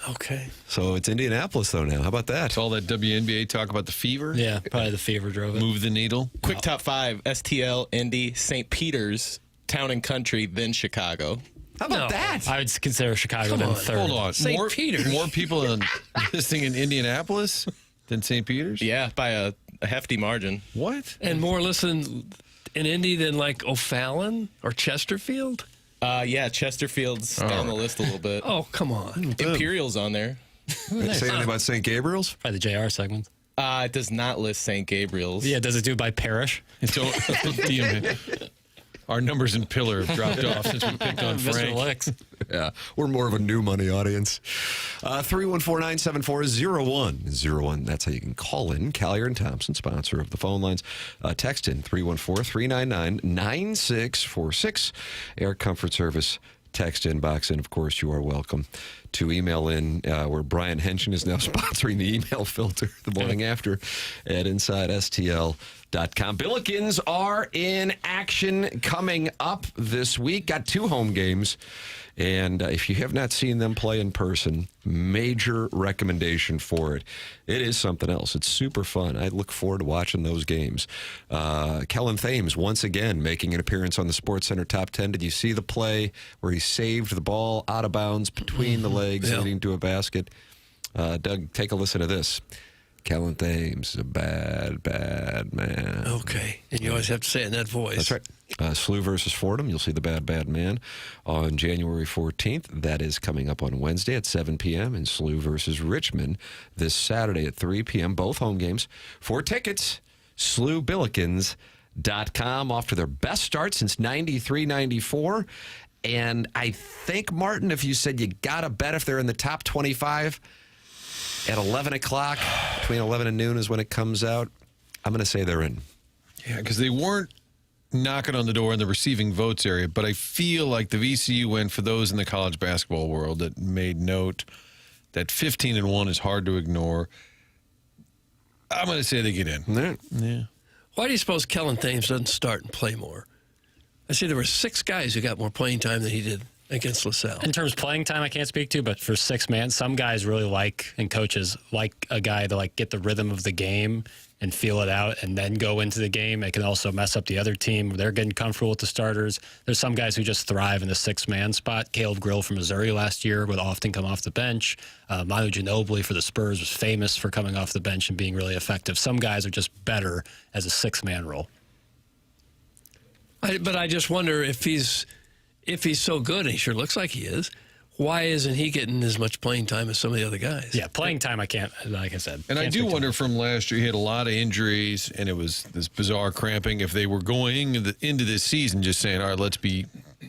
Okay. So it's Indianapolis, though, now. How about that? It's all that WNBA talk about the fever. Yeah, probably the fever drove it. Move the needle. Quick top 5, STL, Indy, St. Peter's, Town and Country, then Chicago. How about that? I would consider Chicago then third. Hold on. St. Peter's. More people listening in Indianapolis than St. Peter's? Yeah, by a hefty margin. What? And more listen in Indy than like O'Fallon or Chesterfield? Yeah, Chesterfield's down the list a little bit. Oh, come on. Imperial's on there. Say anything about St. Gabriel's? Probably the JR segment. It does not list St. Gabriel's. Yeah, does it do it by parish? Our numbers in Pillar have dropped off since we picked on Frank. Mr. Lex. Yeah, we're more of a new money audience. 314-974-0101. That's how you can call in. Collier and Thompson, sponsor of the phone lines. Text in 314-399-9646. Air Comfort Service text inbox. And, of course, you are welcome to email in where Brian Henson is now sponsoring the email filter the morning after at InsideSTL.com. Billikens are in action coming up this week. Got 2 home games And if you have not seen them play in person, major recommendation for it. It is something else. It's super fun. I look forward to watching those games. Kellen Thames, once again, making an appearance on the SportsCenter Top 10. Did you see the play where he saved the ball out of bounds between the legs, leading to a basket? Doug, take a listen to this. Kellen Thames is a bad, bad man. Okay. And you always have to say it in that voice. That's right. SLU versus Fordham. You'll see the bad, bad man on January 14th. That is coming up on Wednesday at 7 p.m. And SLU versus Richmond this Saturday at 3 p.m. Both home games. For tickets, SLUBillikens.com. Off to their best start since 93-94. And I think, Martin, if you said you got to bet if they're in the top 25 at 11 o'clock, between 11 and noon is when it comes out, I'm going to say they're in. Yeah, because they weren't knocking on the door in the receiving votes area, but I feel like the VCU win for those in the college basketball world that made note that 15-1 is hard to ignore. I'm going to say they get in. Yeah. Why do you suppose Kellen Thames doesn't start and play more? I see there were 6 guys who got more playing time than he did against LaSalle. In terms of playing time, I can't speak to, but for 6 man, some guys really like, and coaches like a guy to like get the rhythm of the game and feel it out and then go into the game. It can also mess up the other team. They're getting comfortable with the starters. There's some guys who just thrive in the 6-man spot. Caleb Grill from Missouri last year would often come off the bench. Manu Ginobili for the Spurs was famous for coming off the bench and being really effective. Some guys are just better as a 6-man role. But I just wonder if he's so good, and he sure looks like he is, why isn't he getting as much playing time as some of the other guys? Yeah, playing time I can't, like I said. And I do wonder from last year, he had a lot of injuries, and it was this bizarre cramping. If they were going into this season just saying, all right, let's be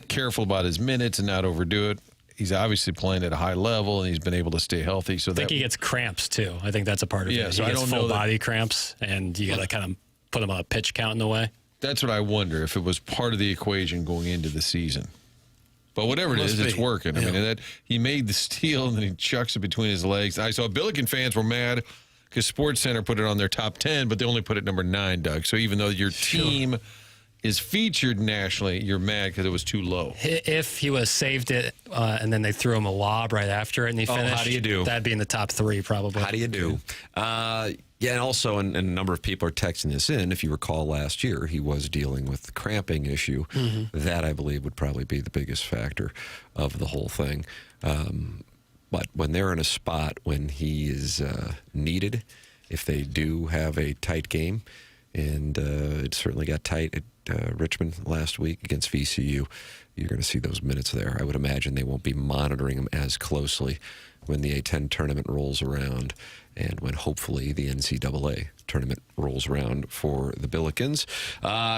careful about his minutes and not overdo it. He's obviously playing at a high level, and he's been able to stay healthy. So I think he gets cramps, too. I think that's a part of it. So he I gets don't full know body cramps, and you got to kind of put him on a pitch count in a way. That's what I wonder, if it was part of the equation going into the season. But whatever it is, it's working. I mean, that he made the steal and then he chucks it between his legs. I saw Billiken fans were mad because SportsCenter put it on their top 10, but they only put it number 9, Doug. So even though your team is featured nationally, you're mad because it was too low. If he was saved it and then they threw him a lob right after it and he finished, how do you do? That'd be in the top 3 probably. How do you do? Yeah, and also, and a number of people are texting this in. If you recall last year, he was dealing with the cramping issue. That, I believe, would probably be the biggest factor of the whole thing. But when they're in a spot when he is needed, if they do have a tight game, and it certainly got tight at Richmond last week against VCU, you're going to see those minutes there. I would imagine they won't be monitoring him as closely when the A-10 tournament rolls around and when hopefully the NCAA tournament rolls around for the Billikens.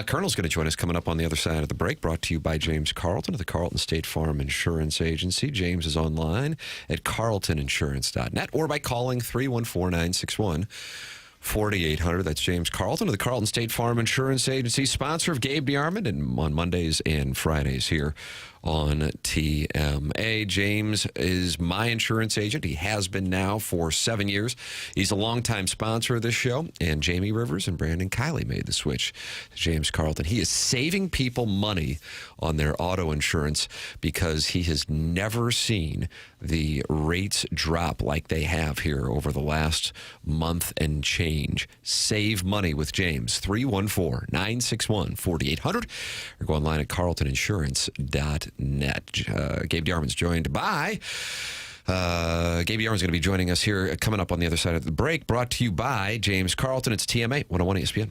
Colonel's going to join us coming up on the other side of the break, brought to you by James Carlton of the Carlton State Farm Insurance Agency. James is online at carltoninsurance.net or by calling 314-961-4800. That's James Carlton of the Carlton State Farm Insurance Agency, sponsor of Gabe DeArmond, and on Mondays and Fridays here on TMA. James is my insurance agent. He has been now for 7 years. He's a longtime sponsor of this show, and Jamie Rivers and Brandon Kiley made the switch to James Carlton. He is saving people money on their auto insurance because he has never seen the rates drop like they have here over the last month and change. Save money with James. 314-961-4800 or go online at carltoninsurance.net. Gabe DeArmond's joined by Gabe DeArmond's going to be joining us here coming up on the other side of the break, brought to you by James Carlton. It's TMA 101 ESPN.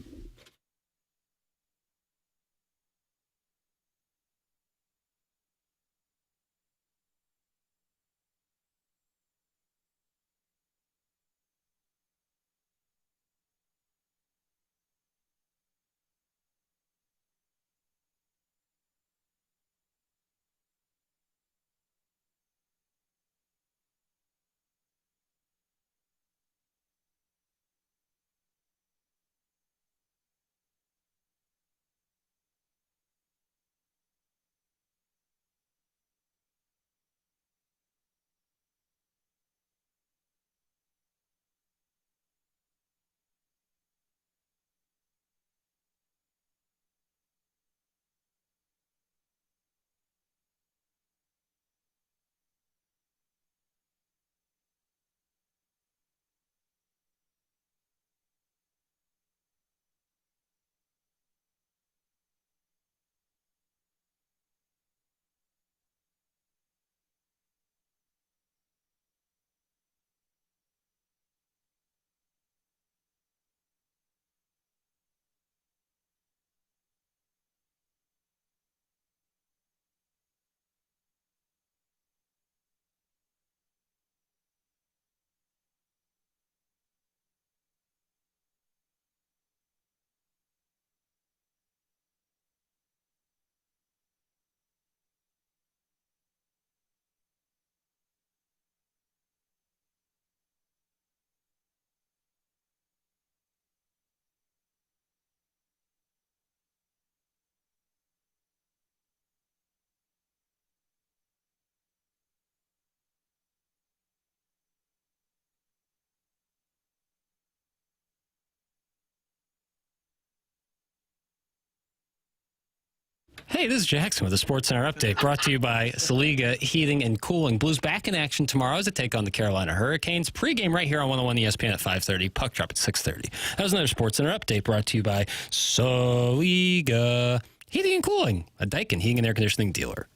Hey, this is Jackson with a SportsCenter update brought to you by SLU Heating and Cooling. Blues back in action tomorrow as they take on the Carolina Hurricanes. Pre-game right here on 101 ESPN at 5:30. Puck drop at 6:30. That was another SportsCenter update brought to you by SLU Heating and Cooling, a Daikin heating and air conditioning dealer.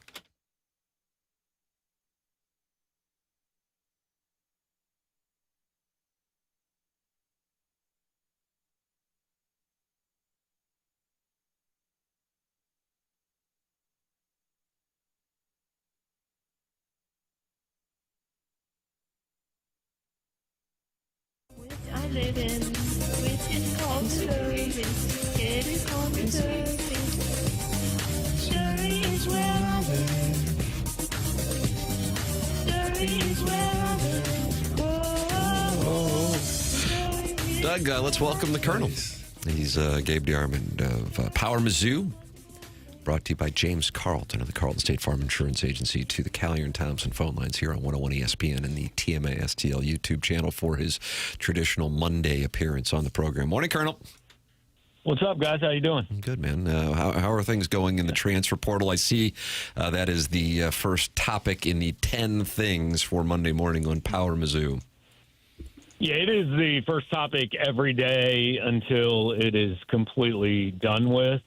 I live in, which is called service. It is called service. Surrey is where I live. Surrey is where I live. Oh. Doug, let's welcome the Colonel. He's Gabe DeArmond of Power Mizzou. Brought to you by James Carlton of the Carlton State Farm Insurance Agency to the Callier and Thompson phone lines here on 101 ESPN and the TMA STL YouTube channel for his traditional Monday appearance on the program. Morning, Colonel. What's up, guys? How you doing? Good, man. How are things going in the transfer portal? I see that is the first topic in the 10 things for Monday morning on Power Mizzou. Yeah, it is the first topic every day until it is completely done with.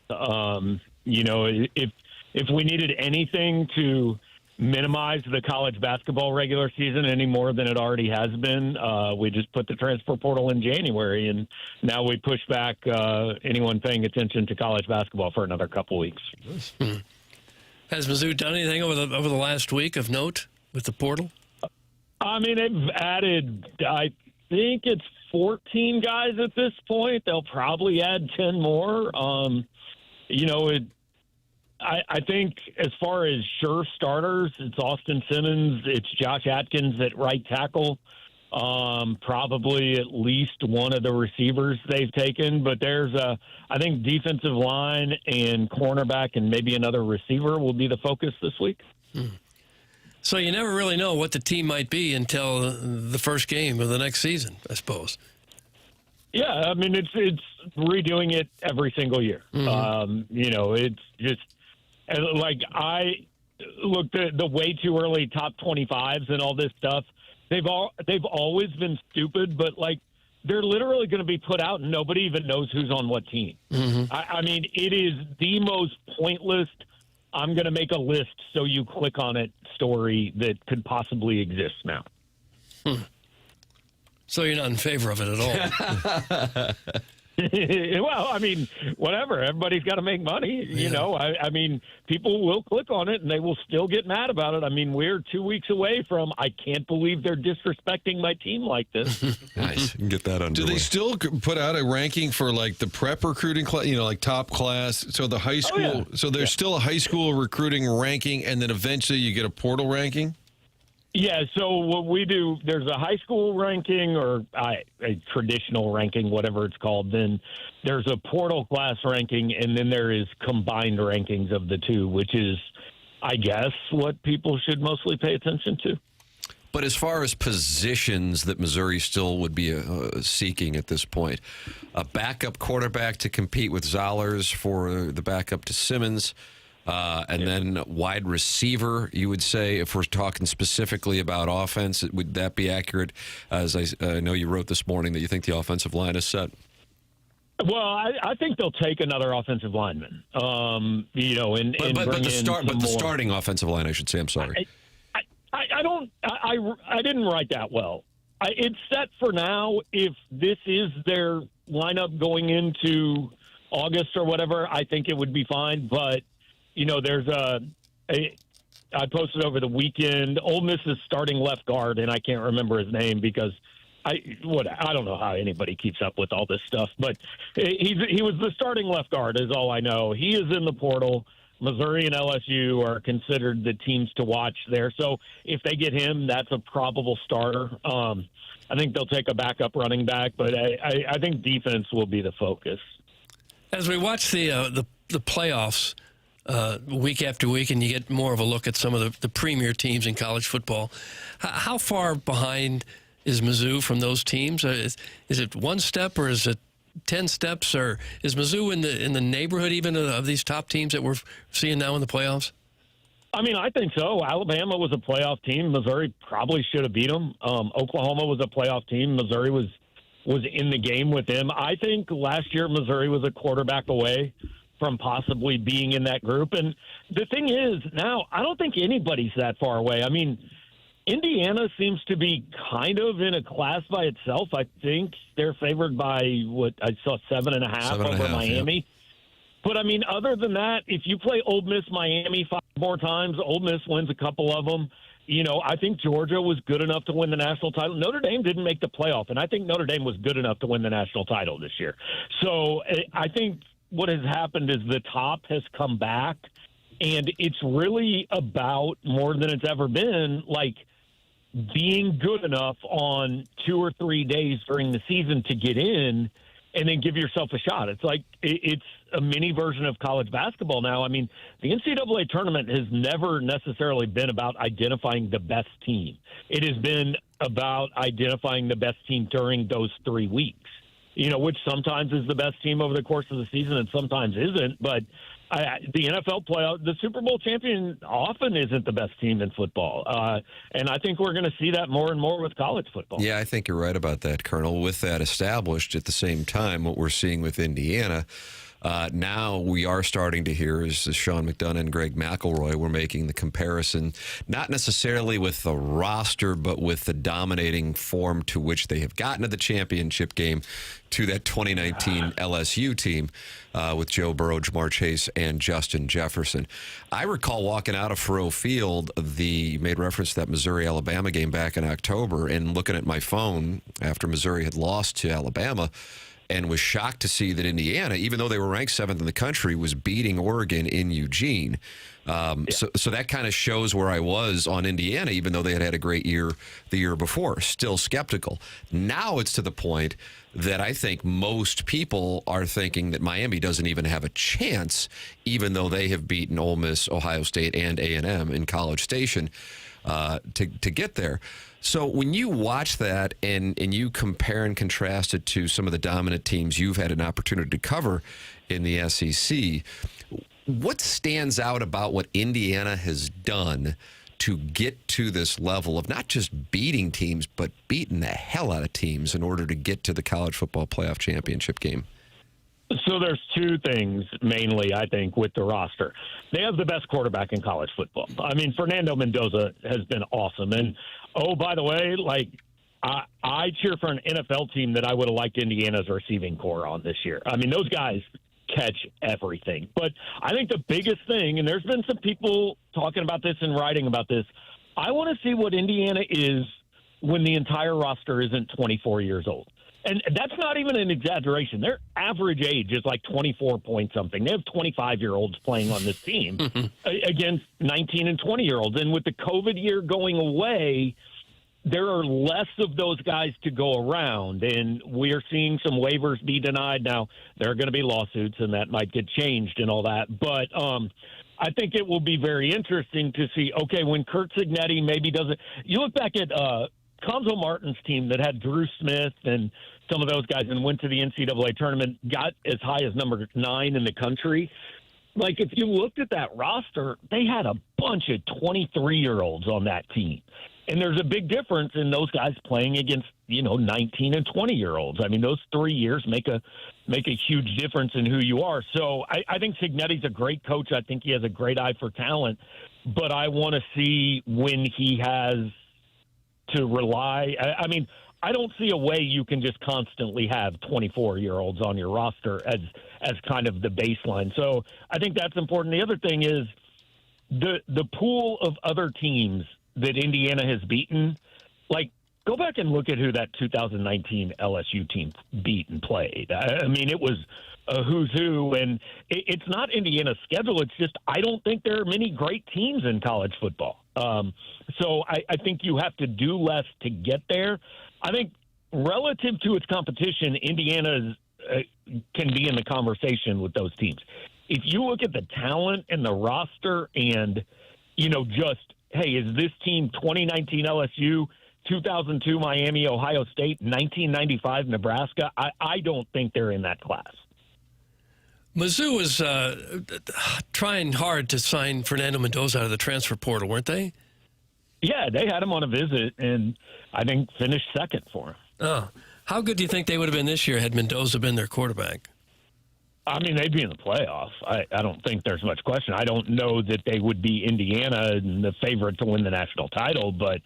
You know, if we needed anything to minimize the college basketball regular season any more than it already has been, we just put the transfer portal in January, and now we push back anyone paying attention to college basketball for another couple weeks. Has Mizzou done anything over the last week of note with the portal? I mean, they've added, I think it's 14 guys at this point. They'll probably add 10 more. You know, I think as far as sure starters, it's Austin Simmons, it's Josh Atkins at right tackle, probably at least one of the receivers they've taken. But there's I think defensive line and cornerback and maybe another receiver will be the focus this week. So you never really know what the team might be until the first game of the next season, I suppose. Yeah, I mean, it's redoing it every single year. Mm-hmm. You know, it's just like I looked at the way too early top 25s and all this stuff. They've always been stupid, but like they're literally going to be put out and nobody even knows who's on what team. Mm-hmm. I mean, it is the most pointless. I'm going to make a list so you click on it story that could possibly exist now. So you're not in favor of it at all? Well, I mean, whatever. Everybody's got to make money. You know, I mean, people will click on it and they will still get mad about it. I mean, we're 2 weeks away from, I can't believe they're disrespecting my team like this. Nice. You can get that underway. Do they still put out a ranking for like the prep recruiting class, you know, like top class? So the high school, so there's still a high school recruiting ranking and then eventually you get a portal ranking? Yeah, so what we do, there's a high school ranking or a traditional ranking, whatever it's called. Then there's a portal class ranking, and then there is combined rankings of the two, which is, I guess, what people should mostly pay attention to. But as far as positions that Missouri still would be seeking at this point, a backup quarterback to compete with Zollers for the backup to Simmons, and then wide receiver, you would say, if we're talking specifically about offense, would that be accurate? As I know you wrote this morning that you think the offensive line is set. Well, I think they'll take another offensive lineman. You know, but the starting offensive line, I should say. I'm sorry. I didn't write that well. It's set for now. If this is their lineup going into August or whatever, I think it would be fine. But you know, there's I posted over the weekend, Ole Miss's starting left guard, and I can't remember his name because I don't know how anybody keeps up with all this stuff, but he was the starting left guard is all I know. He is in the portal. Missouri and LSU are considered the teams to watch there. So if they get him, that's a probable starter. I think they'll take a backup running back, but I think defense will be the focus. As we watch the playoffs week after week, and you get more of a look at some of the premier teams in college football, how far behind is Mizzou from those teams? Is it one step or is it 10 steps, or is Mizzou in the neighborhood even of these top teams that we're seeing now in the playoffs? I mean, I think so. Alabama was a playoff team. Missouri probably should have beat them. Oklahoma was a playoff team. Missouri was in the game with them. I think last year Missouri was a quarterback away from possibly being in that group. And the thing is, now I don't think anybody's that far away. I mean, Indiana seems to be kind of in a class by itself. I think they're favored by what I saw 7.5 over Miami. Yeah. But I mean, other than that, if you play Ole Miss, Miami 5 more times, Ole Miss wins a couple of them. You know, I think Georgia was good enough to win the national title. Notre Dame didn't make the playoff, and I think Notre Dame was good enough to win the national title this year. So I think what has happened is the top has come back, and it's really about, more than it's ever been, like being good enough on 2 or 3 days during the season to get in and then give yourself a shot. It's like it's a mini version of college basketball now. I mean, the NCAA tournament has never necessarily been about identifying the best team. It has been about identifying the best team during those 3 weeks, you know, which sometimes is the best team over the course of the season and sometimes isn't. But the NFL playoff, the Super Bowl champion often isn't the best team in football. And I think we're going to see that more and more with college football. Yeah, I think you're right about that, Colonel. With that established, at the same time, what we're seeing with Indiana, now we are starting to hear, is Sean McDonough and Greg McElroy were making the comparison, not necessarily with the roster, but with the dominating form to which they have gotten to the championship game, to that 2019 LSU team with Joe Burrow, Jamar Chase, and Justin Jefferson. I recall walking out of Faurot Field, you made reference to that Missouri-Alabama game back in October, and looking at my phone after Missouri had lost to Alabama, and was shocked to see that Indiana, even though they were ranked 7th in the country, was beating Oregon in Eugene. So that kind of shows where I was on Indiana, even though they had a great year the year before. Still skeptical. Now it's to the point that I think most people are thinking that Miami doesn't even have a chance, even though they have beaten Ole Miss, Ohio State, and A&M in College Station to get there. So when you watch that and you compare and contrast it to some of the dominant teams you've had an opportunity to cover in the SEC, what stands out about what Indiana has done to get to this level of not just beating teams, but beating the hell out of teams in order to get to the college football playoff championship game? So there's two things mainly, I think, with the roster. They have the best quarterback in college football. I mean, Fernando Mendoza has been awesome. And, oh, by the way, like, I cheer for an NFL team that I would have liked Indiana's receiving core on this year. I mean, those guys catch everything. But I think the biggest thing, and there's been some people talking about this and writing about this, I want to see what Indiana is when the entire roster isn't 24 years old. And that's not even an exaggeration. Their average age is like 24 point something. They have 25-year-olds playing on this team against 19 and 20-year-olds. And with the COVID year going away, there are less of those guys to go around. And we're seeing some waivers be denied. Now, there are going to be lawsuits, and that might get changed and all that. But I think it will be very interesting to see, okay, when Kurt Cignetti maybe doesn't – you look back at Conzo Martin's team that had Drew Smith and some of those guys and went to the NCAA tournament, got as high as number 9 in the country. Like, if you looked at that roster, they had a bunch of 23-year-olds on that team. And there's a big difference in those guys playing against, 19 and 20-year-olds. I mean, those 3 years make a huge difference in who you are. So I think Cignetti's a great coach. I think he has a great eye for talent. But I want to see when he has to rely. I mean, I don't see a way you can just constantly have 24-year-olds on your roster as kind of the baseline. So I think that's important. The other thing is the pool of other teams that Indiana has beaten. Like, go back and look at who that 2019 LSU team beat and played. I mean, it was a who's who, and it's not Indiana's schedule. It's just I don't think there are many great teams in college football. So I think you have to do less to get there. I think relative to its competition, Indiana can be in the conversation with those teams. If you look at the talent and the roster and, just, hey, is this team 2019 LSU 2002 Miami, Ohio State, 1995 Nebraska. I don't think they're in that class. Mizzou was trying hard to sign Fernando Mendoza out of the transfer portal, weren't they? Yeah, they had him on a visit, and I think finished second for him. Oh, how good do you think they would have been this year had Mendoza been their quarterback? I mean, they'd be in the playoffs. I don't think there's much question. I don't know that they would be Indiana and the favorite to win the national title, but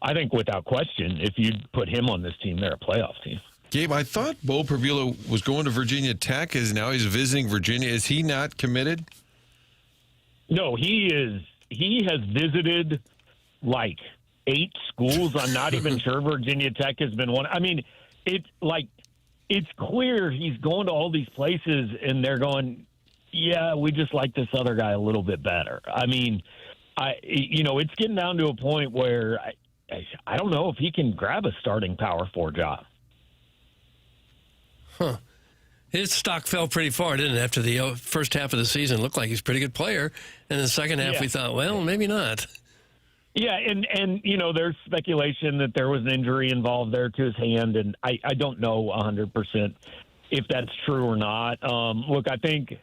I think without question, if you put him on this team, they're a playoff team. Gabe, I thought Bo Previla was going to Virginia Tech. Now he's visiting Virginia. Is he not committed? No, he is. He has visited like 8 schools. I'm not even sure Virginia Tech has been one. I mean, it's clear he's going to all these places, and they're going, yeah, we just like this other guy a little bit better. I mean, it's getting down to a point where I don't know if he can grab a starting Power 4 job. Huh. His stock fell pretty far, didn't it? After the first half of the season, it looked like he's a pretty good player. And the second half, we thought, well, maybe not. Yeah, and there's speculation that there was an injury involved there to his hand, and I don't know 100% if that's true or not. Look, I think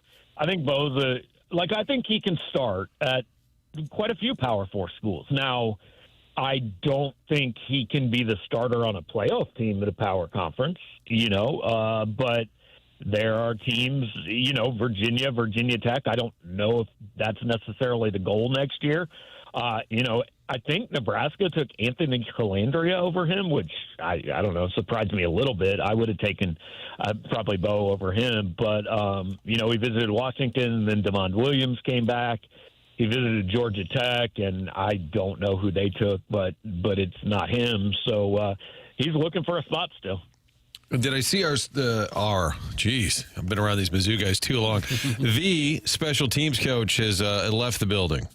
Boza, I think he can start at quite a few Power 4 schools. Now, I don't think he can be the starter on a playoff team at a power conference, but there are teams, Virginia Tech. I don't know if that's necessarily the goal next year. I think Nebraska took Anthony Calandria over him, which I don't know, surprised me a little bit. I would have taken probably Bo over him, but he visited Washington, and then DeMond Williams came back. He visited Georgia Tech, and I don't know who they took, but it's not him. So he's looking for a spot still. Did I see I've been around these Mizzou guys too long. The special teams coach has left the building.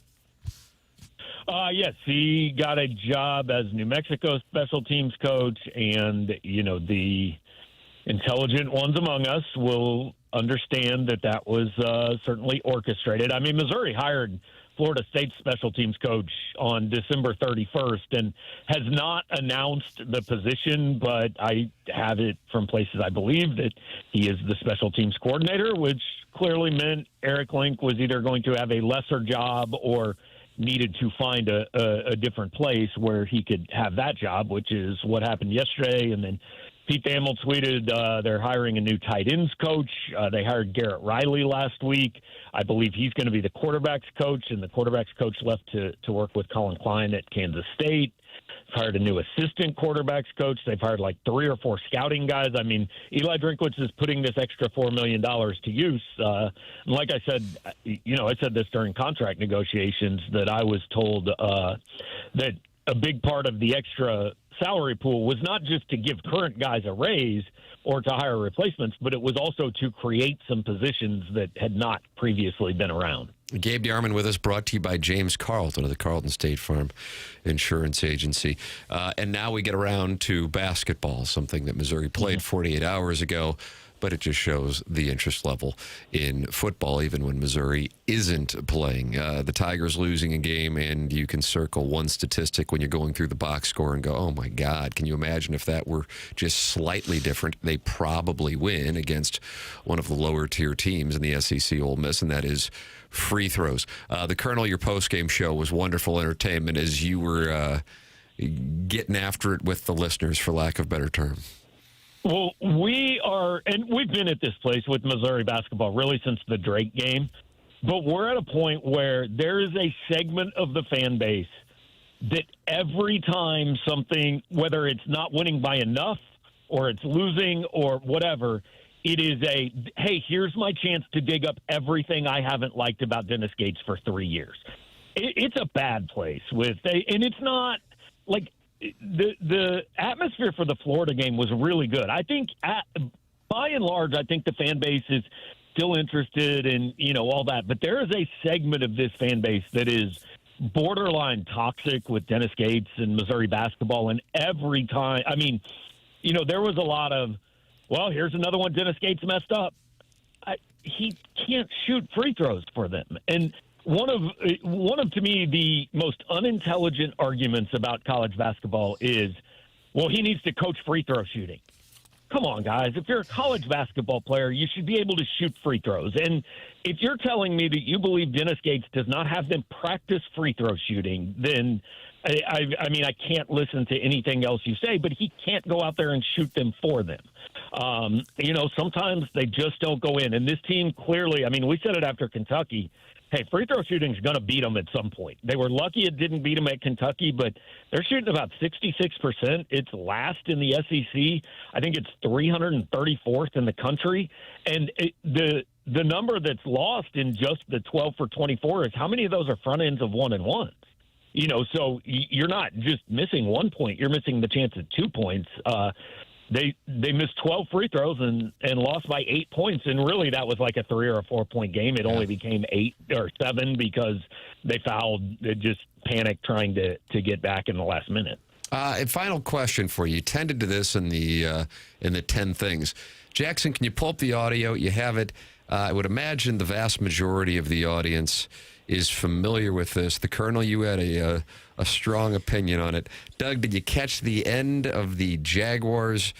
Yes, he got a job as New Mexico special teams coach, and, the intelligent ones among us will understand that was certainly orchestrated. I mean, Missouri hired Florida State's special teams coach on December 31st and has not announced the position, but I have it from places I believe that he is the special teams coordinator, which clearly meant Eric Link was either going to have a lesser job or needed to find a different place where he could have that job, which is what happened yesterday. And then Pete Thamel tweeted they're hiring a new tight ends coach. They hired Garrett Riley last week. I believe he's going to be the quarterback's coach, and the quarterback's coach left to work with Colin Klein at Kansas State. They've hired a new assistant quarterback's coach. They've hired like 3 or 4 scouting guys. I mean, Eli Drinkwitz is putting this extra $4 million to use. And like I said, I said this during contract negotiations that I was told that a big part of the extra salary pool was not just to give current guys a raise or to hire replacements, but it was also to create some positions that had not previously been around. Gabe DeArmond with us, brought to you by James Carlton of the Carlton State Farm Insurance Agency. And now we get around to basketball, something that Missouri played 48 hours ago, but it just shows the interest level in football, even when Missouri isn't playing. The Tigers losing a game, and you can circle one statistic when you're going through the box score and go, oh, my God, can you imagine if that were just slightly different? They probably win against one of the lower-tier teams in the SEC, Ole Miss, and that is free throws. The Colonel, your post-game show was wonderful entertainment as you were getting after it with the listeners, for lack of a better term. Well, we are, and we've been at this place with Missouri basketball really since the Drake game, but we're at a point where there is a segment of the fan base that every time something, whether it's not winning by enough or it's losing or whatever, it is a, hey, here's my chance to dig up everything I haven't liked about Dennis Gates for 3 years. It's a bad place and it's not like, the atmosphere for the Florida game was really good. I think, by and large, I think the fan base is still interested in, all that. But there is a segment of this fan base that is borderline toxic with Dennis Gates and Missouri basketball. And every time, there was a lot of, well, here's another one Dennis Gates messed up. He can't shoot free throws for them. And one of to me the most unintelligent arguments about college basketball is well, he needs to coach free throw shooting. Come on, guys. If you're a college basketball player, you should be able to shoot free throws. And if you're telling me that you believe Dennis Gates does not have them practice free throw shooting, then I mean, I can't listen to anything else you say, but he can't go out there and shoot them for them. You know, sometimes they just don't go in. And this team clearly, I mean, we said it after Kentucky. Hey, free throw shooting is going to beat them at some point. They were lucky it didn't beat them at Kentucky, but they're shooting about 66%. It's last in the SEC. I think it's 334th in the country. And the number that's lost in just the 12 for 24 is how many of those are front ends of 1-and-1s? You know, so you're not just missing 1 point. You're missing the chance at 2 points. They missed 12 free throws and lost by 8 points, and really that was like a 3 or a 4 point game. It only became 8 or 7 because they fouled. They just panicked trying to get back in the last minute. A final question for you. You tended to this in the 10 things. Jackson, can you pull up the audio? You have it. I would imagine the vast majority of the audience is familiar with this. The Colonel, you had a strong opinion on it. Doug, did you catch the end of the Jaguars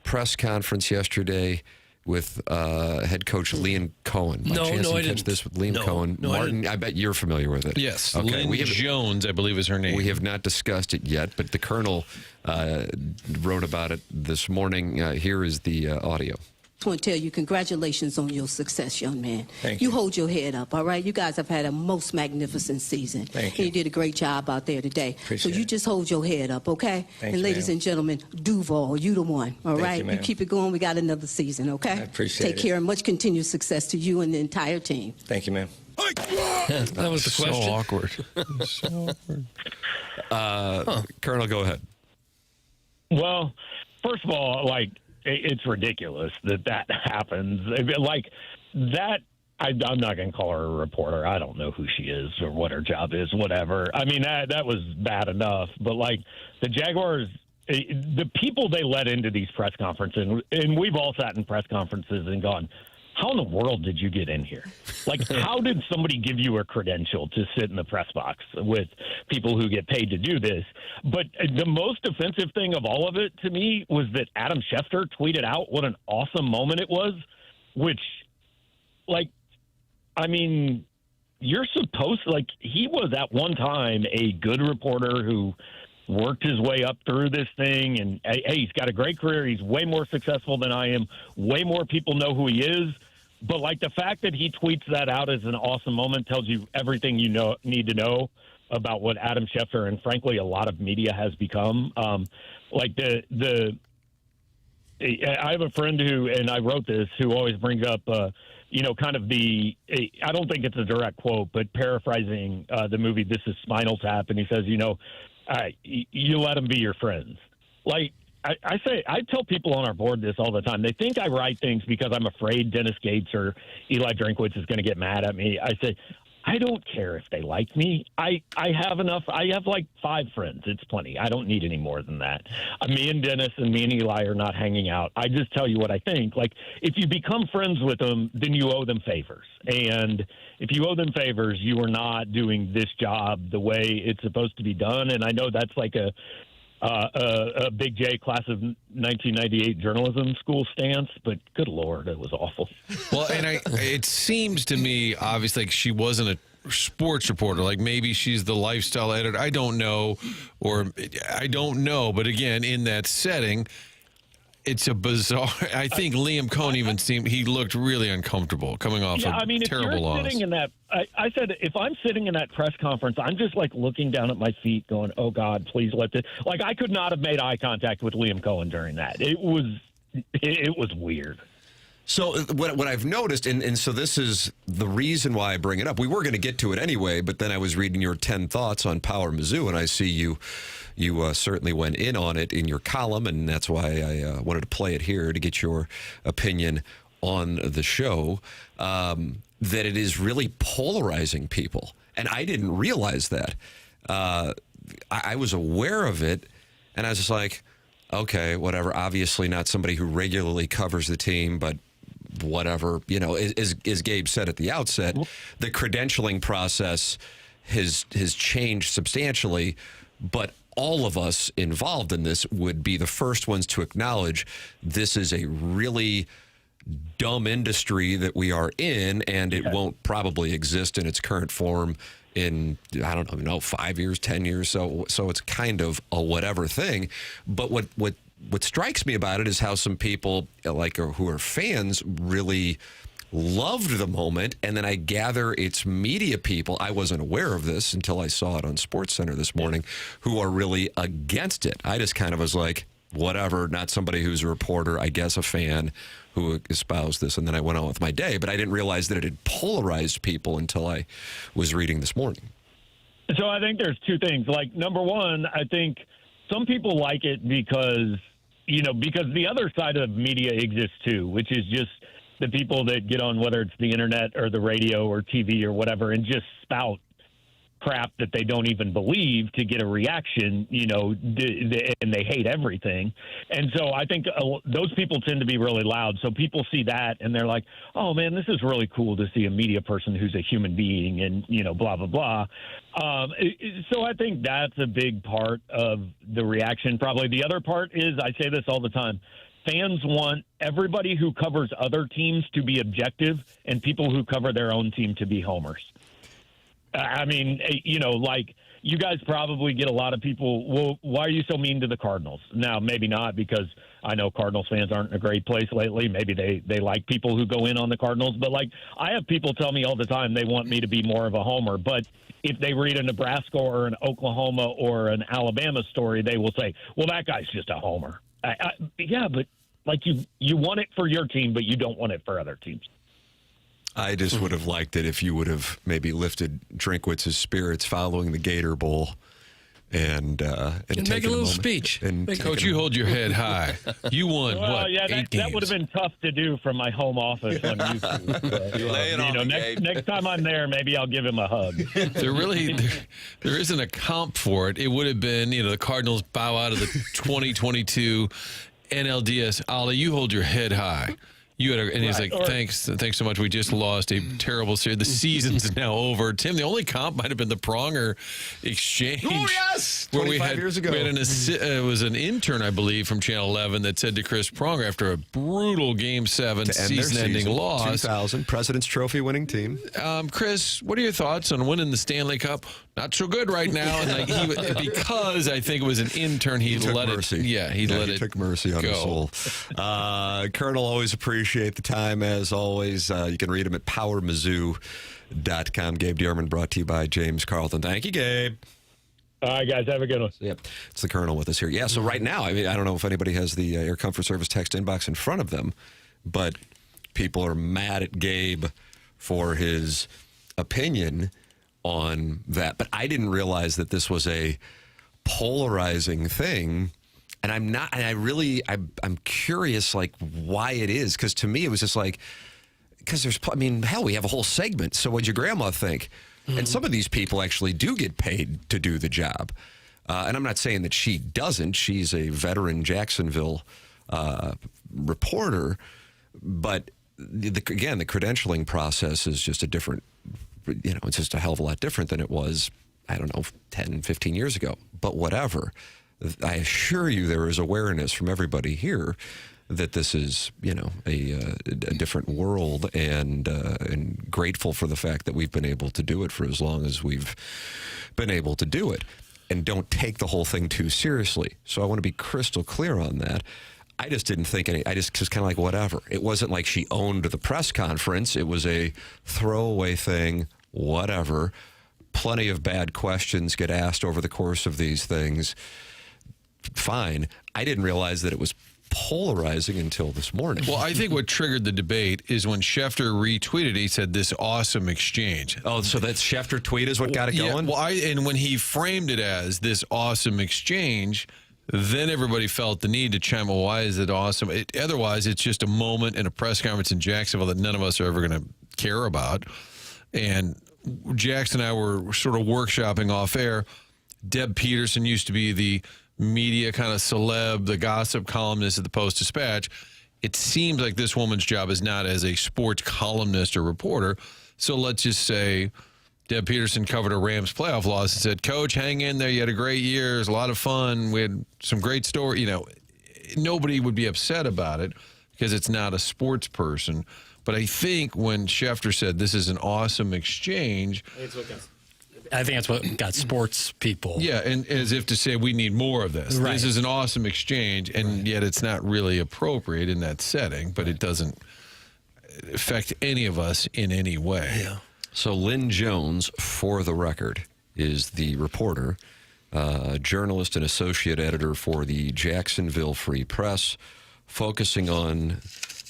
press conference yesterday with head coach Liam Cohen? No, I didn't. Catch this with Liam Cohen. No, Martin, I bet you're familiar with it. Yes, okay. Lynn Jones, I believe is her name. We have not discussed it yet, but the Colonel wrote about it this morning. Here is the audio. I want to tell you, congratulations on your success, young man. Thank you. You hold your head up, all right? You guys have had a most magnificent season. Thank and you did a great job out there today. Appreciate so you just hold your head up, okay? Thank and you, ladies ma'am. and gentlemen, Duval, you the one, all Thank right? you, ma'am. keep it going. We got another season, okay? I appreciate Take it. care and much continued success to you and the entire team. Thank you, ma'am. That was the question. So awkward. So awkward. Colonel, go ahead. Well, first of all, like, it's ridiculous that happens. Like, that, I'm not going to call her a reporter. I don't know who she is or what her job is, whatever. I mean, that was bad enough. But, like, the Jaguars, the people they let into these press conferences, and we've all sat in press conferences and gone, how in the world did you get in here? Like, how did somebody give you a credential to sit in the press box with people who get paid to do this? But the most offensive thing of all of it to me was that Adam Schefter tweeted out what an awesome moment it was, which, like, I mean, you're supposed to, like, he was at one time a good reporter who worked his way up through this thing, and hey, he's got a great career. He's way more successful than I am. Way more people know who he is. But, like, the fact that he tweets that out as an awesome moment tells you everything you need to know about what Adam Schefter and, frankly, a lot of media has become. Like, I have a friend who, and I wrote this, who always brings up, you know, kind of I don't think it's a direct quote, but paraphrasing the movie This Is Spinal Tap, and he says, you know, you let them be your friends. Like, I tell people on our board this all the time. They think I write things because I'm afraid Dennis Gates or Eli Drinkwitz is going to get mad at me. I say, I don't care if they like me. I have enough. I have like 5 friends. It's plenty. I don't need any more than that. Me and Dennis and me and Eli are not hanging out. I just tell you what I think. Like, if you become friends with them, then you owe them favors. And if you owe them favors, you are not doing this job the way it's supposed to be done. And I know that's like a Big J class of 1998 journalism school stance, but good Lord, it was awful. Well, and it seems to me, obviously, like she wasn't a sports reporter. Like maybe she's the lifestyle editor. I don't know. But again, in that setting, it's a bizarre. I think Liam Cohen even he looked really uncomfortable coming off a terrible loss. Sitting in that, I said, if I'm sitting in that press conference, I'm just like looking down at my feet going, oh God, please let this, like I could not have made eye contact with Liam Cohen during that. It was weird. So what I've noticed, and so this is the reason why I bring it up. We were going to get to it anyway, but then I was reading your 10 thoughts on Power Mizzou, and I see you certainly went in on it in your column, and that's why I wanted to play it here to get your opinion on the show, that it is really polarizing people. And I didn't realize that. I was aware of it, and I was just like, okay, whatever. Obviously not somebody who regularly covers the team, but whatever. You know, as Gabe said at the outset, the credentialing process has changed substantially. But all of us involved in this would be the first ones to acknowledge this is a really dumb industry that we are in, and it won't probably exist in its current form in, I don't know, 5 years, 10 years. So it's kind of a whatever thing. But what strikes me about it is how some people who are fans really loved the moment, and then I gather it's media people, I wasn't aware of this until I saw it on SportsCenter this morning, who are really against it. I just kind of was like, whatever, not somebody who's a reporter, I guess a fan who espoused this, and then I went on with my day. But I didn't realize that it had polarized people until I was reading this morning. So I think there's two things. Like, number one, I think some people like it because the other side of media exists too, which is just the people that get on, whether it's the internet or the radio or TV or whatever, and just spout crap that they don't even believe to get a reaction, and they hate everything. And so I think those people tend to be really loud. So people see that and they're like, oh man, this is really cool to see a media person who's a human being and, blah, blah, blah. So I think that's a big part of the reaction. Probably the other part is, I say this all the time, fans want everybody who covers other teams to be objective and people who cover their own team to be homers. I mean, you guys probably get a lot of people, well, why are you so mean to the Cardinals? Now, maybe not, because I know Cardinals fans aren't in a great place lately. Maybe they like people who go in on the Cardinals. But, I have people tell me all the time they want me to be more of a homer. But if they read a Nebraska or an Oklahoma or an Alabama story, they will say, well, that guy's just a homer. Yeah, but, you want it for your team, but you don't want it for other teams. I just would have liked it if you would have maybe lifted Drinkwitz's spirits following the Gator Bowl and make a little speech. And Coach, you hold your head high. You won that would have been tough to do from my home office on YouTube. Next time I'm there, maybe I'll give him a hug. There isn't a comp for it. It would have been, the Cardinals bow out of the 2022 NLDS. Ollie, you hold your head high. And he's like, thanks so much. We just lost a terrible series. The season's now over. Tim, the only comp might have been the Pronger exchange. Oh, yes! Where 25 years ago. We had it was an intern, I believe, from Channel 11 that said to Chris Pronger after a brutal Game 7 season-ending loss. 2000 President's Trophy winning team. Chris, what are your thoughts on winning the Stanley Cup? Not so good right now. And because I think it was an intern, he let mercy. He took mercy on his soul. Colonel, always appreciate the time, as always. You can read him at powermizzou.com. Gabe DeArmond, brought to you by James Carlton. Thank you, Gabe. All right, guys, have a good one. Yep, it's the Colonel with us here. Yeah, so right now, I don't know if anybody has the Air Comfort Service text inbox in front of them, but people are mad at Gabe for his opinion on that. But I didn't realize that this was a polarizing thing. And I'm I'm curious, why it is. Because to me, it was just because hell, we have a whole segment. So what'd your grandma think? Mm-hmm. And some of these people actually do get paid to do the job. And I'm not saying that she doesn't. She's a veteran Jacksonville reporter. But again, the credentialing process is just a different, it's just a hell of a lot different than it was, 10, 15 years ago. But whatever. I assure you there is awareness from everybody here that this is, a different world, and grateful for the fact that we've been able to do it for as long as we've been able to do it, and don't take the whole thing too seriously. So I want to be crystal clear on that. I just didn't think I just kind of whatever. It wasn't like she owned the press conference. It was a throwaway thing, whatever. Plenty of bad questions get asked over the course of these things. Fine. I didn't realize that it was polarizing until this morning. Well, I think what triggered the debate is when Schefter retweeted, he said this awesome exchange. Oh, so that Schefter tweet is what got it going? Well, and when he framed it as this awesome exchange, then everybody felt the need to chime, well, why is it awesome? Otherwise, it's just a moment in a press conference in Jacksonville that none of us are ever going to care about. And Jackson and I were sort of workshopping off air. Deb Peterson used to be the media kind of celeb, the gossip columnist at the Post-Dispatch. It seems like this woman's job is not as a sports columnist or reporter. So let's just say Deb Peterson covered a Rams playoff loss and said, Coach, hang in there. You had a great year. It was a lot of fun. We had some great stories. Nobody would be upset about it because it's not a sports person. But I think when Schefter said this is an awesome exchange, I think that's what got sports people. yeah, and as if to say we need more of this. Right. This is an awesome exchange, and yet it's not really appropriate in that setting, but it doesn't affect any of us in any way. Yeah. So Lynn Jones, for the record, is the reporter, journalist and associate editor for the Jacksonville Free Press, focusing on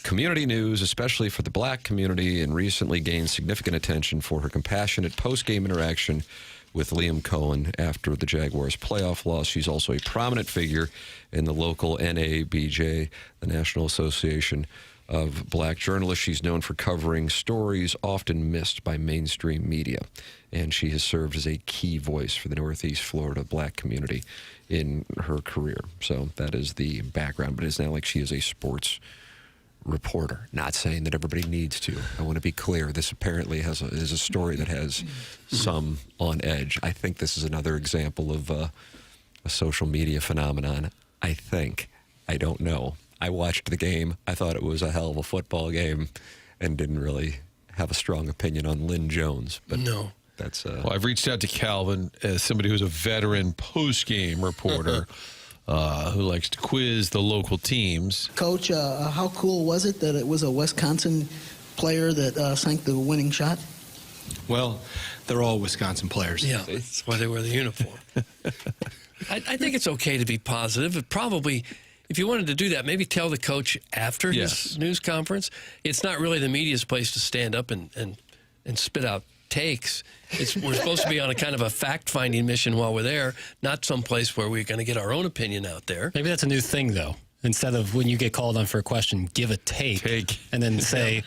community news, especially for the black community, and recently gained significant attention for her compassionate post-game interaction with Liam Cohen after the Jaguars' playoff loss. She's also a prominent figure in the local NABJ, the National Association of Black Journalists. She's known for covering stories often missed by mainstream media, and she has served as a key voice for the Northeast Florida black community in her career. So that is the background, but it's not like she is a sports reporter. Not saying that everybody needs to. I want to be clear. This apparently is a story that has some on edge. I think this is another example of a social media phenomenon. I think. I don't know. I watched the game. I thought it was a hell of a football game and didn't really have a strong opinion on Lynn Jones. But no. That's well, I've reached out to Calvin as somebody who's a veteran post-game reporter who likes to quiz the local teams. Coach, how cool was it that it was a Wisconsin player that sank the winning shot? Well, they're all Wisconsin players. Yeah, that's why they wear the uniform. I think it's okay to be positive. It probably, if you wanted to do that, maybe tell the coach after his news conference. It's not really the media's place to stand up and spit out takes. We're supposed to be on a kind of a fact-finding mission while we're there, not some place where we're going to get our own opinion out there. Maybe that's a new thing, though. Instead of when you get called on for a question, give a take. And then say,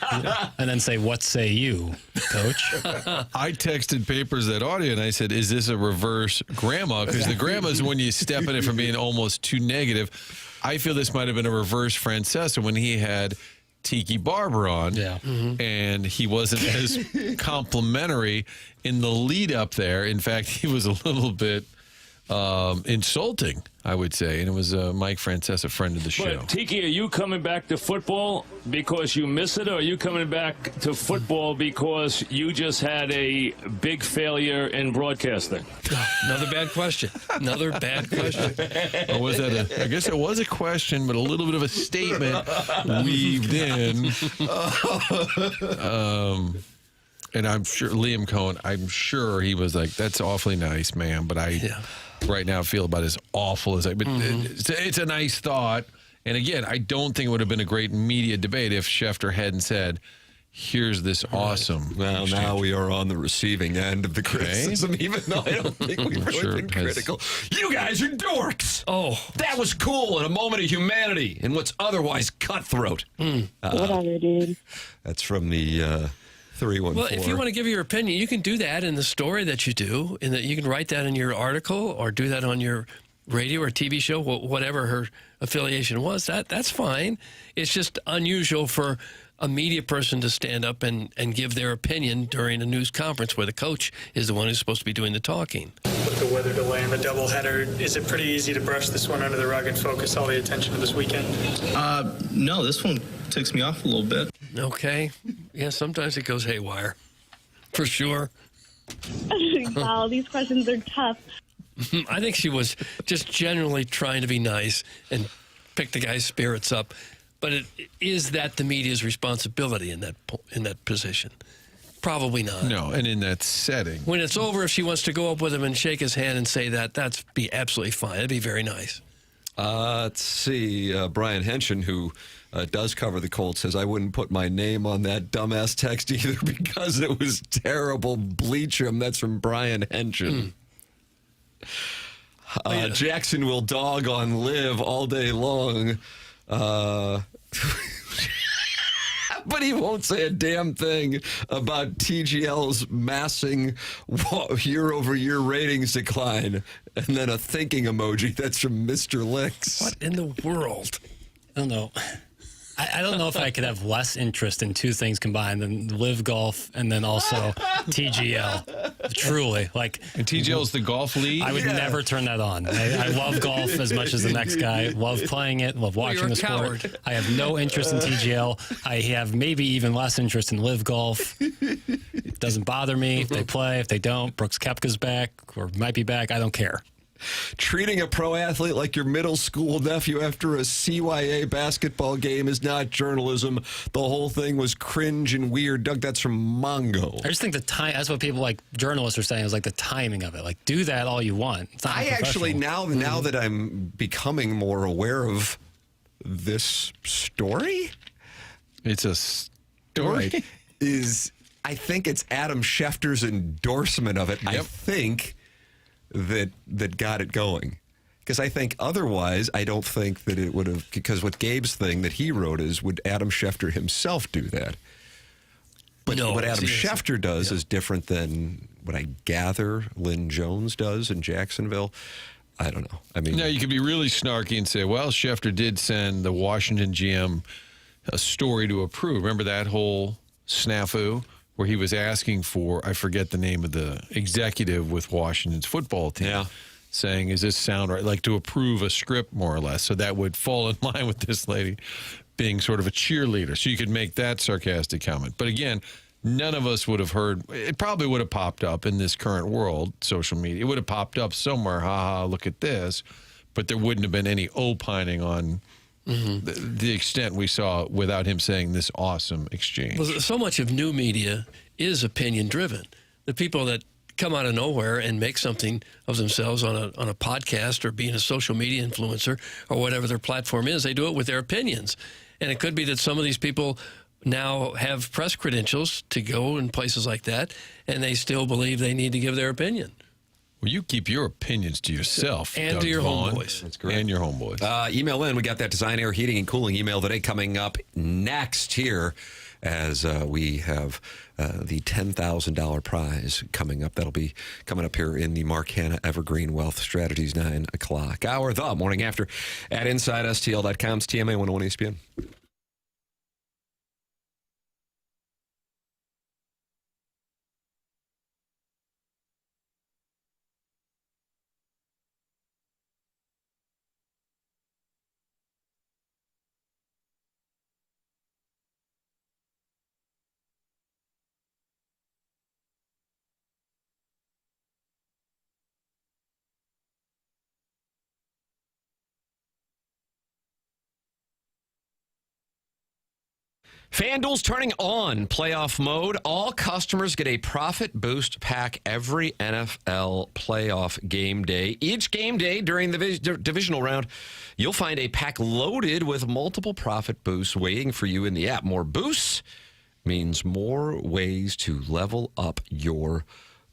what say you, Coach? I texted Papers that audio and I said, is this a reverse grandma? Because the grandma is when you step in it from being almost too negative. I feel this might have been a reverse Francesa when he had Tiki Barber on, and he wasn't as complimentary in the lead up there. In fact, he was a little bit insulting, I would say, and it was Mike Francesa, friend of the show. But Tiki, are you coming back to football because you miss it, or are you coming back to football because you just had a big failure in broadcasting? Another bad question. Another bad question. Or was that I guess it was a question, but a little bit of a statement weaved in. And I'm sure Liam Cohen, I'm sure he was like, that's awfully nice, man, but right now feel about as awful as but it's a nice thought. And again, I don't think it would have been a great media debate if Schefter hadn't said, here's this awesome. Well, now we are on the receiving end of the criticism, even though I don't think we've really been critical. You guys are dorks. Oh, that was cool in a moment of humanity in what's otherwise cutthroat. Whatever, dude. That's from the 314. Well, if you want to give your opinion, you can do that in the story that you do, and that you can write that in your article or do that on your radio or TV show, whatever her affiliation was. That's fine. It's just unusual for a media person to stand up and give their opinion during a news conference where the coach is the one who's supposed to be doing the talking. With the weather delay and the doubleheader, is it pretty easy to brush this one under the rug and focus all the attention to this weekend? No, this one ticks me off a little bit. Okay. Yeah, sometimes it goes haywire. For sure. Wow, these questions are tough. I think she was just generally trying to be nice and pick the guy's spirits up. But is that the media's responsibility in that position? Probably not. No, and in that setting. When it's over, if she wants to go up with him and shake his hand and say that'd be absolutely fine. It'd be very nice. Let's see. Brian Henshin, who does cover the Colts, says, I wouldn't put my name on that dumbass text either because it was terrible. Bleach him. That's from Brian Henshin. Jackson will dog on Liv all day long. But he won't say a damn thing about TGL's massing year-over-year ratings decline. And then a thinking emoji. That's from Mr. Licks. What in the world? I don't know. I don't know if I could have less interest in two things combined than Live Golf and then also TGL. Truly, like. And TJL's the golf lead. I would never turn that on. I love golf as much as the next guy. Love playing it. Love watching the sport. I have no interest in TGL. I have maybe even less interest in live golf. It doesn't bother me if they play. If they don't, Brooks Koepka's back or might be back. I don't care. Treating a pro athlete like your middle school nephew after a CYA basketball game is not journalism. The whole thing was cringe and weird. Doug, that's from Mongo. I just think the time, that's what people like journalists are saying, is like the timing of it. Like, do that all you want. It's not I actually, now that I'm becoming more aware of this story, it's a story. Right, I think it's Adam Schefter's endorsement of it. Yep. I think that got it going. Because I think otherwise, I don't think that it would have, because what Gabe's thing that he wrote is, would Adam Schefter himself do that? But No, what Adam seriously. Schefter does is different than what I gather Lynn Jones does in Jacksonville. I don't know. I mean, now you could be really snarky and say, well, Schefter did send the Washington GM a story to approve. Remember that whole snafu where he was asking for, I forget the name of the executive with Washington's football team, saying, is this sound right? Like to approve a script, more or less. So that would fall in line with this lady being sort of a cheerleader. So you could make that sarcastic comment. But again, none of us would have heard. It probably would have popped up in this current world, social media. It would have popped up somewhere, haha, look at this. But there wouldn't have been any opining on the extent we saw without him saying this awesome exchange. Well, so much of new media is opinion driven. The people that come out of nowhere and make something of themselves on a podcast or being a social media influencer or whatever their platform is, they do it with their opinions. And it could be that some of these people now have press credentials to go in places like that, and they still believe they need to give their opinion. Well, you keep your opinions to yourself. And Doug to your Vaughn. homeboys. That's correct. And your homeboys. Email in. We got that Design Air Heating and Cooling email today coming up next here as we have the $10,000 prize coming up. That'll be coming up here in the Mark Hanna Evergreen Wealth Strategies 9 o'clock hour. The morning after at InsideSTL.com. It's TMA 101 ESPN. FanDuel's turning on playoff mode. All customers get a profit boost pack every NFL playoff game day. Each game day during the divisional round, you'll find a pack loaded with multiple profit boosts waiting for you in the app. More boosts means more ways to level up your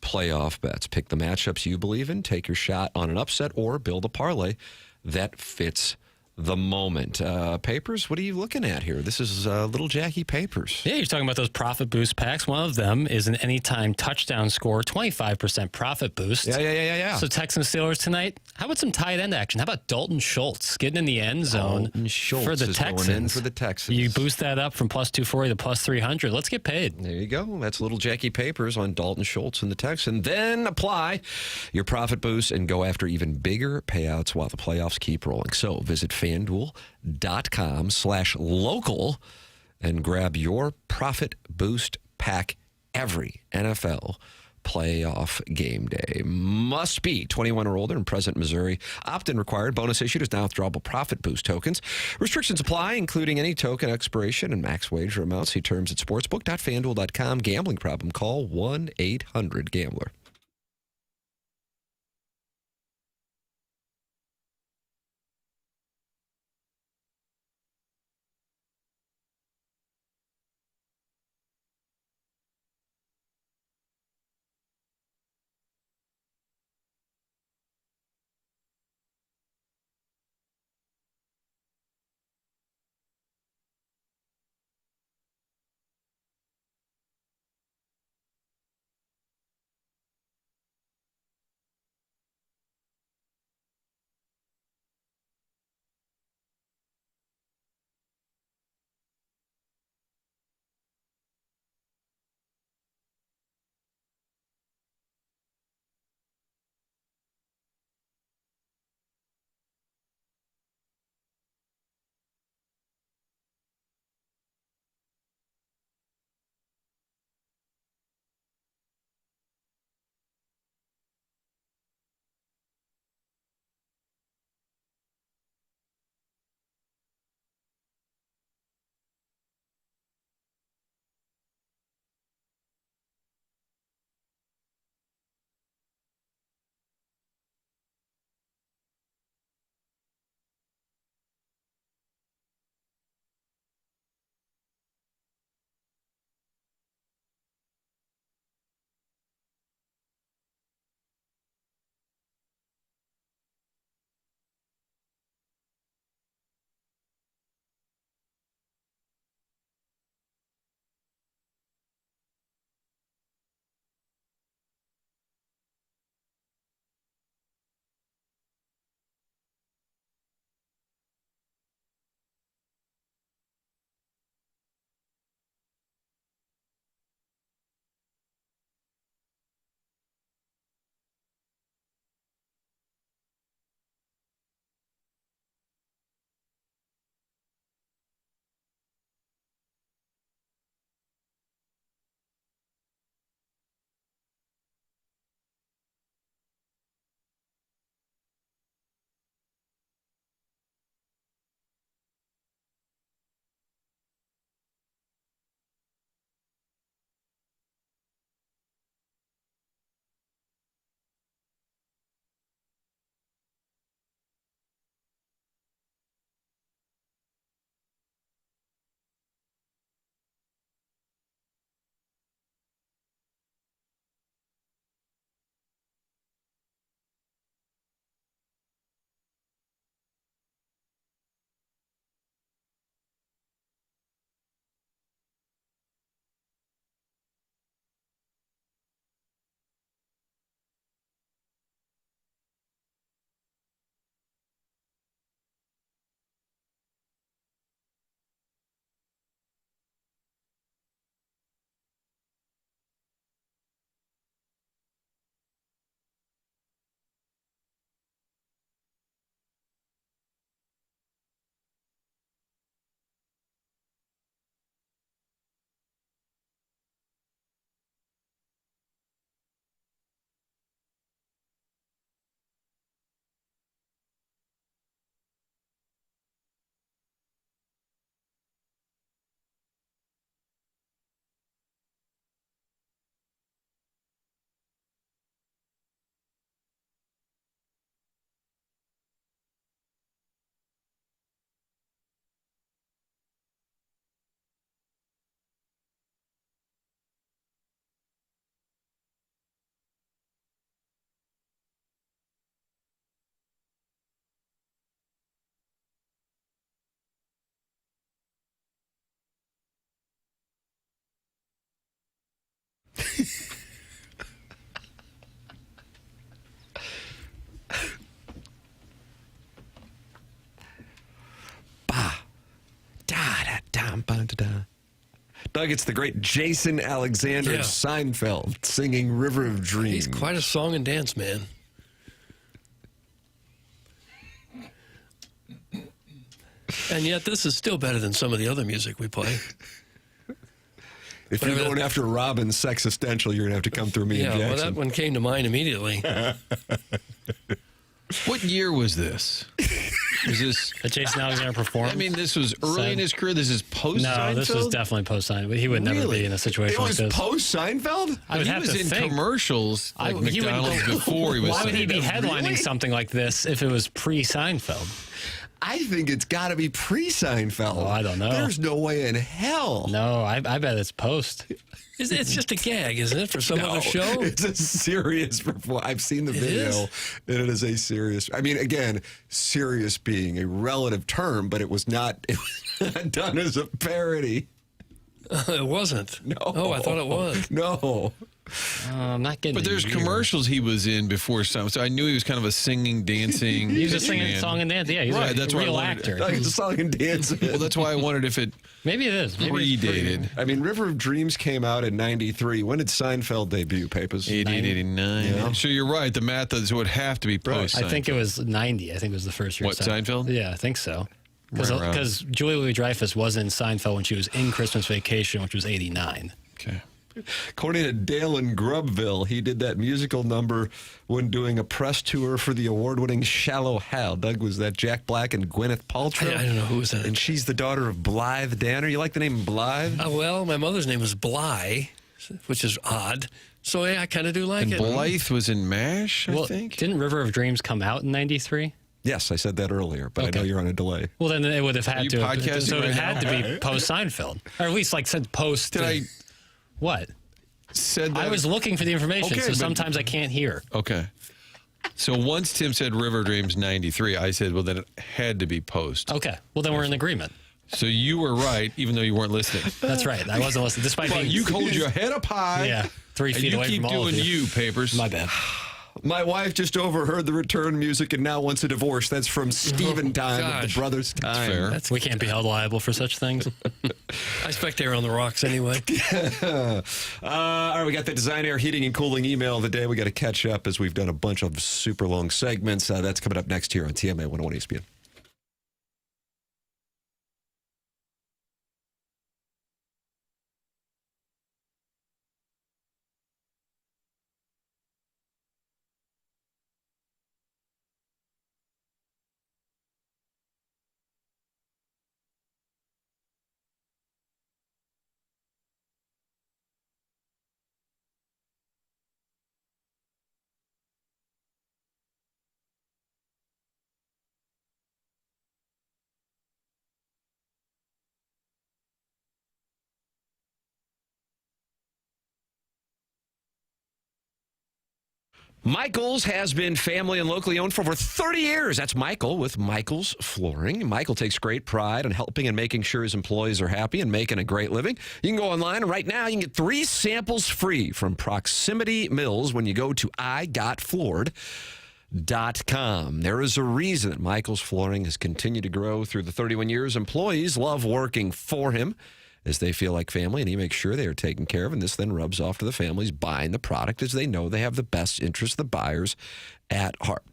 playoff bets. Pick the matchups you believe in, take your shot on an upset, or build a parlay that fits the moment. Papers, what are you looking at here? This is little Jackie Papers. Yeah, you're talking about those profit boost packs. One of them is an anytime touchdown score, 25% profit boost. Yeah. So Texans Steelers tonight. How about some tight end action? How about Dalton Schultz getting in the end zone for the Texans? Going in for the Texans. You boost that up from plus 240 to plus 300. Let's get paid. There you go. That's little Jackie Papers on Dalton Schultz and the Texans. Then apply your profit boost and go after even bigger payouts while the playoffs keep rolling. So visit FanDuel.com/local and grab your profit boost pack every NFL playoff game day. Must be 21 or older and present in Missouri. Opt-in required. Bonus issued as non-withdrawable profit boost tokens. Restrictions apply, including any token expiration and max wager amounts. See terms at sportsbook.fanduel.com. Gambling problem? Call 1-800-GAMBLER. Da-da-da-da. Doug, it's the great Jason Alexander of Seinfeld singing River of Dreams. He's quite a song and dance man. And yet this is still better than some of the other music we play. If you're going after Robin's Sexistential, you're going to have to come through me and Jackson. Well, that one came to mind immediately. What year was this? Was this a Jason Alexander performance? I mean, this was early in his career. This is post Seinfeld? No, this was definitely post Seinfeld. He would never be in a situation like this. It was post Seinfeld? I would he have was to in think. commercials like McDonald's before he was. Why would he be headlining Really? something like this if it was pre-Seinfeld? I think it's got to be pre-Seinfeld. Oh, I don't know. There's no way in hell. No, I bet it's post. It's just a gag, isn't it, for some other show? It's a serious performance. I've seen the video, and it is a serious. I mean, again, serious being a relative term, but it was not done as a parody. It wasn't. No. Oh, I thought it was. No. I'm not getting. But there's commercials he was in before Seinfeld, so I knew he was kind of a singing, dancing. He was just pitch singing man. song and dance. Yeah, he's right. a That's real why I wanted, actor. Like a song and dance. Well, that's why I wondered if it maybe it is. Maybe it's predated. I mean, River of Dreams came out in '93. When did Seinfeld debut, Papers? 88, 89. Yeah. So you're right. The math is, would have to be post. I think it was 90. I think it was the first year. What, Seinfeld? Yeah, I think so. Right around. Because Julia Louis-Dreyfus was in Seinfeld when she was in Christmas Vacation, which was 89. Okay. According to Dale in Grubville, he did that musical number when doing a press tour for the award-winning Shallow Hal. Doug, was that Jack Black and Gwyneth Paltrow? I don't know who was that. And she's the daughter of Blythe Danner. You like the name Blythe? Well, my mother's name was Bly, which is odd. So, yeah, I kind of do like And it. Blythe was in MASH, I think. Didn't River of Dreams come out in 93? Yes, I said that earlier, but I know you're on a delay. Well, then it would have Are had you to. podcasting So it right had now? to be post Seinfeld, or at least like said post. Did I What? said that? I was looking for the information, Okay, so but- sometimes I can't hear. Okay. So once Tim said River Dreams 93, I said, well, then it had to be post. Okay. Well, then we're in agreement. So you were right, even though you weren't listening. That's right. I wasn't listening. Despite But being you hold your head up high. Yeah, 3 feet and away you keep from all of doing you. Papers. My bad. My wife just overheard the return music and now wants a divorce. That's from Steven Time of the gosh. Brothers Time. fair. We can't be held liable for such things. I expect they were on the rocks anyway. All right, we got the Design Air Heating and Cooling email of the day. We got to catch up as we've done a bunch of super long segments. That's coming up next here on TMA 101 ESPN. Michael's has been family and locally owned for over 30 years. That's Michael with Michael's Flooring. Michael takes great pride in helping and making sure his employees are happy and making a great living. You can go online right now. You can get 3 samples free from Proximity Mills when you go to igotfloored.com. There is a reason that Michael's Flooring has continued to grow through the 31 years. Employees love working for him as they feel like family, and he makes sure they are taken care of, and this then rubs off to the families buying the product as they know they have the best interest of the buyers at heart.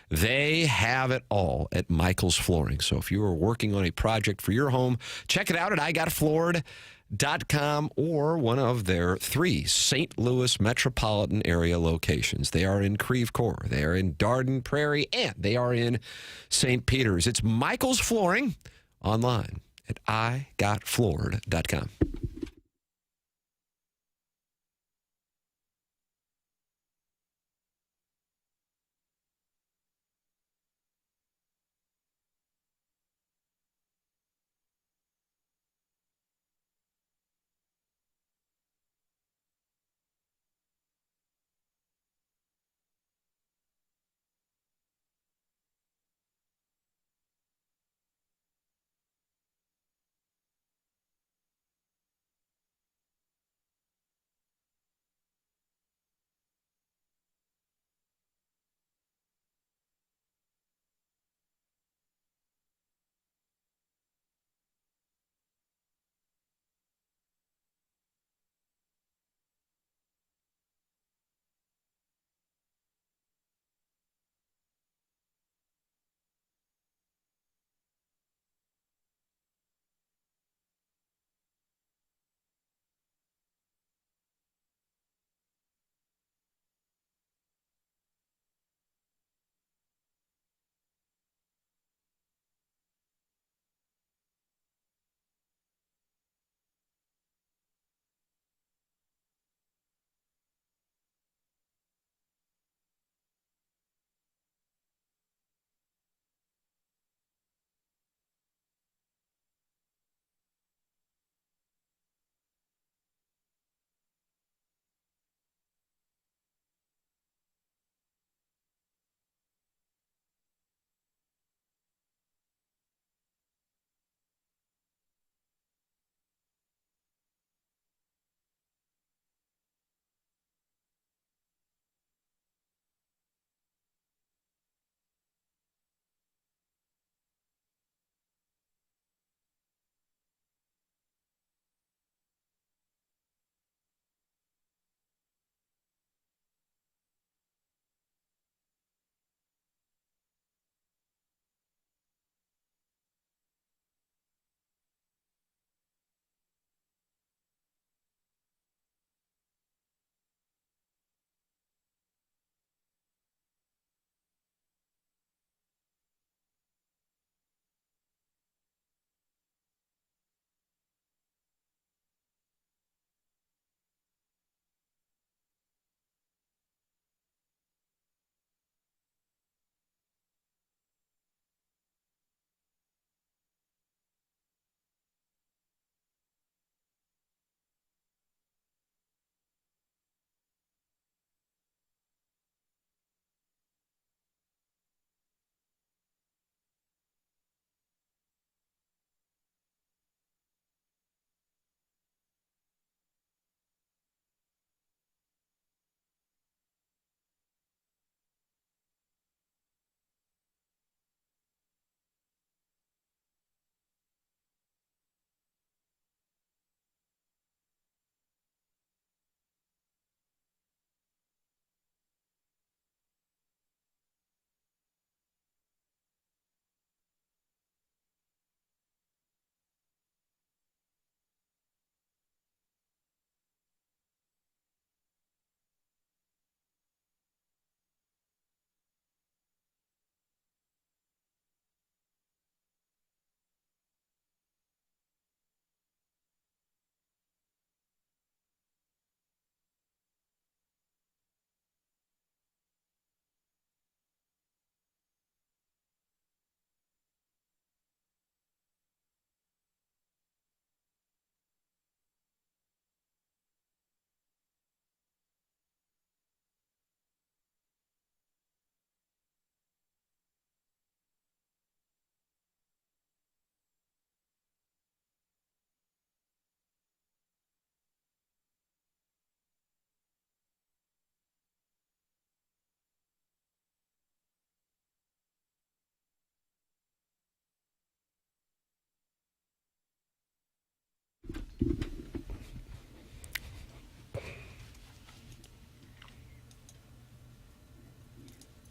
They have it all at Michael's Flooring. So if you are working on a project for your home, check it out at igotfloored.com or one of their 3 St. Louis metropolitan area locations. They are in Creve Coeur, they are in Darden Prairie, and they are in St. Peters. It's Michael's Flooring online at igotfloored.com.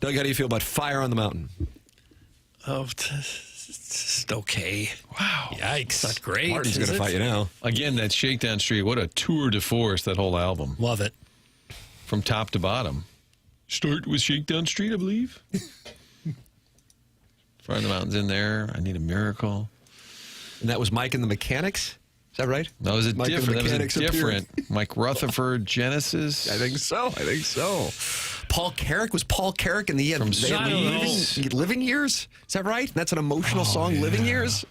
Doug, how do you feel about Fire on the Mountain? Oh, it's just okay. Wow. Yikes. Not great. Martin's going to fight you now. Again, that Shakedown Street, what a tour de force, that whole album. Love it. From top to bottom. Start with Shakedown Street, I believe. Fire on the Mountain's in there. I Need a Miracle. And that was Mike and the Mechanics? Is that right? That was a Mike different. and the Mechanics different. Mike Rutherford, Genesis. I think so. Paul Carrick, was Paul Carrick in the end? Living Years? Is that right? That's an emotional song, Living Years?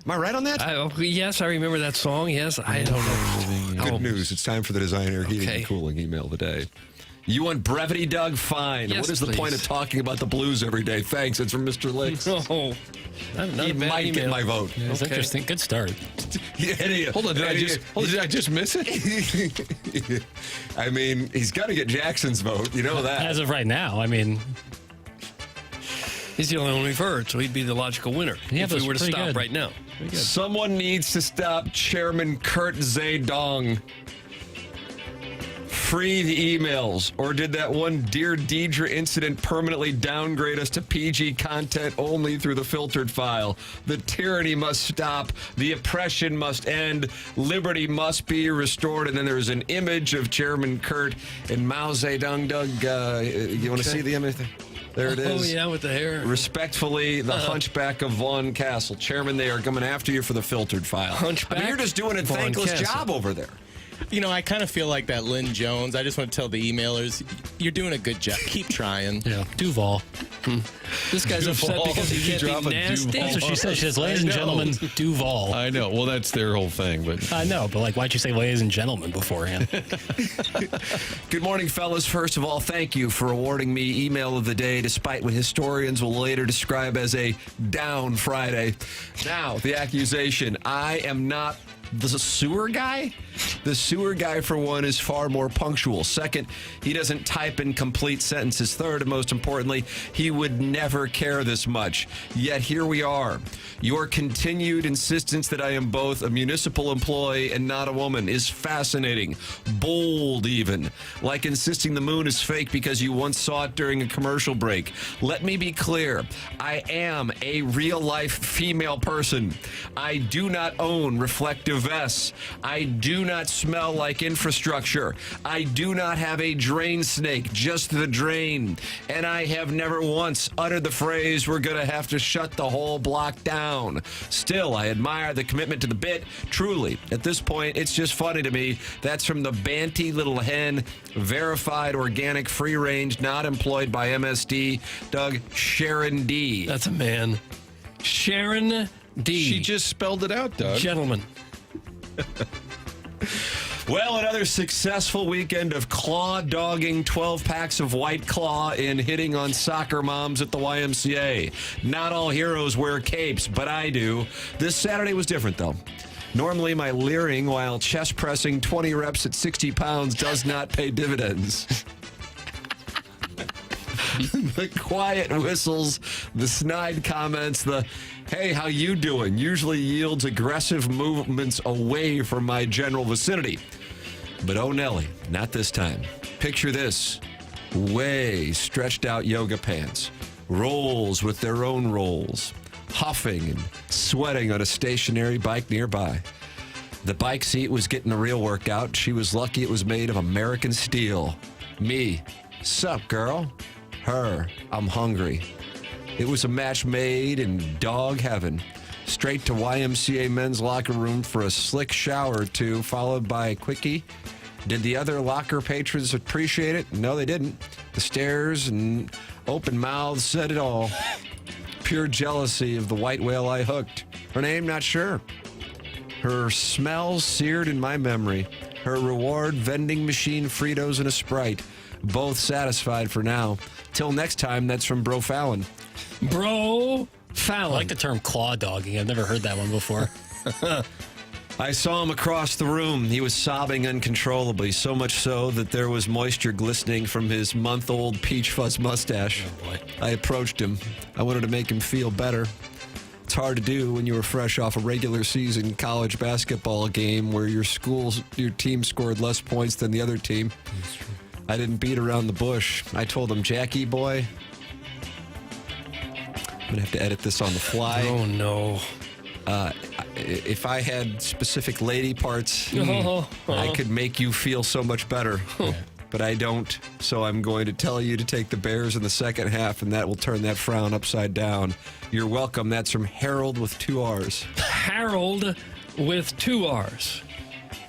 Am I right on that? Yes, I remember that song. Yes, I don't know. Good news. It's time for the Design Air Heating and Cooling email of the day. You want brevity, Doug? Fine. Yes, what is the point of talking about the Blues every day? Thanks. It's from Mr. Licks. Oh, not he a bad might email. get my vote. Yeah, that's interesting. Good start. Hold on, did I just miss it? I mean, he's got to get Jackson's vote. You know that. As of right now, I mean, he's the only one we've heard, so he'd be the logical winner if we were to stop right now. Someone needs to stop Chairman Kurt Zedong. Free the emails, or did that one Dear Deidre incident permanently downgrade us to PG content only through the filtered file? The tyranny must stop. The oppression must end. Liberty must be restored. And then there's an image of Chairman Kurt and Mao Zedong. Doug, you want to see the image? There it is. Oh, yeah, with the hair. Respectfully, the hunchback of Vaughn Castle. Chairman, they are coming after you for the filtered file. Hunchback? I mean, you're just doing a Vaughn thankless Castle. job over there. You know, I kind of feel like that Lynn Jones. I just want to tell the emailers, you're doing a good job. Keep trying. Yeah, Duval. This guy's upset because he can't be nasty. That's what she said. She says, ladies and gentlemen, Duval. I know. Well, that's their whole thing. But I know, but why'd you say ladies and gentlemen beforehand? Good morning, fellas. First of all, thank you for awarding me email of the day, despite what historians will later describe as a down Friday. Now, the accusation. I am not the sewer guy? The sewer guy, for one, is far more punctual. Second, he doesn't type in complete sentences. Third, and most importantly, he would never care this much. Yet here we are. Your continued insistence that I am both a municipal employee and not a woman is fascinating. Bold, even. Like insisting the moon is fake because you once saw it during a commercial break. Let me be clear. I am a real-life female person. I do not own reflective vests. I do not smell like infrastructure. I do not have a drain snake, just the drain. And I have never once uttered the phrase, we're going to have to shut the whole block down. Still, I admire the commitment to the bit. Truly, at this point, it's just funny to me. That's from the Banty Little Hen, verified organic free range, not employed by MSD, Doug, Sharon D. That's a man. Sharon D. She just spelled it out, Doug. Gentlemen. Well, another successful weekend of claw dogging 12 packs of White Claw and hitting on soccer moms at the YMCA. Not all heroes wear capes, but I do. This Saturday was different, though. Normally, my leering while chest pressing 20 reps at 60 pounds does not pay dividends. The quiet whistles, the snide comments, the hey, how you doing usually yields aggressive movements away from my general vicinity. But oh, Nelly, not this time. Picture this. Way stretched out yoga pants. Rolls with their own rolls. Huffing and sweating on a stationary bike nearby. The bike seat was getting a real workout. She was lucky it was made of American steel. Me. Sup, girl? Her. I'm hungry. It was a match made in dog heaven. Straight to YMCA men's locker room for a slick shower or two, followed by a quickie. Did the other locker patrons appreciate it? No, they didn't. The stares and open mouths said it all. Pure jealousy of the white whale I hooked. Her name, not sure. Her smell seared in my memory. Her reward, vending machine Fritos and a Sprite. Both satisfied for now. Till next time, that's from Bro Fallon. Bro Fallon. I like the term claw dogging. I've never heard that one before. I saw him across the room. He was sobbing uncontrollably, so much so that there was moisture glistening from his month-old peach fuzz mustache. Oh, boy. I approached him. I wanted to make him feel better. It's hard to do when you were fresh off a regular season college basketball game where your team scored less points than the other team. I didn't beat around the bush. I told him, Jackie boy, I'm going to have to edit this on the fly. Oh, no. If I had specific lady parts, I could make you feel so much better. But I don't, so I'm going to tell you to take the Bears in the second half, and that will turn that frown upside down. You're welcome. That's from Harold with 2 R's. Harold with 2 R's.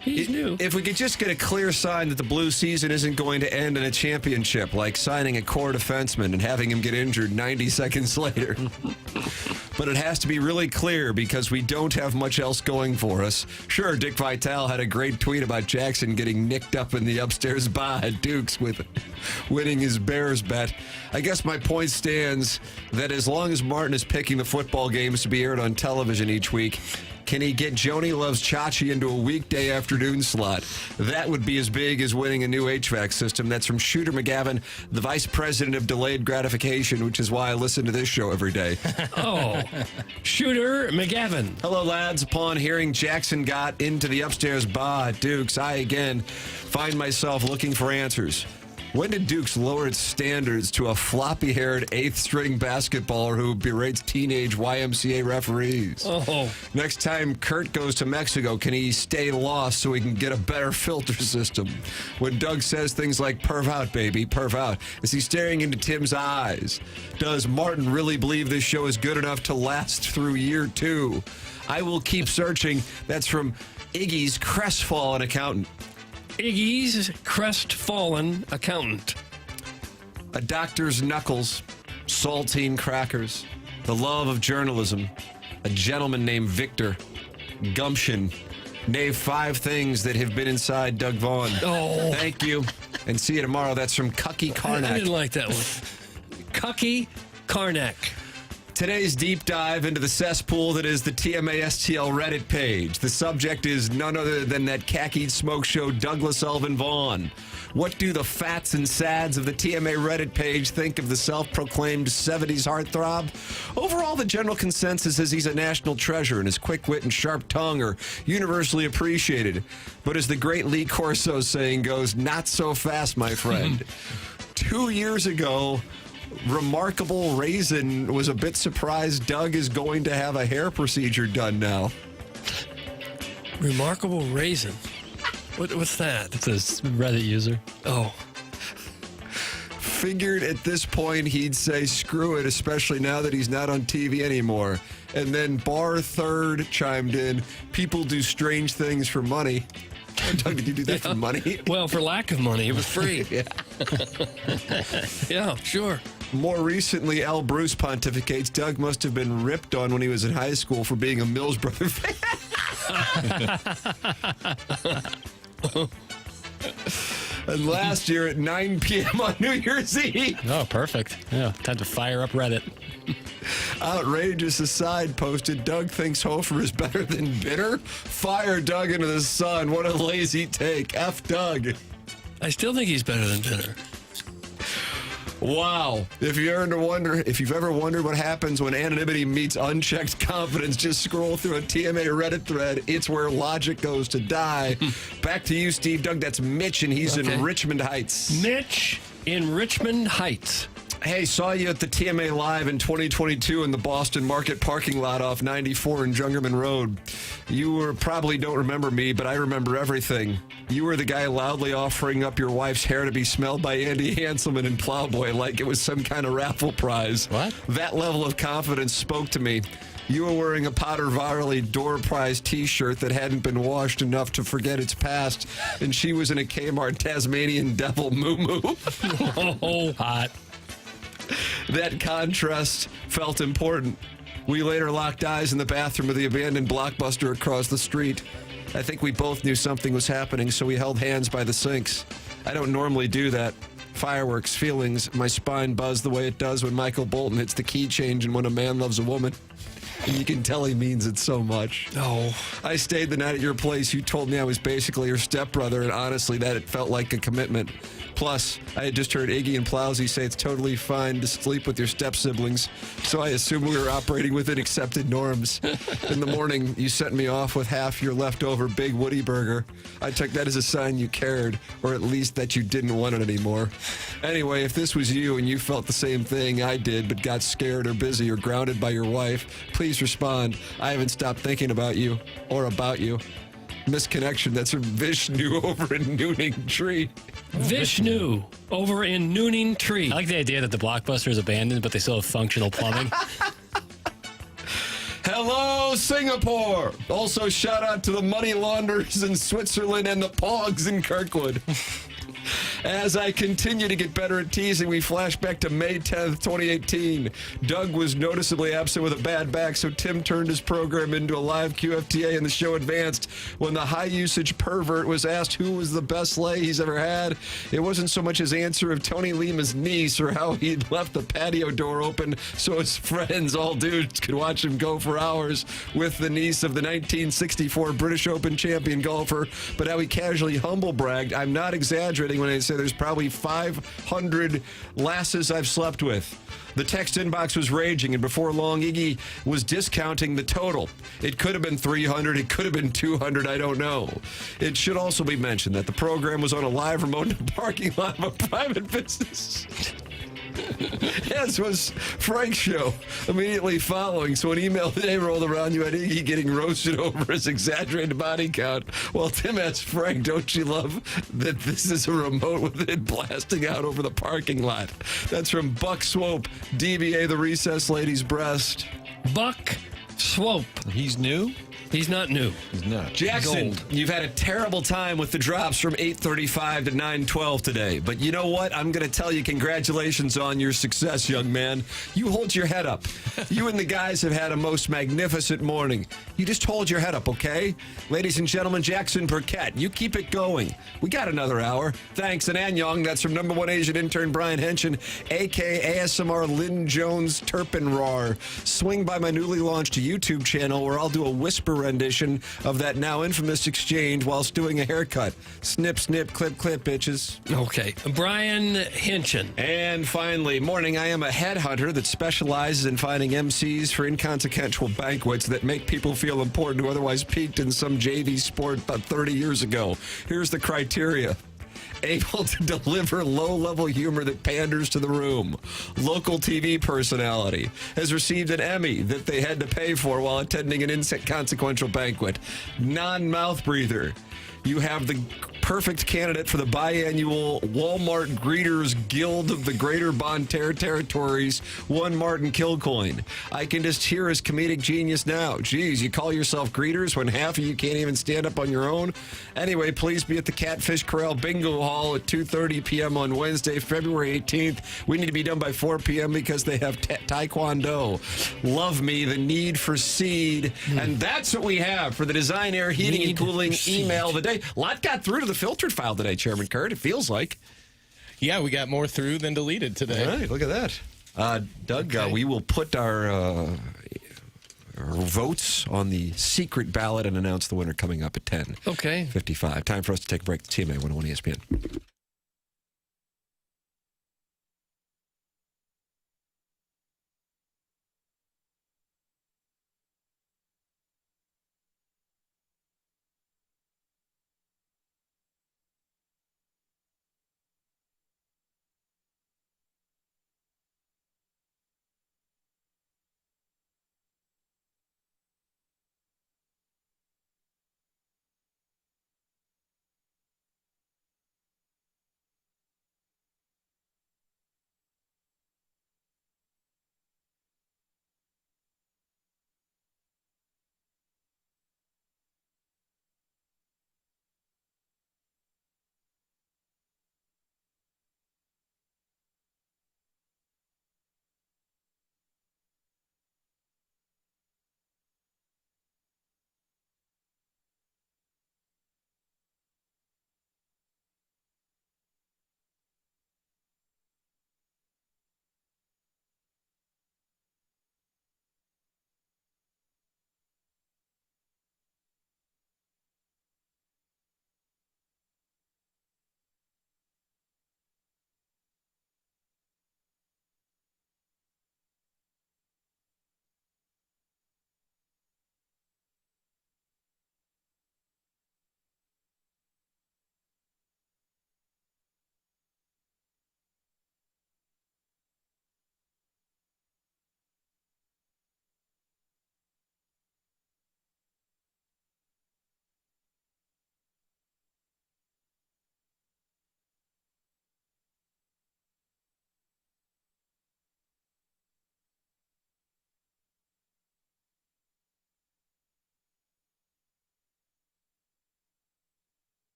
He's new. If we could just get a clear sign that the blue season isn't going to end in a championship, like signing a core defenseman and having him get injured 90 seconds later. But it has to be really clear because we don't have much else going for us. Sure, Dick Vitale had a great tweet about Jackson getting nicked up in the upstairs bar at Duke's with winning his Bears bet. I guess my point stands that as long as Martin is picking the football games to be aired on television each week, can he get Joni Loves Chachi into a weekday afternoon slot? That would be as big as winning a new HVAC system. That's from Shooter McGavin, the vice president of delayed gratification, which is why I listen to this show every day. Oh, Shooter McGavin. Hello, lads. Upon hearing Jackson got into the upstairs bar at Duke's, I again find myself looking for answers. When did Duke's lower its standards to a floppy-haired 8th-string basketballer who berates teenage YMCA referees? Oh. Next time Kurt goes to Mexico, can he stay lost so he can get a better filter system? When Doug says things like, perv out, baby, perv out, is he staring into Tim's eyes? Does Martin really believe this show is good enough to last through year 2? I will keep searching. That's from Iggy's crestfallen accountant. Iggy's crestfallen accountant. A doctor's knuckles, saltine crackers, the love of journalism, a gentleman named Victor, gumption. Name 5 things that have been inside Doug Vaughn. Oh. Thank you. And see you tomorrow. That's from Cucky Karnak. I didn't like that one. Cucky Karnak. Today's deep dive into the cesspool that is the TMA STL Reddit page. The subject is none other than that khaki smoke show Douglas Elvin Vaughn. What do the fats and sads of the TMA Reddit page think of the self-proclaimed 70s heartthrob? Overall, the general consensus is he's a national treasure and his quick wit and sharp tongue are universally appreciated. But as the great Lee Corso saying goes, not so fast, my friend. 2 years ago, Remarkable Raisin was a bit surprised Doug is going to have a hair procedure done now. Remarkable Raisin. What's that? It's a Reddit user. Oh. Figured at this point he'd say screw it, especially now that he's not on TV anymore. And then Bar Third chimed in, people do strange things for money. Doug, did you do that for money? Well, for lack of money. It was free. Yeah. Yeah, sure. More recently, Al Bruce pontificates Doug must have been ripped on when he was in high school for being a Mills Brother fan. And last year at 9 p.m. on New Year's Eve. Oh, perfect. Yeah, time to fire up Reddit. Outrageous aside posted, Doug thinks Hofer is better than Bitter? Fire Doug into the sun. What a lazy take. F Doug. I still think he's better than Bitter. Wow. If you've ever wondered what happens when anonymity meets unchecked confidence, just scroll through a TMA Reddit thread. It's where logic goes to die. Back to you, Steve. Doug, that's Mitch, and he's in Richmond Heights. Mitch in Richmond Heights. Hey, saw you at the TMA Live in 2022 in the Boston Market parking lot off 94 in Jungerman Road. You probably don't remember me, but I remember everything. You were the guy loudly offering up your wife's hair to be smelled by Andy Hanselman in Plowboy like it was some kind of raffle prize. What? That level of confidence spoke to me. You were wearing a Potter Varley door prize T-shirt that hadn't been washed enough to forget its past, and she was in a Kmart Tasmanian Devil moo-moo. Oh, hot. That contrast felt important. We later locked eyes in the bathroom of the abandoned Blockbuster across the street. I think we both knew something was happening, so we held hands by the sinks. I don't normally do that. Fireworks, feelings, my spine buzzed the way it does when Michael Bolton hits the key change in When a Man Loves a Woman. And you can tell he means it so much. Oh. I stayed the night at your place. You told me I was basically your stepbrother, and honestly, that it felt like a commitment. Plus, I had just heard Iggy and Plowsy say it's totally fine to sleep with your step-siblings, so I assumed we were operating within accepted norms. In the morning, you sent me off with half your leftover Big Woody burger. I took that as a sign you cared, or at least that you didn't want it anymore. Anyway, if this was you and you felt the same thing I did but got scared or busy or grounded by your wife, please respond. I haven't stopped thinking about you or about you. Misconnection. That's from Vishnu over in Nooning Tree. Vishnu over in Nooning Tree. I like the idea that the Blockbuster is abandoned, but they still have functional plumbing. Hello, Singapore. Also, shout out to the money launderers in Switzerland and the Pogs in Kirkwood. As I continue to get better at teasing, we flash back to May 10th, 2018. Doug was noticeably absent with a bad back, so Tim turned his program into a live QFTA and the show advanced. When the high-usage pervert was asked who was the best lay he's ever had, it wasn't so much his answer of Tony Lima's niece or how he'd left the patio door open so his friends, all dudes, could watch him go for hours with the niece of the 1964 British Open champion golfer, but how he casually humble bragged, I'm not exaggerating when I say there's probably 500 lasses I've slept with. The text inbox was raging, and before long, Iggy was discounting the total. It could have been 300, it could have been 200, I don't know. It should also be mentioned that the program was on a live remote in the parking lot of a private business. As was Frank's show immediately following. So an email today rolled around, you had Iggy getting roasted over his exaggerated body count. Well, Tim asked Frank, don't you love that this is a remote with it blasting out over the parking lot? That's from Buck Swope, DBA The Recess Lady's Breast. Buck Swope. He's new? He's not new. He's not. Jackson, Gold. you've had a terrible time with the drops from 8:35 to 9:12 today. But you know what? I'm going to tell you congratulations on your success, young man. You hold your head up. You and the guys have had a most magnificent morning. You just hold your head up, okay? Ladies and gentlemen, Jackson Burkett, you keep it going. We got another hour. Thanks. And Anyong, that's from #1 Asian intern Brian Henson, a.k.a. ASMR Lynn Jones Turpinroar. Swing by my newly launched YouTube channel where I'll do a whisper rendition of that now infamous exchange whilst doing a haircut. Snip, snip, clip, clip, bitches. Okay. Brian Henson. And finally, morning, I am a headhunter that specializes in finding MCs for inconsequential banquets that make people feel important who otherwise peaked in some JV sport about 30 years ago. Here's the criteria. Able to deliver low-level humor that panders to the room. Local TV personality. Has received an Emmy that they had to pay for while attending an inconsequential banquet. Non-mouth breather. You have the perfect candidate for the biannual Walmart Greeters Guild of the Greater Bonne Terre Territories, one Martin Kilcoyne. I can just hear his comedic genius now. Geez, you call yourself greeters when half of you can't even stand up on your own? Anyway, please be at the Catfish Corral Bingo Hall at 2:30 p.m. on Wednesday, February 18th. We need to be done by 4 p.m. because they have Taekwondo. Love me, the need for seed. And that's what we have for the Design Air Heating and Cooling email of the day. A lot got through to the filtered file today, Chairman Kurt. It feels like. Yeah, we got more through than deleted today. All right, look at that. Doug, we will put our votes on the secret ballot and announce the winner coming up at 10. Okay. 55. Time for us to take a break. TMA 101 ESPN.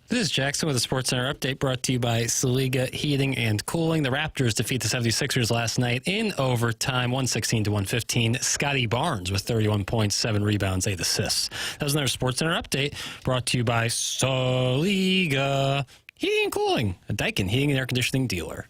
This is Jackson with a SportsCenter update brought to you by SLU Heating and Cooling. The Raptors defeat the 76ers last night in overtime, 116-115. Scotty Barnes with 31 points, 7 rebounds, 8 assists. That was another SportsCenter update brought to you by SLU Heating and Cooling, a Daikin heating and air conditioning dealer.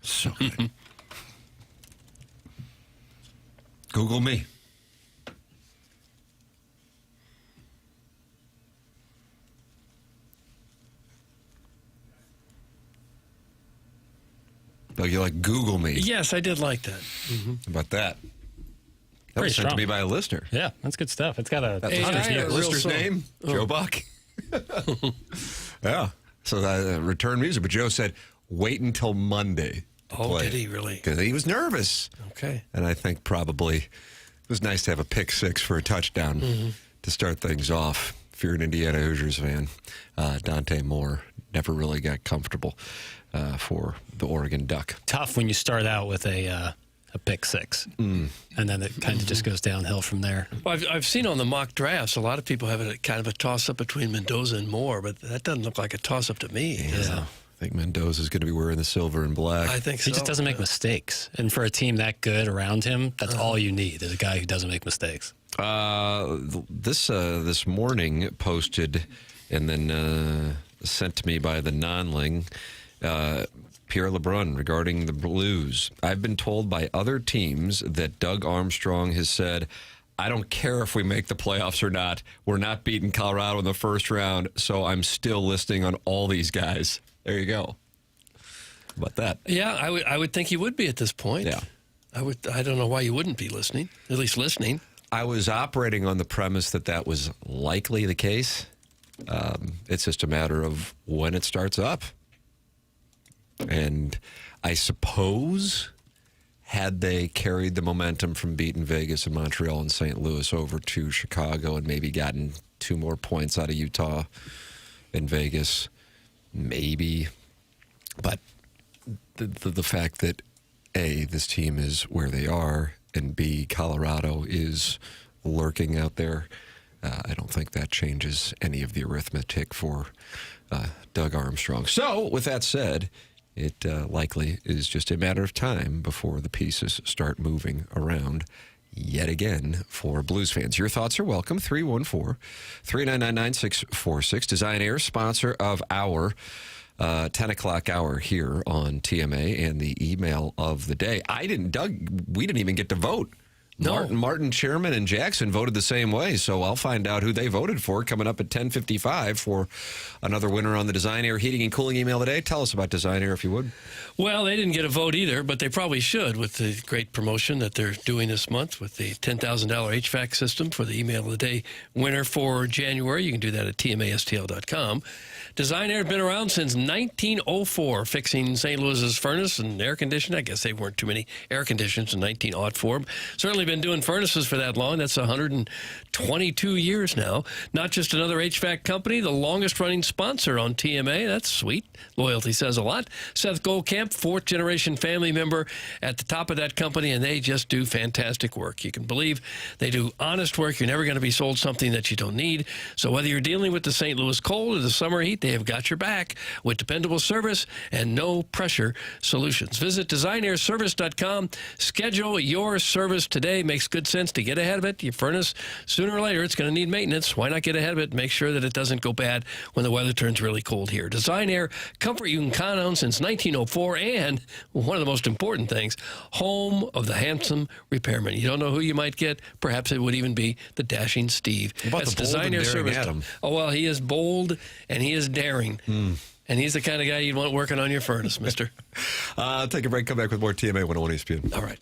So good. Google me. Oh, you like Google me? Yes, I did like that. Mm-hmm. How about that? That was sent strong. to me by a listener. Yeah, that's good stuff. It's got a listener's name, Joe Buck. Yeah. So that return music. But Joe said, wait until Monday. Oh, did he really? Because he was nervous. Okay. And I think probably it was nice to have a pick six for a touchdown to start things off. If you're an Indiana Hoosiers fan, Dante Moore never really got comfortable for the Oregon Duck. Tough when you start out with a pick six, and then it kind of just goes downhill from there. Well, I've seen on the mock drafts, a lot of people have it kind of a toss-up between Mendoza and Moore, but that doesn't look like a toss-up to me. Yeah. I think Mendoza's going to be wearing the silver and black. I think so. He just doesn't make mistakes. And for a team that good around him, that's all you need is a guy who doesn't make mistakes. This morning posted and then sent to me by the non-ling, Pierre LeBrun regarding the Blues. I've been told by other teams that Doug Armstrong has said, I don't care if we make the playoffs or not. We're not beating Colorado in the first round, so I'm still listening on all these guys. There you go. How about that? Yeah, I would think he would be at this point. Yeah. I don't know why you wouldn't be listening, at least listening. I was operating on the premise that was likely the case. It's just a matter of when it starts up. And I suppose had they carried the momentum from beating Vegas and Montreal and St. Louis over to Chicago and maybe gotten 2 more points out of Utah and Vegas, maybe. But the fact that, A, this team is where they are, and B, Colorado is lurking out there, I don't think that changes any of the arithmetic for Doug Armstrong. So, with that said, it likely is just a matter of time before the pieces start moving around yet again for Blues fans. Your thoughts are welcome. 314-399-9646. Design Air, sponsor of our 10 o'clock hour here on TMA, and the email of the day. Doug, we didn't even get to vote. No. Martin, Chairman, and Jackson voted the same way, so I'll find out who they voted for coming up at 10:55 for another winner on the Design Air Heating and Cooling email today. Tell us about Design Air, if you would. Well, they didn't get a vote either, but they probably should with the great promotion that they're doing this month with the $10,000 HVAC system for the email of the day winner for January. You can do that at tmastl.com. Design Air has been around since 1904, fixing St. Louis's furnace and air conditioning. I guess they weren't too many air conditioners in 1904. Certainly been doing furnaces for that long. That's 122 years now. Not just another HVAC company, the longest-running sponsor on TMA. That's sweet. Loyalty says a lot. Seth Goldkamp, 4th-generation family member at the top of that company, and they just do fantastic work. You can believe they do honest work. You're never going to be sold something that you don't need. So whether you're dealing with the St. Louis cold or the summer heat, they have got your back with dependable service and no-pressure solutions. Visit designairservice.com. Schedule your service today. Makes good sense to get ahead of it. Your furnace, sooner or later, it's going to need maintenance. Why not get ahead of it? Make sure that it doesn't go bad when the weather turns really cold here. Design Air, comfort you can count on since 1904, and one of the most important things, home of the handsome repairman. You don't know who you might get. Perhaps it would even be the dashing Steve. What about That's the bold Design and Air daring Service. Adam? Oh, well, he is bold and he is daring. And he's the kind of guy you'd want working on your furnace, mister. Take a break. Come back with more TMA 101 ESPN. All right.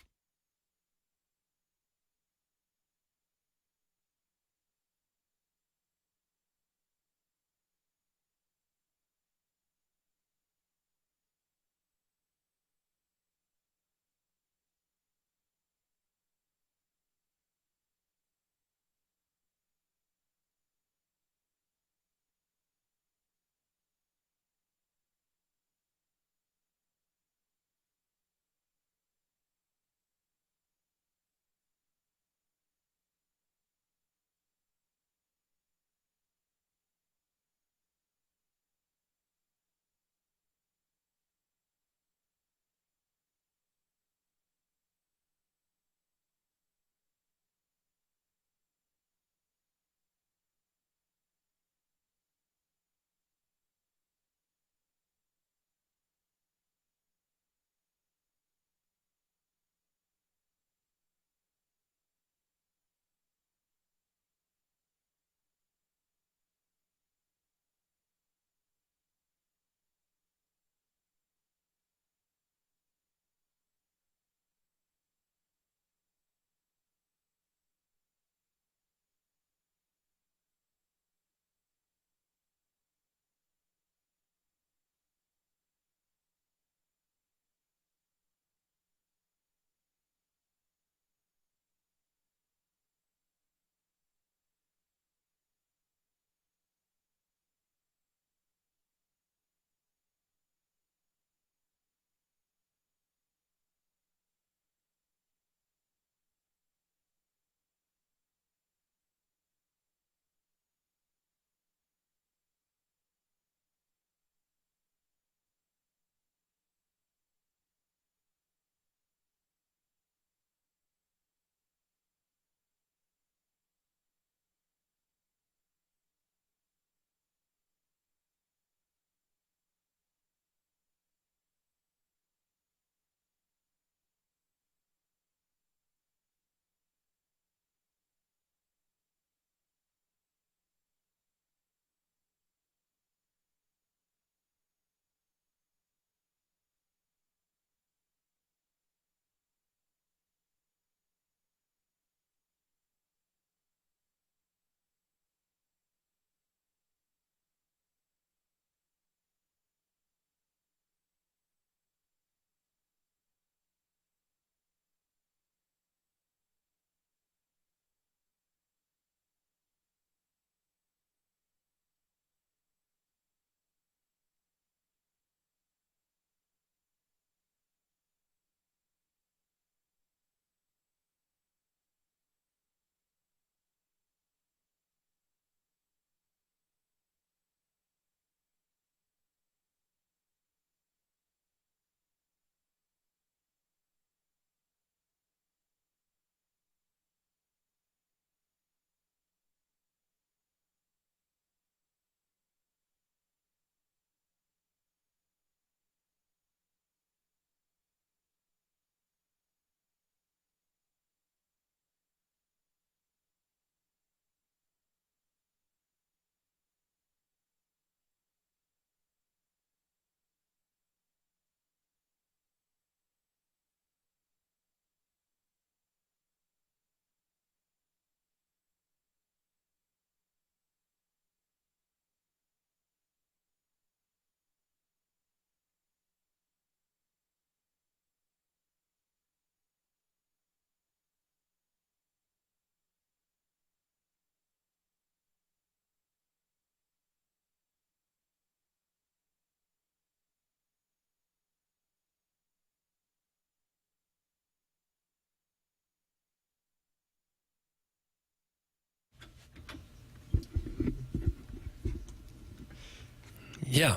Yeah.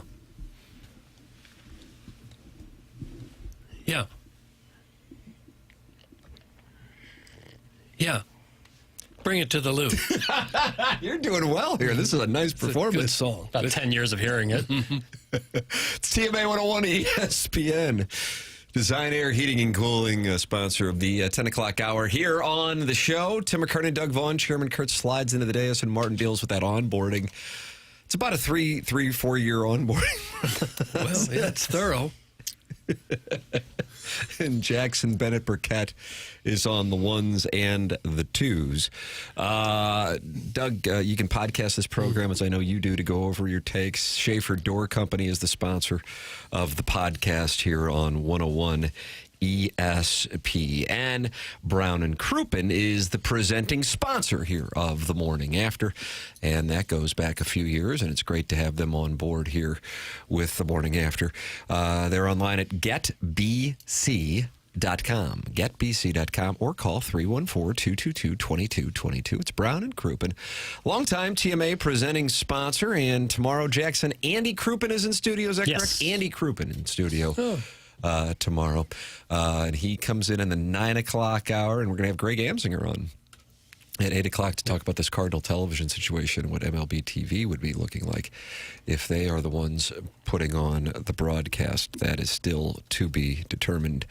Yeah. Yeah. Bring it to the loop. You're doing well here. This is a nice performance. Good song. About 10 years of hearing it. It's TMA 101 ESPN. Design Air Heating and Cooling, sponsor of the 10 o'clock hour here on the show. Tim McKernan, Doug Vaughn, Chairman Kurt slides into the dais, and Martin deals with that onboarding. It's about a 4 year onboarding. Well, yeah, it's thorough. And Jackson Burkett is on the ones and the twos. Doug, you can podcast this program, as I know you do, to go over your takes. Schaefer Door Company is the sponsor of the podcast here on 101 ESPN. Brown and Crouppen is the presenting sponsor here of the Morning After, and that goes back a few years, and it's great to have them on board here with the Morning After. They're online at getbc.com, or call 314-222-2222. It's Brown and Crouppen, longtime TMA presenting sponsor, and tomorrow, Jackson, Andy Crouppen is in studio. Is that correct? Andy Crouppen in studio. Tomorrow. And he comes in the 9 o'clock hour, and we're going to have Greg Amsinger on at 8 o'clock to talk about this Cardinal television situation and what MLB TV would be looking like if they are the ones putting on the broadcast. That is still to be determined,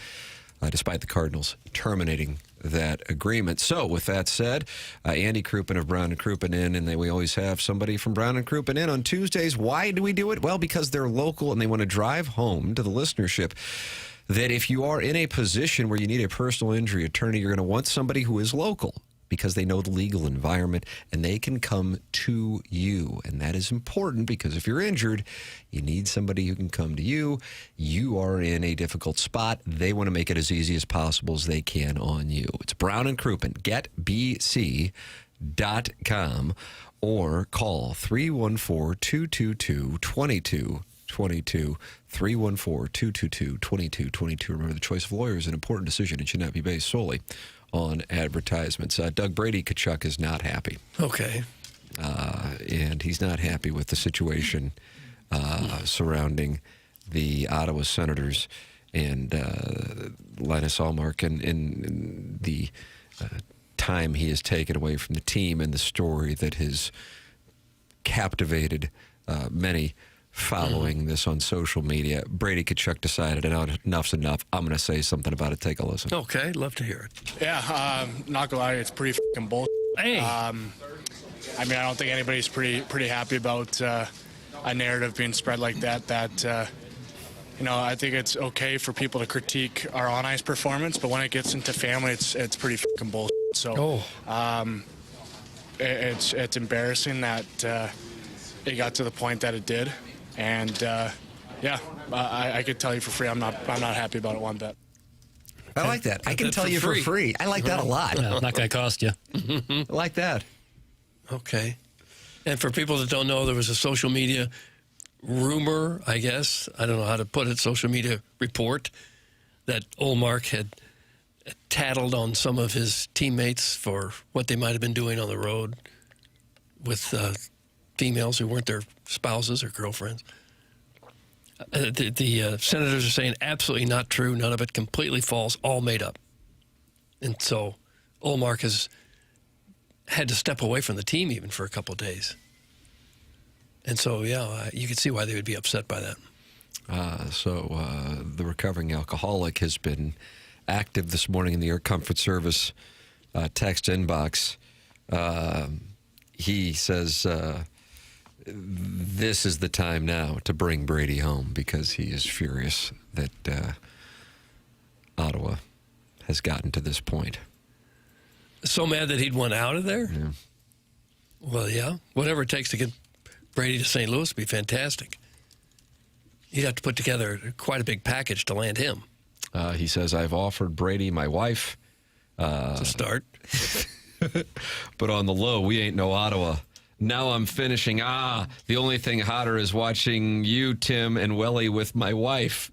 despite the Cardinals terminating that agreement. So, with that said, Andy Crouppen of Brown and Crouppen in, and we always have somebody from Brown and Crouppen in on Tuesdays. Why do we do it? Well, because they're local and they want to drive home to the listenership that if you are in a position where you need a personal injury attorney, you're going to want somebody who is local, because they know the legal environment and they can come to you. And that is important, because if you're injured, you need somebody who can come to you. You are in a difficult spot. They want to make it as easy as possible as they can on you. It's Brown and Crouppen, getbc.com, or call 314-222-2222. 314-222-2222. Remember, the choice of lawyer is an important decision. It should not be based solely on advertisements. Doug, Brady Tkachuk is not happy. Okay. And he's not happy with the situation surrounding the Ottawa Senators and Linus Ullmark and the time he has taken away from the team, and the story that has captivated many following this on social media. Brady Tkachuk decided, enough's enough. I'm going to say something about it. Take a listen. Okay, love to hear it. Yeah, not gonna lie, it's pretty fucking bullshit. Hey. I mean, I don't think anybody's pretty happy about a narrative being spread like that. I think it's okay for people to critique our on-ice performance, but when it gets into family, it's pretty fucking bullshit. So, it's embarrassing that it got to the point that it did. And I could tell you for free, I'm not happy about it one bit. I like that. I can tell you for free. I like that a lot. Yeah, not going to cost you. I like that. Okay. And for people that don't know, there was a social media rumor, I guess. I don't know how to put it. Social media report that Ullmark had tattled on some of his teammates for what they might have been doing on the road with females who weren't their spouses or girlfriends. The Senators are saying absolutely not true, none of it, completely false, all made up. And so Ullmark has had to step away from the team even for a couple of days. And so, you can see why they would be upset by that. The recovering alcoholic has been active this morning in the Air Comfort Service text inbox. He says this is the time now to bring Brady home, because he is furious that Ottawa has gotten to this point. So mad that he'd want out of there? Yeah. Well, yeah. Whatever it takes to get Brady to St. Louis would be fantastic. You'd have to put together quite a big package to land him. He says, I've offered Brady my wife. To start. But on the low, we ain't no Ottawa. Now I'm finishing. The only thing hotter is watching you, Tim, and Welly with my wife.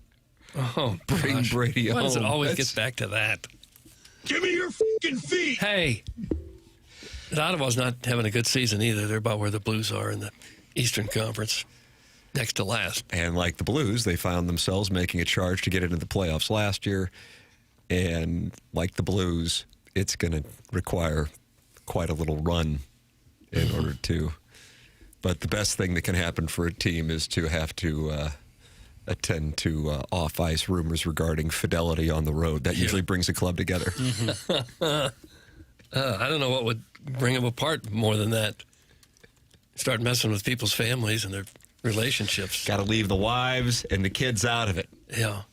Oh, bring gosh. Brady Why home. does it always get back to that? Give me your fucking feet. Hey. But Ottawa's not having a good season either. They're about where the Blues are in the Eastern Conference, next to last. And like the Blues, they found themselves making a charge to get into the playoffs last year. And like the Blues, it's going to require quite a little run in order to. But the best thing that can happen for a team is to have to attend to off-ice rumors regarding fidelity on the road. That usually brings a club together. I don't know what would bring them apart more than that. Start messing with people's families and their relationships. Got to leave the wives and the kids out of it. Yeah.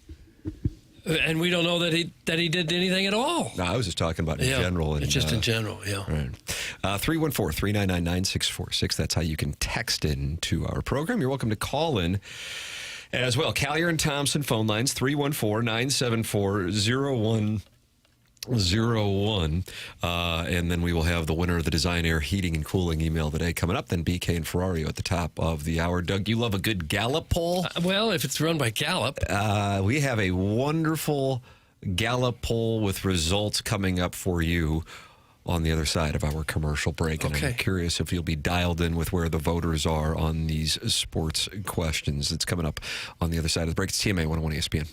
And we don't know that he did anything at all. No, I was just talking about in general. And, just in general, yeah. Right. 314-399-9646. That's how you can text into our program. You're welcome to call in as well. Collier and Thompson phone lines, 314-974-0101. And then we will have the winner of the Design Air Heating and Cooling email today coming up. Then BK and Ferrario at the top of the hour. Doug, you love a good Gallup poll? Well, if it's run by Gallup. We have a wonderful Gallup poll with results coming up for you on the other side of our commercial break. And I'm curious if you'll be dialed in with where the voters are on these sports questions. It's coming up on the other side of the break. It's TMA 101 ESPN.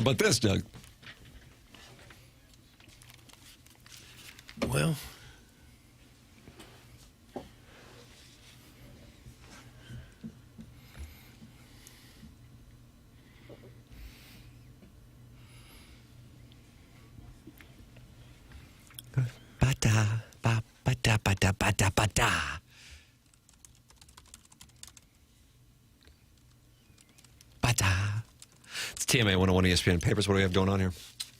about this, Doug? Well, Ba-da, ba-da, ba-da, ba-da, ba-da. Ba-da. It's TMA 101 ESPN Papers. What do we have going on here?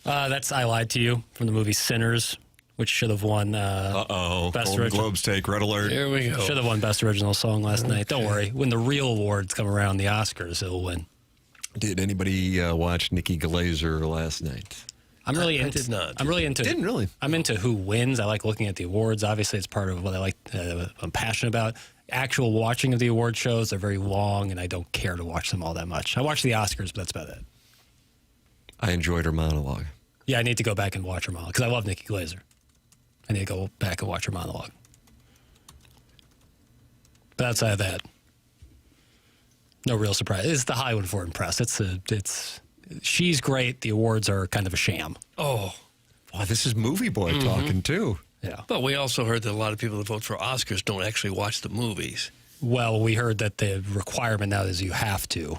That's I Lied to You from the movie Sinners, which should have won Best Golden Original. Globes take red alert. here we go. Should have won Best Original Song last night. Don't worry. When the real awards come around, the Oscars, it'll win. Did anybody watch Nikki Glaser last night? I'm really I into. did not. I'm really into. Didn't really. I'm into who wins. I like looking at the awards. Obviously, it's part of what I like. I'm passionate about. Actual watching of the award shows are very long, and I don't care to watch them all that much. I watch the Oscars, but that's about it. I enjoyed her monologue. Yeah, I need to go back and watch her monologue because I love Nikki Glaser. I need to go back and watch her monologue. But outside of that, no real surprise. It's the Hollywood Foreign Press. She's great. The awards are kind of a sham. Oh, wow, this is Movie Boy talking too. Yeah. But we also heard that a lot of people that vote for Oscars don't actually watch the movies. Well, we heard that the requirement now is you have to.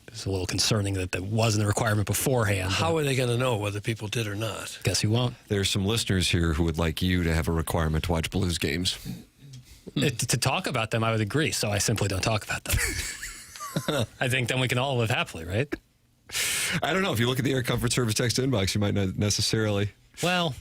It's a little concerning that wasn't a requirement beforehand. How are they going to know whether people did or not? Guess you won't. There's some listeners here who would like you to have a requirement to watch Blues games. To talk about them, I would agree. So I simply don't talk about them. I think then we can all live happily, right? I don't know. If you look at the Air Comfort Service text inbox, you might not necessarily. Well,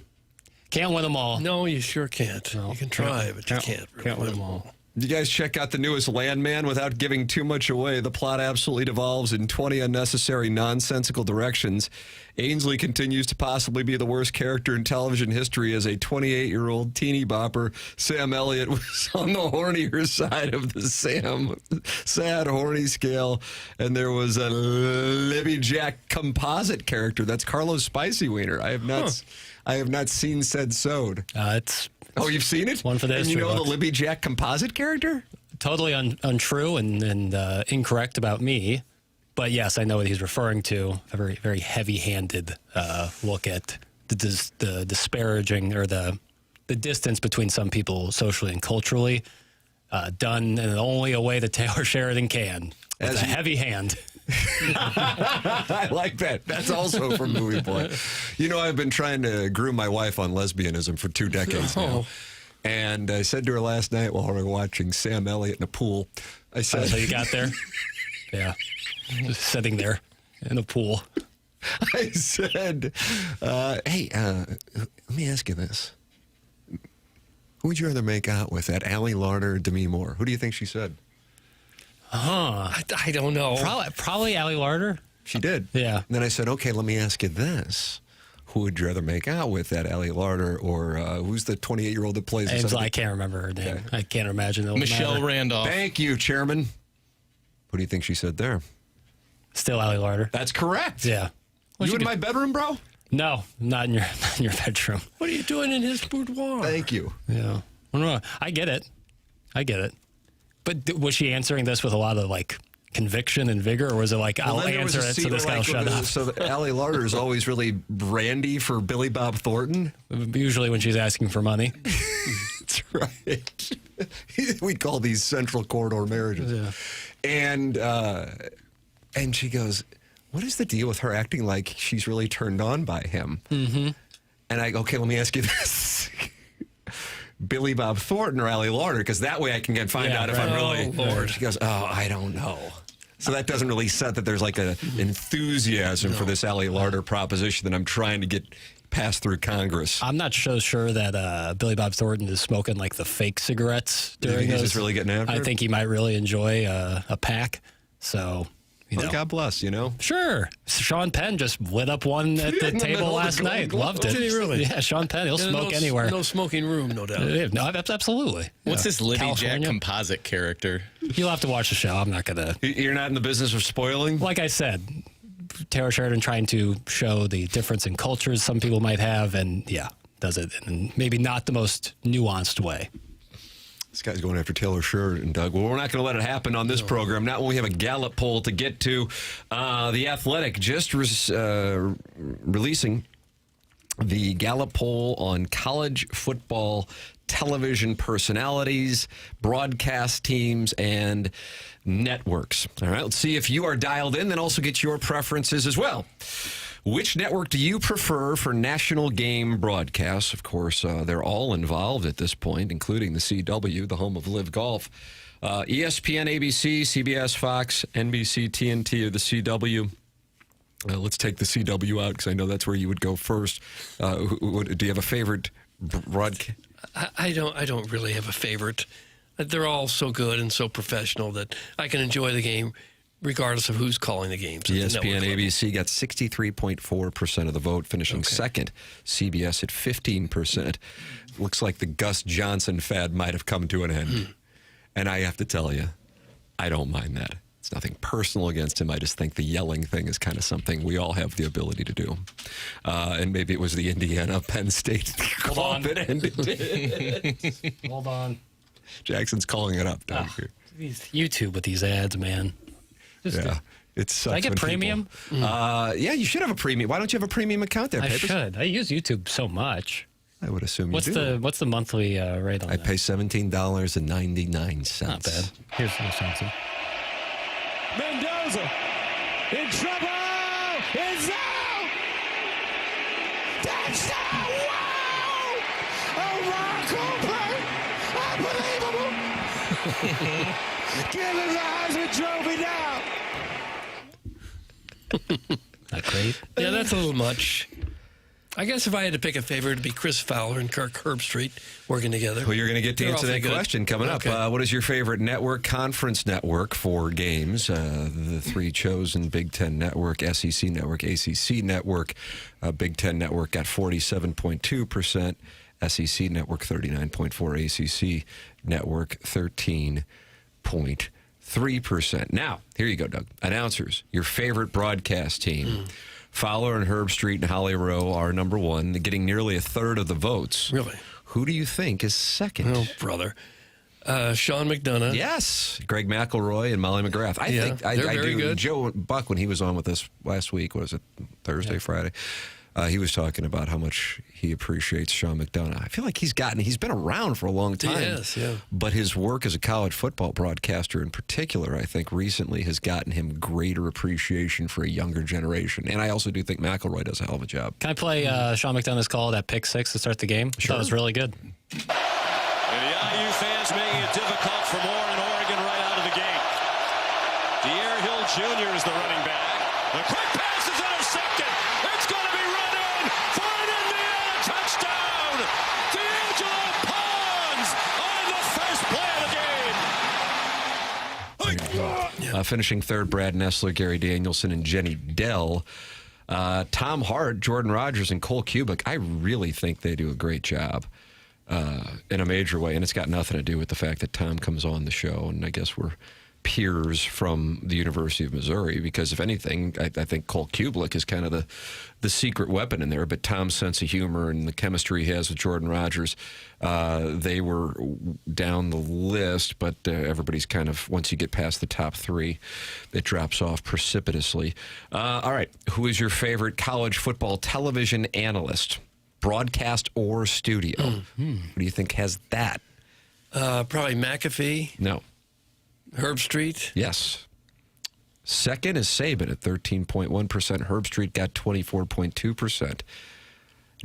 can't win them all. No, you sure can't. No. You can try, but you can't. Can't win them all. You guys check out the newest Landman without giving too much away. The plot absolutely devolves in 20 unnecessary, nonsensical directions. Ainsley continues to possibly be the worst character in television history as a 28-year-old teeny bopper. Sam Elliott was on the hornier side of the sad horny scale. And there was a Libby Jack composite character. That's Carlos Spicy Wiener. I have not seen said sewed. Oh, you've seen it? One for the And you history know books. the Libby Jack composite character? Totally untrue and incorrect about me. But yes, I know what he's referring to. A very, very heavy-handed look at the disparaging or the distance between some people socially and culturally, done in only a way that Taylor Sheridan can, with a heavy hand. I like that. That's also from Movie Boy. You know, I've been trying to groom my wife on lesbianism for 2 decades now. And I said to her last night while we were watching Sam Elliott in a pool, I said... So you got there? Yeah. Just sitting there in a pool. I said, hey, let me ask you this. Who would you rather make out with, that Allie Larder or Demi Moore? Who do you think she said? I don't know. Probably Allie Larder. She did. Yeah. And then I said, okay, let me ask you this. Who would you rather make out with, that Allie Larder or who's the 28-year-old that plays? I can't remember her name. Okay. I can't imagine. Michelle Randolph. Thank you, Chairman. What do you think she said there? Still Allie Larder. That's correct. Yeah. You in my bedroom, bro? No, not in your bedroom. What are you doing in his boudoir? Thank you. Yeah. I get it. But was she answering this with a lot of conviction and vigor, or was it I'll answer it so this guy will shut up? So Allie Larder is always really brandy for Billy Bob Thornton? Usually when she's asking for money. That's right. We call these central corridor marriages. Yeah. And she goes, what is the deal with her acting like she's really turned on by him? Mm-hmm. And I go, okay, let me ask you this. Billy Bob Thornton or Allie Larder, because that way I can find out if I'm really... Lord. She goes, I don't know. So that doesn't really set that there's an enthusiasm for this Allie Larder proposition that I'm trying to get passed through Congress. I'm not so sure that Billy Bob Thornton is smoking the fake cigarettes during He's those. just really getting after I it? think he might really enjoy a pack. So... Well, God bless, Sure. Sean Penn just lit up one at the table last night. Loved it. Did he really? Yeah, Sean Penn. He'll smoke anywhere. No smoking room, no doubt. No, absolutely. What's this Libby Jack California? composite character? You'll have to watch the show. I'm not going to. You're not in the business of spoiling? Like I said, Taylor Sheridan trying to show the difference in cultures some people might have, and does it in maybe not the most nuanced way. This guy's going after Taylor Sheridan, Doug. Well, we're not going to let it happen on this program. Not when we have a Gallup poll to get to. The Athletic just releasing the Gallup poll on college football television personalities, broadcast teams, and networks. All right, let's see if you are dialed in, then also get your preferences as well. Which network do you prefer for national game broadcasts? Of course, they're all involved at this point, including the CW, the home of Live Golf. ESPN, ABC, CBS, Fox, NBC, TNT, or the CW. Let's take the CW out because I know that's where you would go first. Do you have a favorite broadcast? I don't really have a favorite. They're all so good and so professional that I can enjoy the game regardless of who's calling the games. ESPN, ABC got 63.4% of the vote, finishing second. CBS at 15%. Looks like the Gus Johnson fad might have come to an end. And I have to tell you, I don't mind that. It's nothing personal against him. I just think the yelling thing is kind of something we all have the ability to do. And maybe it was the Indiana-Penn State call that ended. Hold on. Jackson's calling it up down here. YouTube with these ads, man. It sucks. I get when premium? Yeah, you should have a premium. Why don't you have a premium account there, I Papers? should. I use YouTube so much. I would assume What's you do. What's the monthly rate on I that? pay $17.99. Not bad. Here's something. Mendoza in trouble. It's out. Touchdown! Wow! A miracle play. Unbelievable. Gillen Rising drove it out. Not great. Yeah, that's a little much. I guess if I had to pick a favorite, it'd be Chris Fowler and Kirk Herbstreit working together. Well, you're going to get to answer that question coming up. What is your favorite network, conference network for games? The three chosen: Big Ten Network, SEC Network, ACC Network. Big Ten Network got 47.2%. SEC Network 39.4%. ACC Network 13.3%. Now, here you go, Doug. Announcers, your favorite broadcast team. Fowler and Herbstreit and Holly Rowe are number one, getting nearly a third of the votes. Really? Who do you think is second? Oh, brother. Sean McDonough. Yes. Greg McElroy and Molly McGrath. I think they're very good. Joe Buck, when he was on with us last week, was it Thursday, Friday? He was talking about how much he appreciates Sean McDonough. I feel like he's been around for a long time. Yes, yeah. But his work as a college football broadcaster in particular, I think recently has gotten him greater appreciation for a younger generation. And I also do think McElroy does a hell of a job. Can I play Sean McDonough's call, that pick six to start the game? Sure. That was really good. And the IU fans making it difficult for more in Oregon right out of the gate. De'Aaron Hill Jr. is the running back. The quick pass is intercepted. It's going to be run in for an Indiana touchdown. D'Angelo Pons on the first play of the game. Finishing third, Brad Nessler, Gary Danielson, and Jenny Dell. Tom Hart, Jordan Rogers, and Cole Kubik. I really think they do a great job in a major way, and it's got nothing to do with the fact that Tom comes on the show, and I guess we're peers from the University of Missouri, because if anything, I think Cole Kubik is kind of the secret weapon in there, but Tom's sense of humor and the chemistry he has with Jordan Rogers, they were down the list, but everybody's kind of, once you get past the top three, it drops off precipitously. All right, who is your favorite college football television analyst, broadcast or studio? Who do you think has that? Probably McAfee. No. Herbstreit? Yes. Second is Saban at 13.1%. Herbstreit got 24.2%.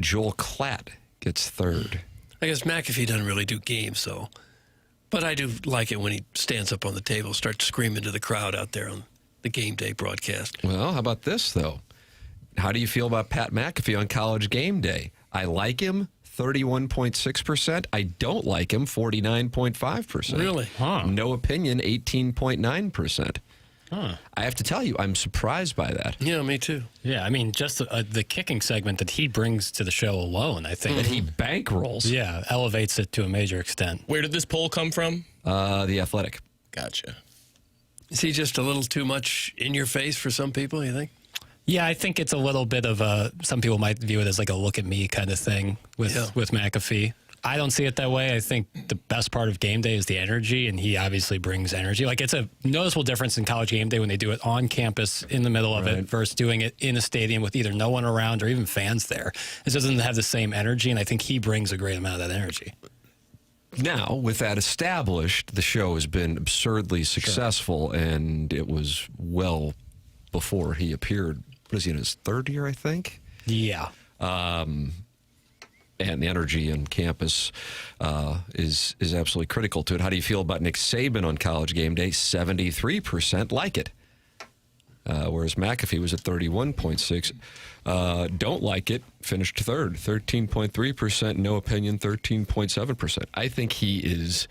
Joel Klatt gets third. I guess McAfee doesn't really do games, though. But I do like it when he stands up on the table, starts screaming to the crowd out there on the game day broadcast. Well, how about this, though? How do you feel about Pat McAfee on College Game Day? I like him, 31.6%. I don't like him, 49.5%. Really? Huh. No opinion, 18.9%. Huh. I have to tell you, I'm surprised by that. Yeah, me too. Yeah, I mean, just the kicking segment that he brings to the show alone, I think. That he bankrolls. Yeah, elevates it to a major extent. Where did this poll come from? The Athletic. Gotcha. Is he just a little too much in your face for some people, you think? Yeah, I think it's a little bit of some people might view it as like a look at me kind of thing with McAfee. I don't see it that way. I think the best part of game day is the energy, and he obviously brings energy. Like, it's a noticeable difference in college game day when they do it on campus in the middle of it versus doing it in a stadium with either no one around or even fans there. It doesn't have the same energy, and I think he brings a great amount of that energy. Now, with that established, the show has been absurdly successful, and it was well before he appeared. Was he in his third year, I think? Yeah. And the energy on campus is absolutely critical to it. How do you feel about Nick Saban on College Game Day? 73% like it. Whereas McAfee was at 31.6%. Don't like it, finished third, 13.3%. No opinion, 13.7%. I think he is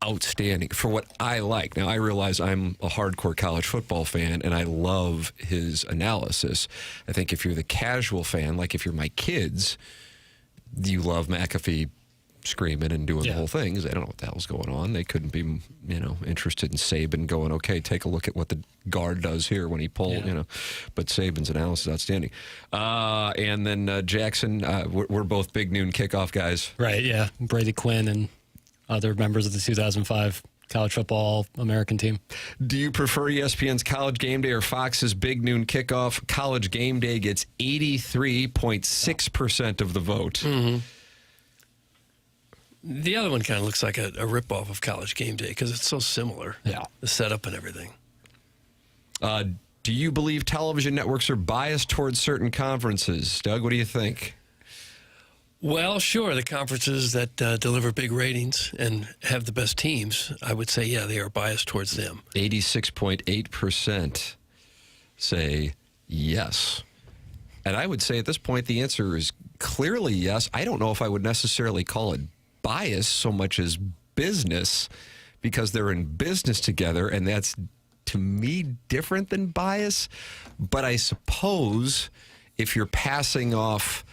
outstanding for what I like. Now, I realize I'm a hardcore college football fan, and I love his analysis. I think if you're the casual fan, like if you're my kids, you love McAfee screaming and doing the whole thing because they don't know what the hell's going on. They couldn't be, interested in Saban going, okay, take a look at what the guard does here when he pulled, But Saban's analysis is outstanding. And then Jackson, we're both big noon kickoff guys. Right, yeah. Brady Quinn and other members of the 2005 college football American team. Do you prefer ESPN's College Game Day or Fox's Big Noon Kickoff? College Game Day gets 83.6% of the vote. Mm-hmm. The other one kind of looks like a ripoff of College Game Day because it's so similar. Yeah. The setup and everything. Do you believe television networks are biased towards certain conferences? Doug, what do you think? Well, sure. The conferences that deliver big ratings and have the best teams, I would say, yeah, they are biased towards them. 86.8% say yes. And I would say at this point the answer is clearly yes. I don't know if I would necessarily call it bias so much as business because they're in business together, and that's, to me, different than bias. But I suppose if you're passing off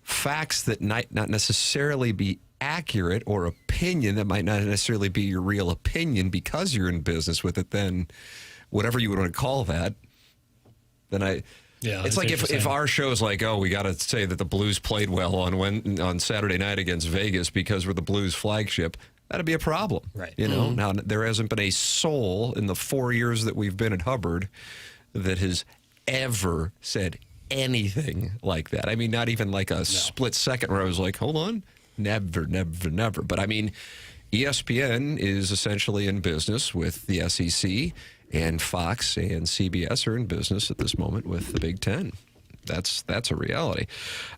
facts that might not necessarily be accurate or opinion that might not necessarily be your real opinion because you're in business with it, then whatever you would want to call that, then it's like if our show's like, oh, we got to say that the Blues played well on Saturday night against Vegas because we're the Blues flagship, that'd be a problem. Right. Now there hasn't been a soul in the 4 years that we've been at Hubbard that has ever said anything like that. I mean, not even like a split second where I was like, hold on, never. But I mean, ESPN is essentially in business with the SEC, and Fox and CBS are in business at this moment with the Big Ten. That's a reality.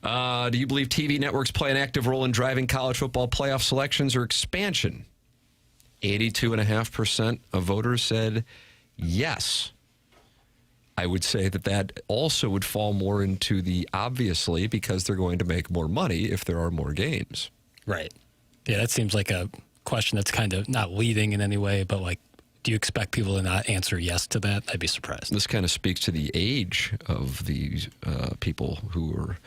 Do you believe TV networks play an active role in driving college football playoff selections or expansion? 82.5% of voters said yes. I would say that also would fall more into the obviously because they're going to make more money if there are more games. Right. Yeah, that seems like a question that's kind of not leading in any way, but like, do you expect people to not answer yes to that? I'd be surprised. This kind of speaks to the age of the people who are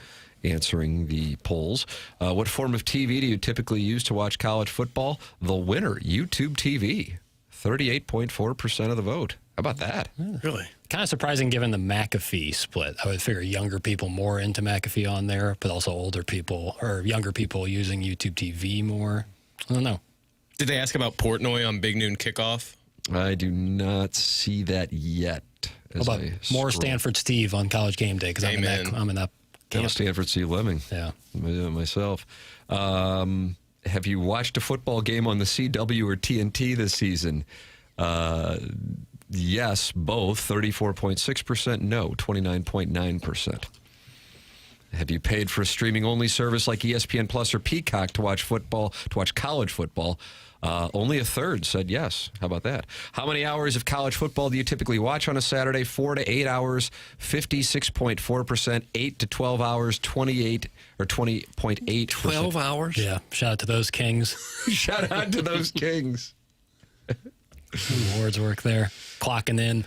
answering the polls. What form of TV do you typically use to watch college football? The winner, YouTube TV. 38.4% of the vote. How about that? Really? Kind of surprising given the McAfee split. I would figure younger people more into McAfee on there, but also older people or younger people using YouTube TV more. I don't know. Did they ask about Portnoy on Big Noon Kickoff? I do not see that yet. How about more Stanford Steve on College Game Day? Because I'm in that camp. I'm a Stanford Steve Lemming. Yeah. Myself. Have you watched a football game on the CW or TNT this season? Yes, both. 34.6%. No, 29.9%. Have you paid for a streaming-only service like ESPN Plus or Peacock to watch college football? Only a third said yes. How about that? How many hours of college football do you typically watch on a Saturday? 4 to 8 hours, 56.4%. 8 to 12 hours, 28 or 20.8%. 12 hours? Yeah. Shout out to those Kings. Shout out to those Kings. Awards work there. Clocking in.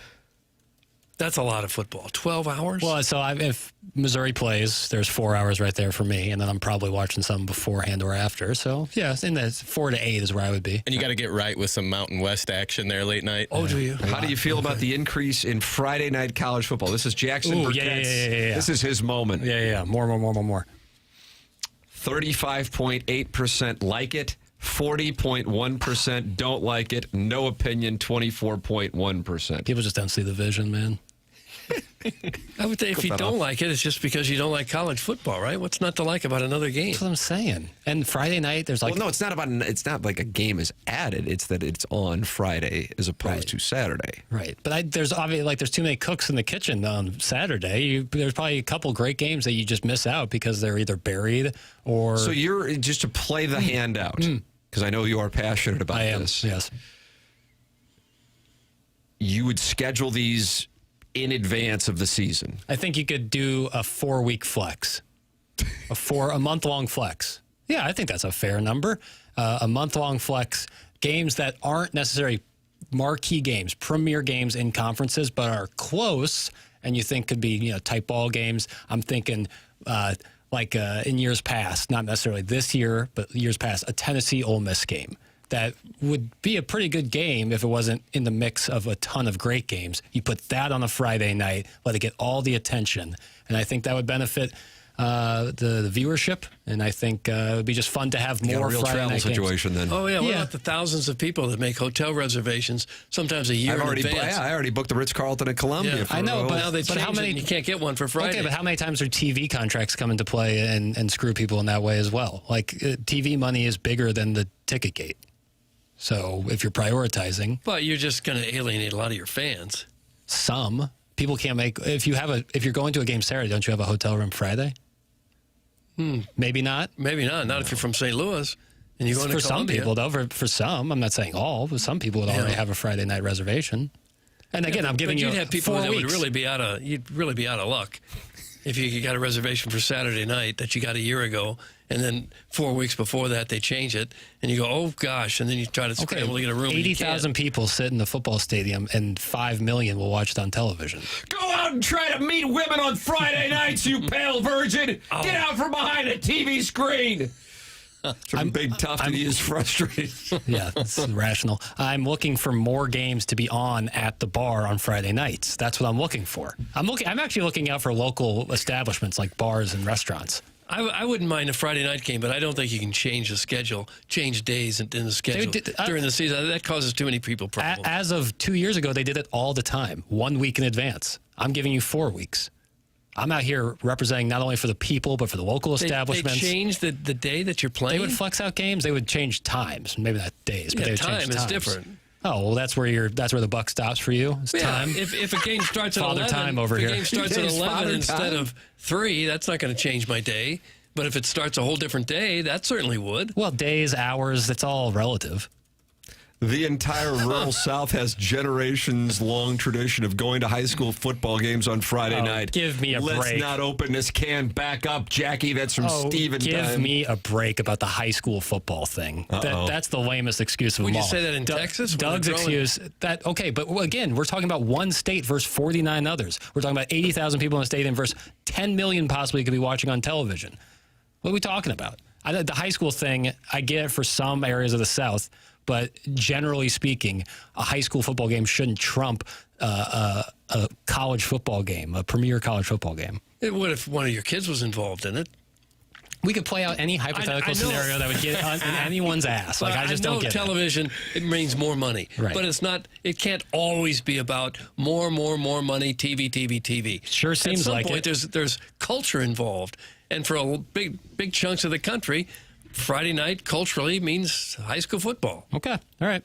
That's a lot of football. 12 hours? Well, so if Missouri plays, there's 4 hours right there for me, and then I'm probably watching some beforehand or after. So, yeah, in the 4 to 8 is where I would be. And you got to get right with some Mountain West action there late night. Oh, do you? How do you feel about the increase in Friday night college football? This is Jackson Burkett. Yeah. This is his moment. Yeah. More. 35.8% like it, 40.1% don't like it, no opinion, 24.1%. People just don't see the vision, man. I would say if you don't like it, it's just because you don't like college football, right? What's not to like about another game? That's what I'm saying. And Friday night, there's like... Well, no, it's not like a game is added. It's that it's on Friday as opposed to Saturday. Right. But there's obviously there's too many cooks in the kitchen on Saturday. There's probably a couple great games that you just miss out because they're either buried or... So you're just to play the hand out, because I know you are passionate about this. Yes. You would schedule these in advance of the season. I think you could do a 4-week flex, a month-long flex. Yeah, I think that's a fair number. A month-long flex, games that aren't necessarily marquee games, premier games in conferences, but are close, and you think could be tight ball games. I'm thinking in years past, not necessarily this year, but years past, a Tennessee Ole Miss game. That would be a pretty good game if it wasn't in the mix of a ton of great games. You put that on a Friday night, let it get all the attention, and I think that would benefit the viewership. And I think it would be just fun to have more real Friday travel night situation games. then. Oh yeah, what about the thousands of people that make hotel reservations sometimes a year in advance? I already booked the Ritz-Carlton at Columbia. I know, but now they changed how many? it and you can't get one for Friday. Okay, but how many times are TV contracts come into play and screw people in that way as well? Like TV money is bigger than the ticket gate. So if you're prioritizing, but you're just going to alienate a lot of your fans. Some people can't make. If you're going to a game Saturday, don't you have a hotel room Friday? Maybe not. Maybe not. Not if you're from St. Louis and you're going to Columbia. For some people, though. For some, I'm not saying all, but some people would already have a Friday night reservation. And again, I'm giving you. You'd have people 4 that weeks. would really be out of. You'd really be out of luck if you got a reservation for Saturday night that you got a year ago, and then 4 weeks before that they change it, and you go, oh gosh, and then you try to scramble to get a room. 80,000 people sit in the football stadium, and 5 million will watch it on television. Go out and try to meet women on Friday nights, you pale virgin. Get out from behind a TV screen. Big Tough and he is frustrated. Yeah, it's rational. I'm looking for more games to be on at the bar on Friday nights. That's what I'm looking for. I'm actually looking out for local establishments like bars and restaurants. I wouldn't mind a Friday night game, but I don't think you can change the schedule, change days in the schedule during the season. That causes too many people problems. As of 2 years ago, they did it all the time, 1 week in advance. I'm giving you 4 weeks. I'm out here representing not only for the people, but for the local establishments. They change the day that you're playing? They would flex out games. They would change times. Maybe not days, but they would change times. Time is different. Oh, well, that's where the buck stops for you. It's time. If a game starts at 11, time over here. If a game starts at 11 instead of 3, that's not going to change my day. But if it starts a whole different day, that certainly would. Well, days, hours, that's all relative. The entire rural South has generations-long tradition of going to high school football games on Friday night. Give me a break. Let's not open this can back up, Jackie. That's from Steven. Give me a break about the high school football thing. That's the lamest excuse of them all. Would you say that in Texas? Doug's excuse. Okay, but again, we're talking about one state versus 49 others. We're talking about 80,000 people in the stadium versus 10 million possibly could be watching on television. What are we talking about? The high school thing, I get it for some areas of the South. But generally speaking, a high school football game shouldn't trump a college football game, a premier college football game. It would if one of your kids was involved in it. We could play out any hypothetical scenario that would get in anyone's ass. Like I just don't get television. It means more money, right. But it's not. It can't always be about more money. TV. Sure seems like it. There's culture involved, and for a big chunks of the country, Friday night culturally means high school football. Okay. All right.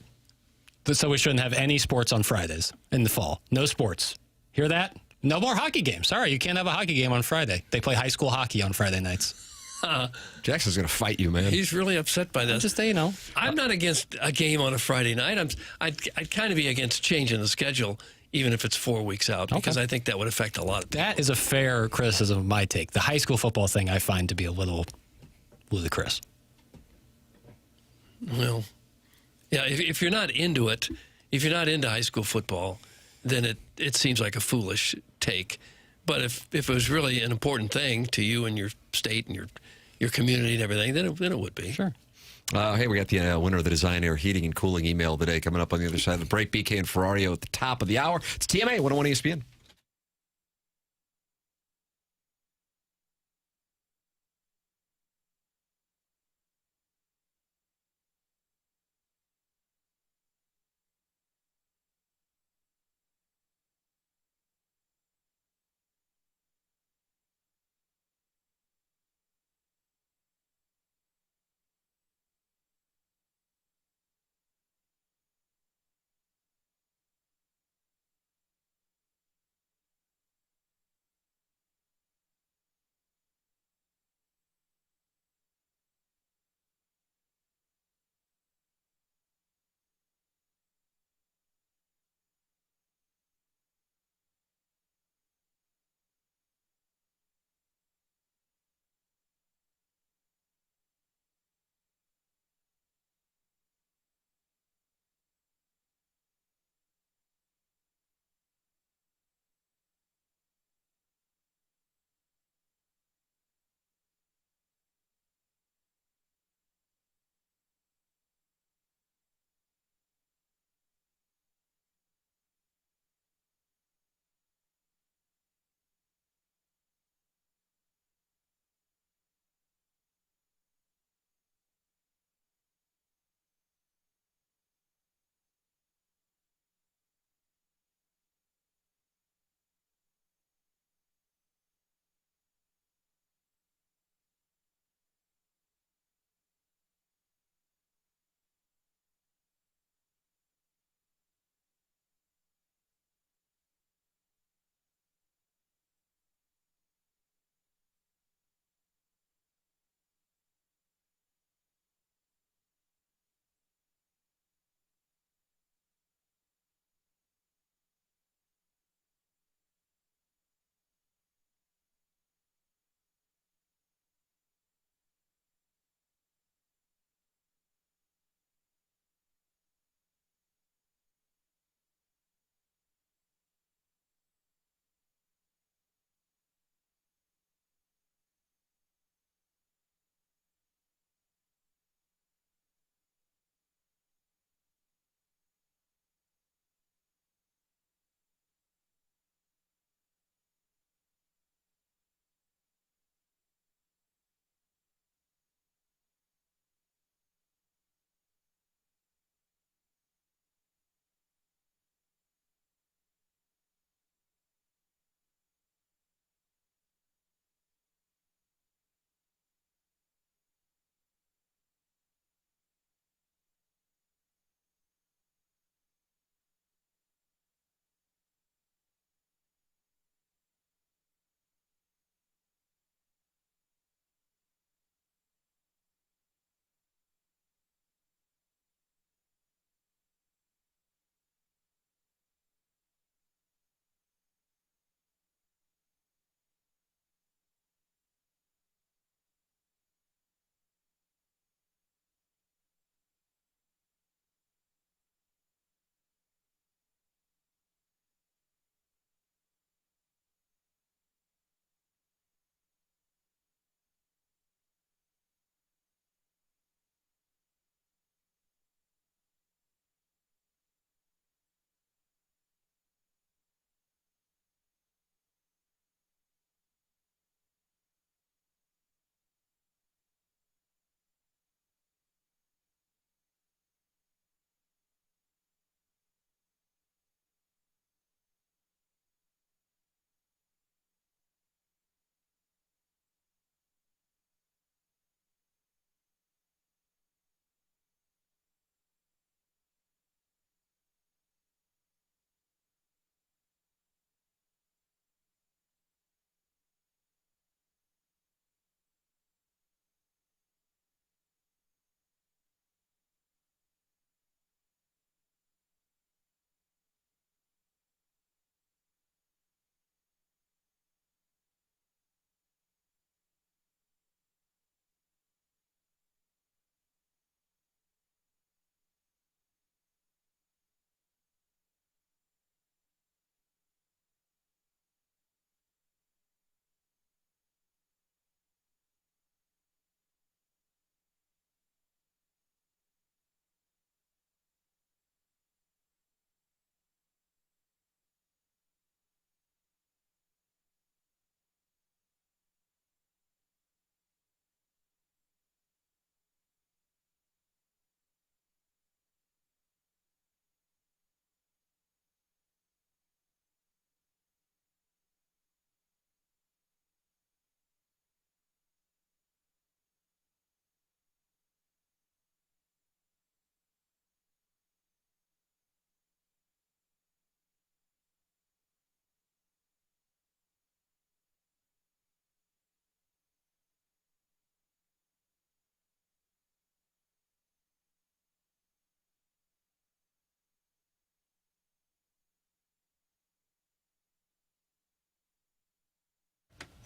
So we shouldn't have any sports on Fridays in the fall. No sports. Hear that? No more hockey games. Sorry, you can't have a hockey game on Friday. They play high school hockey on Friday nights. Jackson's going to fight you, man. He's really upset by this. Just so you know. I'm not against a game on a Friday night. I'd kind of be against changing the schedule, even if it's 4 weeks out, because I think that would affect a lot of people. That is a fair criticism of my take. The high school football thing I find to be a little ludicrous. Well, yeah, if you're not into it, if you're not into high school football, then it seems like a foolish take. But if it was really an important thing to you and your state and your community and everything, then it would be. Sure. Hey, we got the winner of the Design Air Heating and Cooling email today coming up on the other side of the break. BK and Ferrario at the top of the hour. It's TMA 101 ESPN.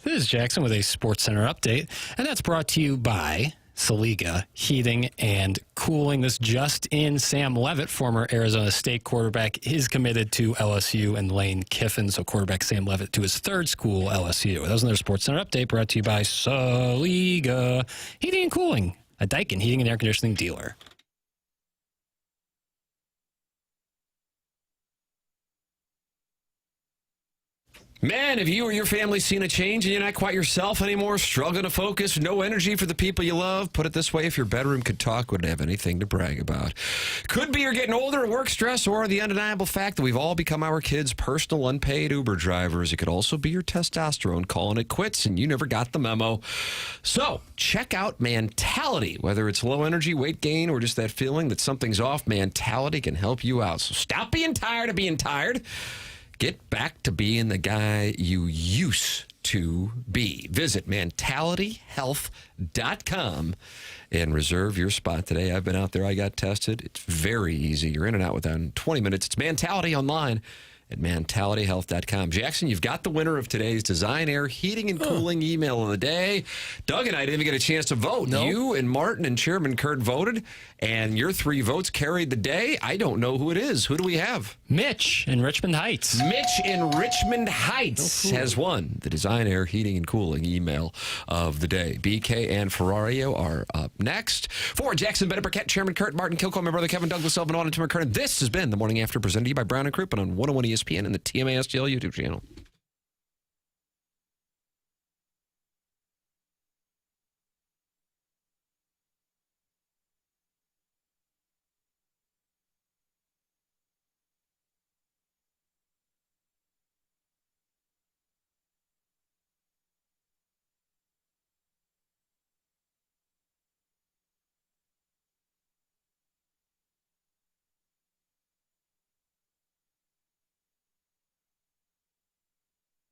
This is Jackson with a Sports Center update, and that's brought to you by Saliga Heating and Cooling. This just in, Sam Levitt, former Arizona State quarterback, is committed to LSU, and Lane Kiffin, so quarterback Sam Levitt, to his third school, LSU. That was another Sports Center update brought to you by Saliga Heating and Cooling, a Daikin heating and air conditioning dealer. Man, have you or your family seen a change and you're not quite yourself anymore? Struggling to focus, no energy for the people you love? Put it this way, if your bedroom could talk, wouldn't have anything to brag about. Could be you're getting older, work stress, or the undeniable fact that we've all become our kids' personal unpaid Uber drivers. It could also be your testosterone calling it quits and you never got the memo. So check out Mentality. Whether it's low energy, weight gain, or just that feeling that something's off, Mentality can help you out. So stop being tired of being tired. Get back to being the guy you used to be. Visit mentalityhealth.com and reserve your spot today. I've been out there. I got tested. It's very easy. You're in and out within 20 minutes. It's Mentality online at mentalityhealth.com. Jackson, you've got the winner of today's Design Air Heating and Cooling email of the day. Doug and I didn't even get a chance to vote. No. You and Martin and Chairman Kurt voted, and your 3 votes carried the day. I don't know who it is. Who do we have? Mitch in Richmond Heights. Mitch in Richmond Heights has won the Design Air Heating and Cooling email of the day. BK and Ferrario are up next. For Jackson Burkett, Chairman Kurt, Martin Kilcoyne, my brother Kevin, Douglas Elvin, and Tim McKernan, this has been the Morning After, presented to you by Brown and Crouppen on 101 ESPN and the TMA STL YouTube channel.